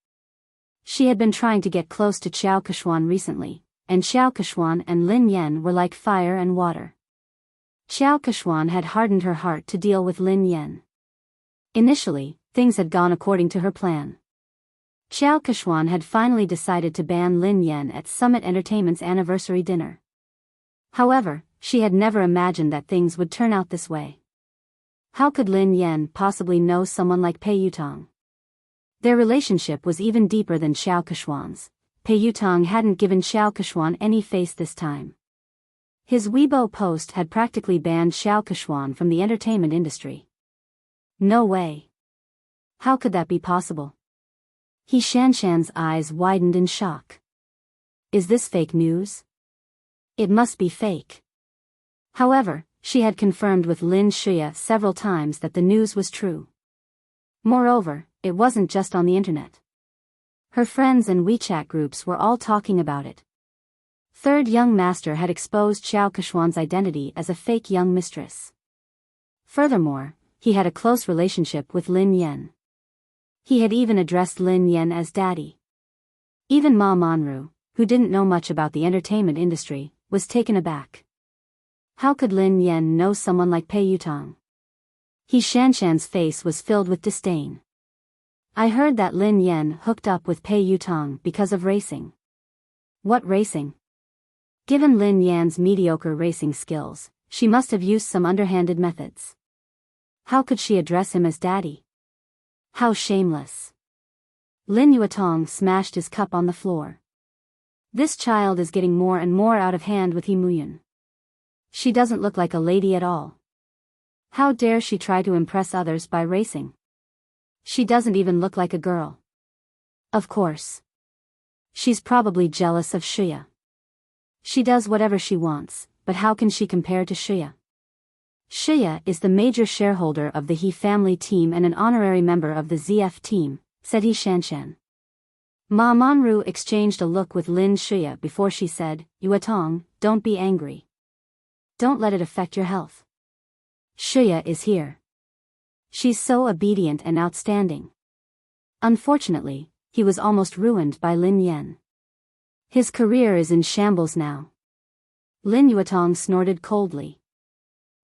She had been trying to get close to Xiao Keshuan recently, and Xiao Keshuan and Lin Yan were like fire and water. Xiao Keshuan had hardened her heart to deal with Lin Yan. Initially, things had gone according to her plan. Xiao Keshuan had finally decided to ban Lin Yan at Summit Entertainment's anniversary dinner. However, she had never imagined that things would turn out this way. How could Lin Yan possibly know someone like Pei Yutong? Their relationship was even deeper than Xiao Keshuan's. Pei Yutong hadn't given Xiao Keshuan any face this time. His Weibo post had practically banned Xiao Keshuan from the entertainment industry. No way. How could that be possible? Yi Shanshan's eyes widened in shock. Is this fake news? It must be fake. However, she had confirmed with Lin Shia several times that the news was true. Moreover, it wasn't just on the internet. Her friends and WeChat groups were all talking about it. Third young master had exposed Xiao Keshuan's identity as a fake young mistress. Furthermore, he had a close relationship with Lin Yan. He had even addressed Lin Yan as daddy. Even Ma Manru, who didn't know much about the entertainment industry, was taken aback. How could Lin Yan know someone like Pei Yutong? Yi Shanshan's face was filled with disdain. I heard that Lin Yan hooked up with Pei Yutong because of racing. What racing? Given Lin Yan's mediocre racing skills, she must have used some underhanded methods. How could she address him as daddy? How shameless. Lin Yuetong smashed his cup on the floor. This child is getting more and more out of hand with Yi Muyun. She doesn't look like a lady at all. How dare she try to impress others by racing? She doesn't even look like a girl. Of course. She's probably jealous of Shia. She does whatever she wants, but how can she compare to Shia? Shia is the major shareholder of the He family team and an honorary member of the ZF team, said Yi Shanshan. Ma Manru exchanged a look with Lin Shia before she said, Yuetong, don't be angry. Don't let it affect your health. Shia is here. She's so obedient and outstanding. Unfortunately, he was almost ruined by Lin Yan. His career is in shambles now. Lin Yuetong snorted coldly.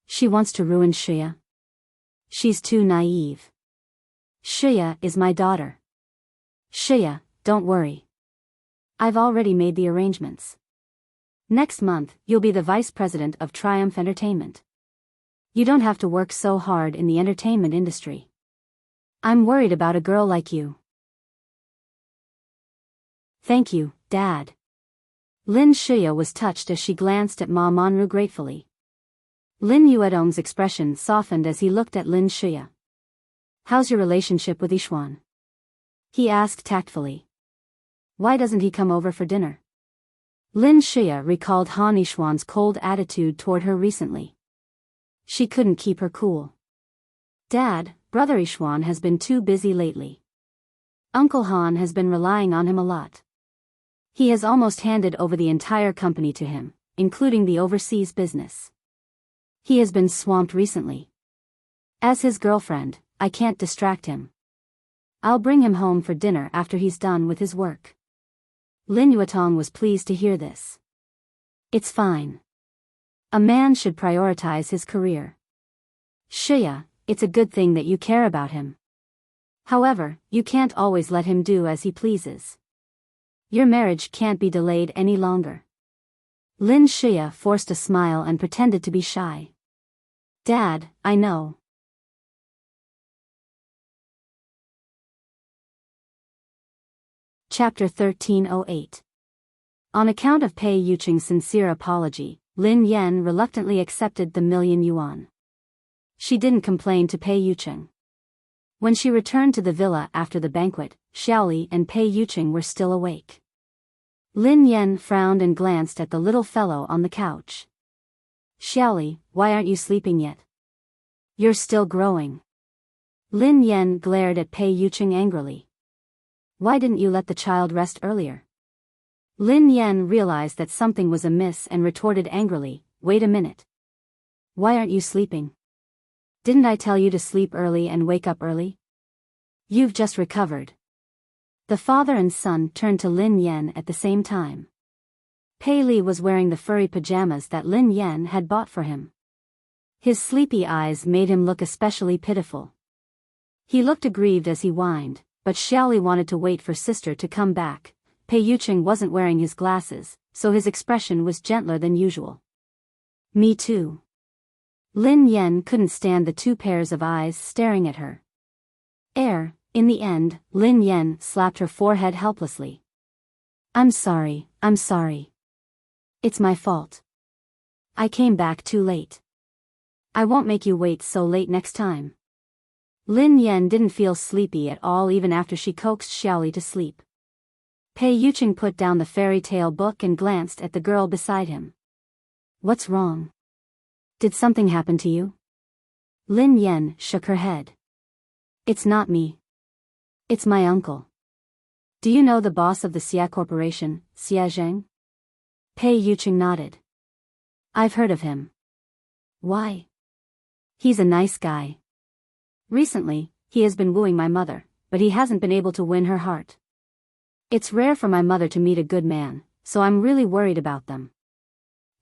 She wants to ruin Shia. She's too naive. Shia is my daughter. Shia, don't worry. I've already made the arrangements. Next month, you'll be the vice president of Triumph Entertainment. You don't have to work so hard in the entertainment industry. I'm worried about a girl like you. Thank you, Dad. Lin Shia was touched as she glanced at Ma Manru gratefully. Lin Yuedong's expression softened as he looked at Lin Shia. How's your relationship with Yishuan? He asked tactfully. Why doesn't he come over for dinner? Lin Shia recalled Han Yishuan's cold attitude toward her recently. She couldn't keep her cool. Dad, Brother Yishuan has been too busy lately. Uncle Han has been relying on him a lot. He has almost handed over the entire company to him, including the overseas business. He has been swamped recently. As his girlfriend, I can't distract him. I'll bring him home for dinner after he's done with his work. Lin Yuetong was pleased to hear this. It's fine. A man should prioritize his career. Shia, it's a good thing that you care about him. However, you can't always let him do as he pleases. Your marriage can't be delayed any longer. Lin Shia forced a smile and pretended to be shy. Dad, I know. Chapter 1308. On account of Pei Yuqing's sincere apology, Lin Yan reluctantly accepted the $1,000,000. She didn't complain to Pei Yuqing. When she returned to the villa after the banquet, Xiaoli and Pei Yuqing were still awake. Lin Yan frowned and glanced at the little fellow on the couch. Xiaoli, why aren't you sleeping yet? You're still growing. Lin Yan glared at Pei Yuqing angrily. Why didn't you let the child rest earlier? Lin Yan realized that something was amiss and retorted angrily, wait a minute. Why aren't you sleeping? Didn't I tell you to sleep early and wake up early? You've just recovered. The father and son turned to Lin Yan at the same time. Pei Li was wearing the furry pajamas that Lin Yan had bought for him. His sleepy eyes made him look especially pitiful. He looked aggrieved as he whined, but Xiaoli wanted to wait for sister to come back. Pei Yuqing wasn't wearing his glasses, so his expression was gentler than usual. Me too. Lin Yan couldn't stand the two pairs of eyes staring at her. In the end, Lin Yan slapped her forehead helplessly. I'm sorry. It's my fault. I came back too late. I won't make you wait so late next time. Lin Yan didn't feel sleepy at all even after she coaxed Xiaoli to sleep. Pei Yuqing put down the fairy tale book and glanced at the girl beside him. What's wrong? Did something happen to you? Lin Yan shook her head. It's not me. It's my uncle. Do you know the boss of the Xia Corporation, Xia Zheng? Pei Yuqing nodded. I've heard of him. Why? He's a nice guy. Recently, he has been wooing my mother, but he hasn't been able to win her heart. It's rare for my mother to meet a good man, so I'm really worried about them.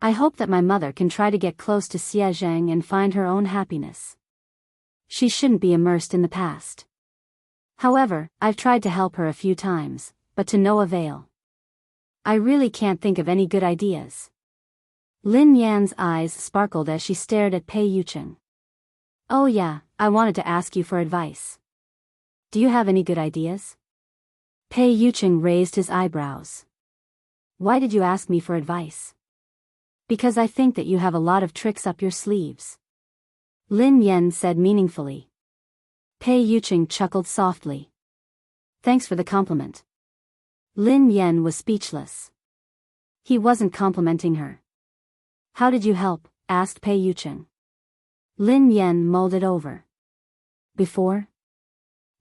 I hope that my mother can try to get close to Xia Zheng and find her own happiness. She shouldn't be immersed in the past. However, I've tried to help her a few times, but to no avail. I really can't think of any good ideas. Lin Yan's eyes sparkled as she stared at Pei Yuqing. Oh yeah, I wanted to ask you for advice. Do you have any good ideas? Pei Yuqing raised his eyebrows. Why did you ask me for advice? Because I think that you have a lot of tricks up your sleeves. Lin Yan said meaningfully. Pei Yuqing chuckled softly. Thanks for the compliment. Lin Yan was speechless. He wasn't complimenting her. How did you help? Asked Pei Yuqing. Lin Yan mulled it over. Before?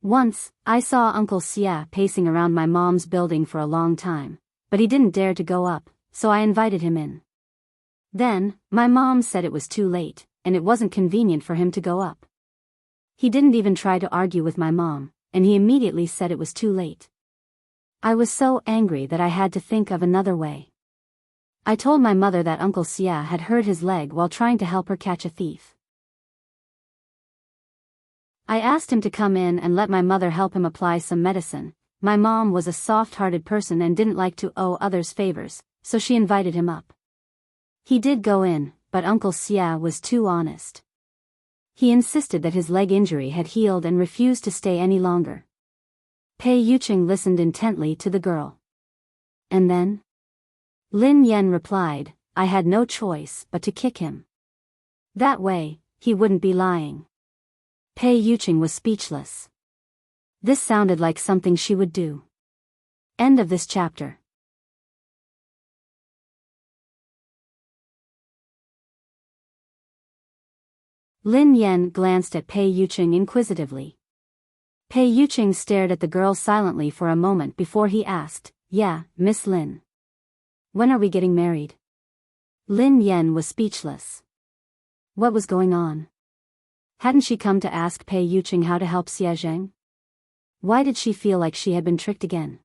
Once, I saw Uncle Xia pacing around my mom's building for a long time, but he didn't dare to go up, so I invited him in. Then, my mom said it was too late, and it wasn't convenient for him to go up. He didn't even try to argue with my mom, and he immediately said it was too late. I was so angry that I had to think of another way. I told my mother that Uncle Xia had hurt his leg while trying to help her catch a thief. I asked him to come in and let my mother help him apply some medicine. My mom was a soft-hearted person and didn't like to owe others favors, so she invited him up. He did go in, but Uncle Xia was too honest. He insisted that his leg injury had healed and refused to stay any longer. Pei Yuqing listened intently to the girl. And then? Lin Yan replied, I had no choice but to kick him. That way, he wouldn't be lying. Pei Yuqing was speechless. This sounded like something she would do. End of this chapter. Lin Yan glanced at Pei Yuqing inquisitively. Pei Yuqing stared at the girl silently for a moment before he asked, Yeah, Miss Lin. When are we getting married? Lin Yan was speechless. What was going on? Hadn't she come to ask Pei Yuqing how to help Xia Zheng? Why did she feel like she had been tricked again?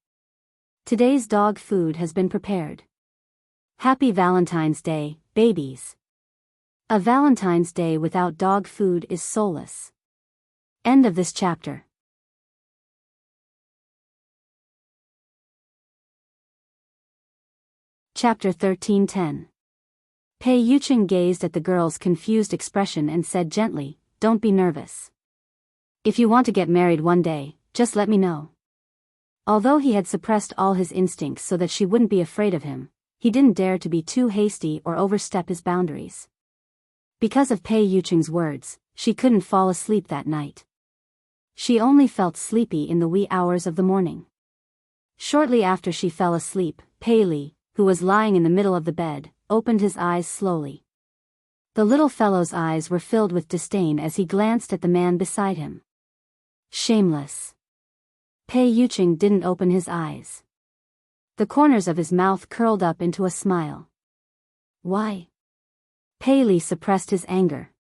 Today's dog food has been prepared. Happy Valentine's Day, babies. A Valentine's Day without dog food is soulless. End of this chapter. Chapter 1310. Pei Yuqing gazed at the girl's confused expression and said gently, "Don't be nervous. If you want to get married one day, just let me know." Although he had suppressed all his instincts so that she wouldn't be afraid of him, he didn't dare to be too hasty or overstep his boundaries. Because of Pei Yuqing's words, she couldn't fall asleep that night. She only felt sleepy in the wee hours of the morning. Shortly after she fell asleep, Pei Li, who was lying in the middle of the bed, opened his eyes slowly. The little fellow's eyes were filled with disdain as he glanced at the man beside him. Shameless. Pei Yuqing didn't open his eyes. The corners of his mouth curled up into a smile. Why? Pei Li suppressed his anger.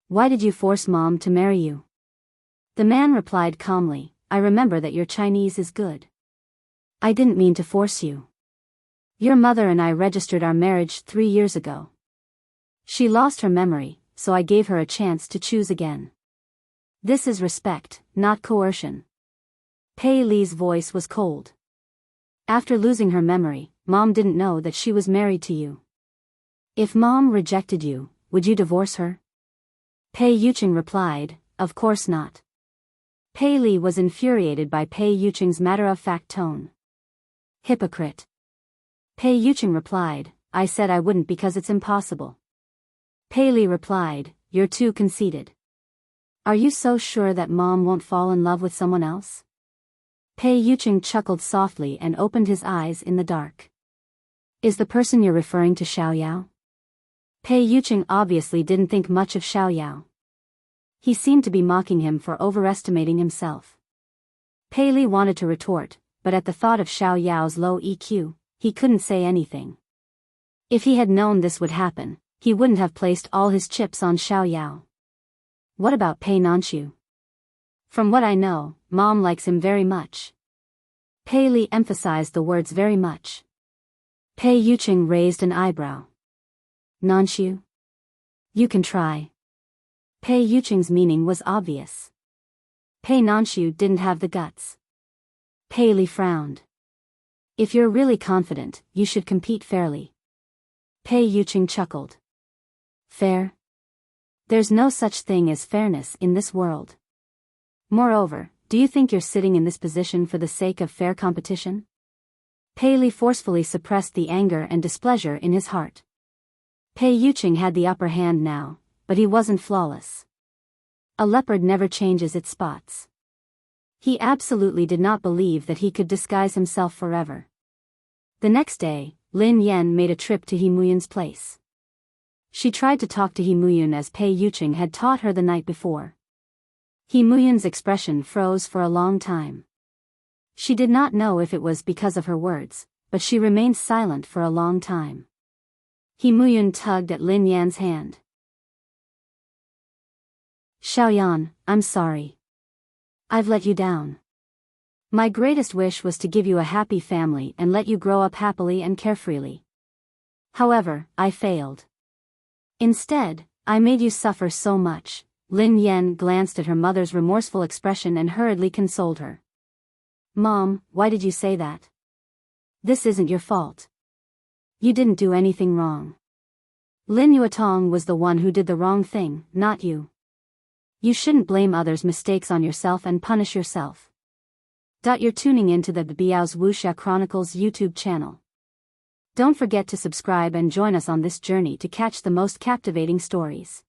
Why did you force Mom to marry you? The man replied calmly, I remember that your Chinese is good. I didn't mean to force you. Your mother and I registered our marriage 3 years ago. She lost her memory, so I gave her a chance to choose again. This is respect, not coercion. Pei Li's voice was cold. After losing her memory, Mom didn't know that she was married to you. If Mom rejected you, would you divorce her? Pei Yuqing replied, Of course not. Pei Li was infuriated by Pei Yuqing's matter-of-fact tone. Hypocrite. Pei Yuqing replied, I said I wouldn't because it's impossible. Pei Li replied, You're too conceited. Are you so sure that Mom won't fall in love with someone else? Pei Yuqing chuckled softly and opened his eyes in the dark. Is the person you're referring to Xiaoyao? Pei Yuqing obviously didn't think much of Xiaoyao. He seemed to be mocking him for overestimating himself. Pei Li wanted to retort, but at the thought of Xiaoyao's low EQ, he couldn't say anything. If he had known this would happen, he wouldn't have placed all his chips on Xiaoyao. What about Pei Nanxiu? From what I know, Mom likes him very much. Pei Li emphasized the words very much. Pei Yuqing raised an eyebrow. Nanxiu? You can try. Pei Yuqing's meaning was obvious. Pei Nanxiu didn't have the guts. Pei Li frowned. If you're really confident, you should compete fairly. Pei Yuqing chuckled. Fair? There's no such thing as fairness in this world. Moreover, do you think you're sitting in this position for the sake of fair competition? Pei Li forcefully suppressed the anger and displeasure in his heart. Pei Yuqing had the upper hand now, but he wasn't flawless. A leopard never changes its spots. He absolutely did not believe that he could disguise himself forever. The next day, Lin Yan made a trip to He Muyun's place. She tried to talk to He Muyun as Pei Yuqing had taught her the night before. He Muyun's expression froze for a long time. She did not know if it was because of her words, but she remained silent for a long time. He Muyun tugged at Lin Yan's hand. Xiaoyan, I'm sorry. I've let you down. My greatest wish was to give you a happy family and let you grow up happily and carefreely. However, I failed. Instead, I made you suffer so much. Lin Yan glanced at her mother's remorseful expression and hurriedly consoled her. Mom, why did you say that? This isn't your fault. You didn't do anything wrong. Lin Yuetong was the one who did the wrong thing, not you. You shouldn't blame others' mistakes on yourself and punish yourself. You're tuning into the Biyao's Wuxia Chronicles YouTube channel. Don't forget to subscribe and join us on this journey to catch the most captivating stories.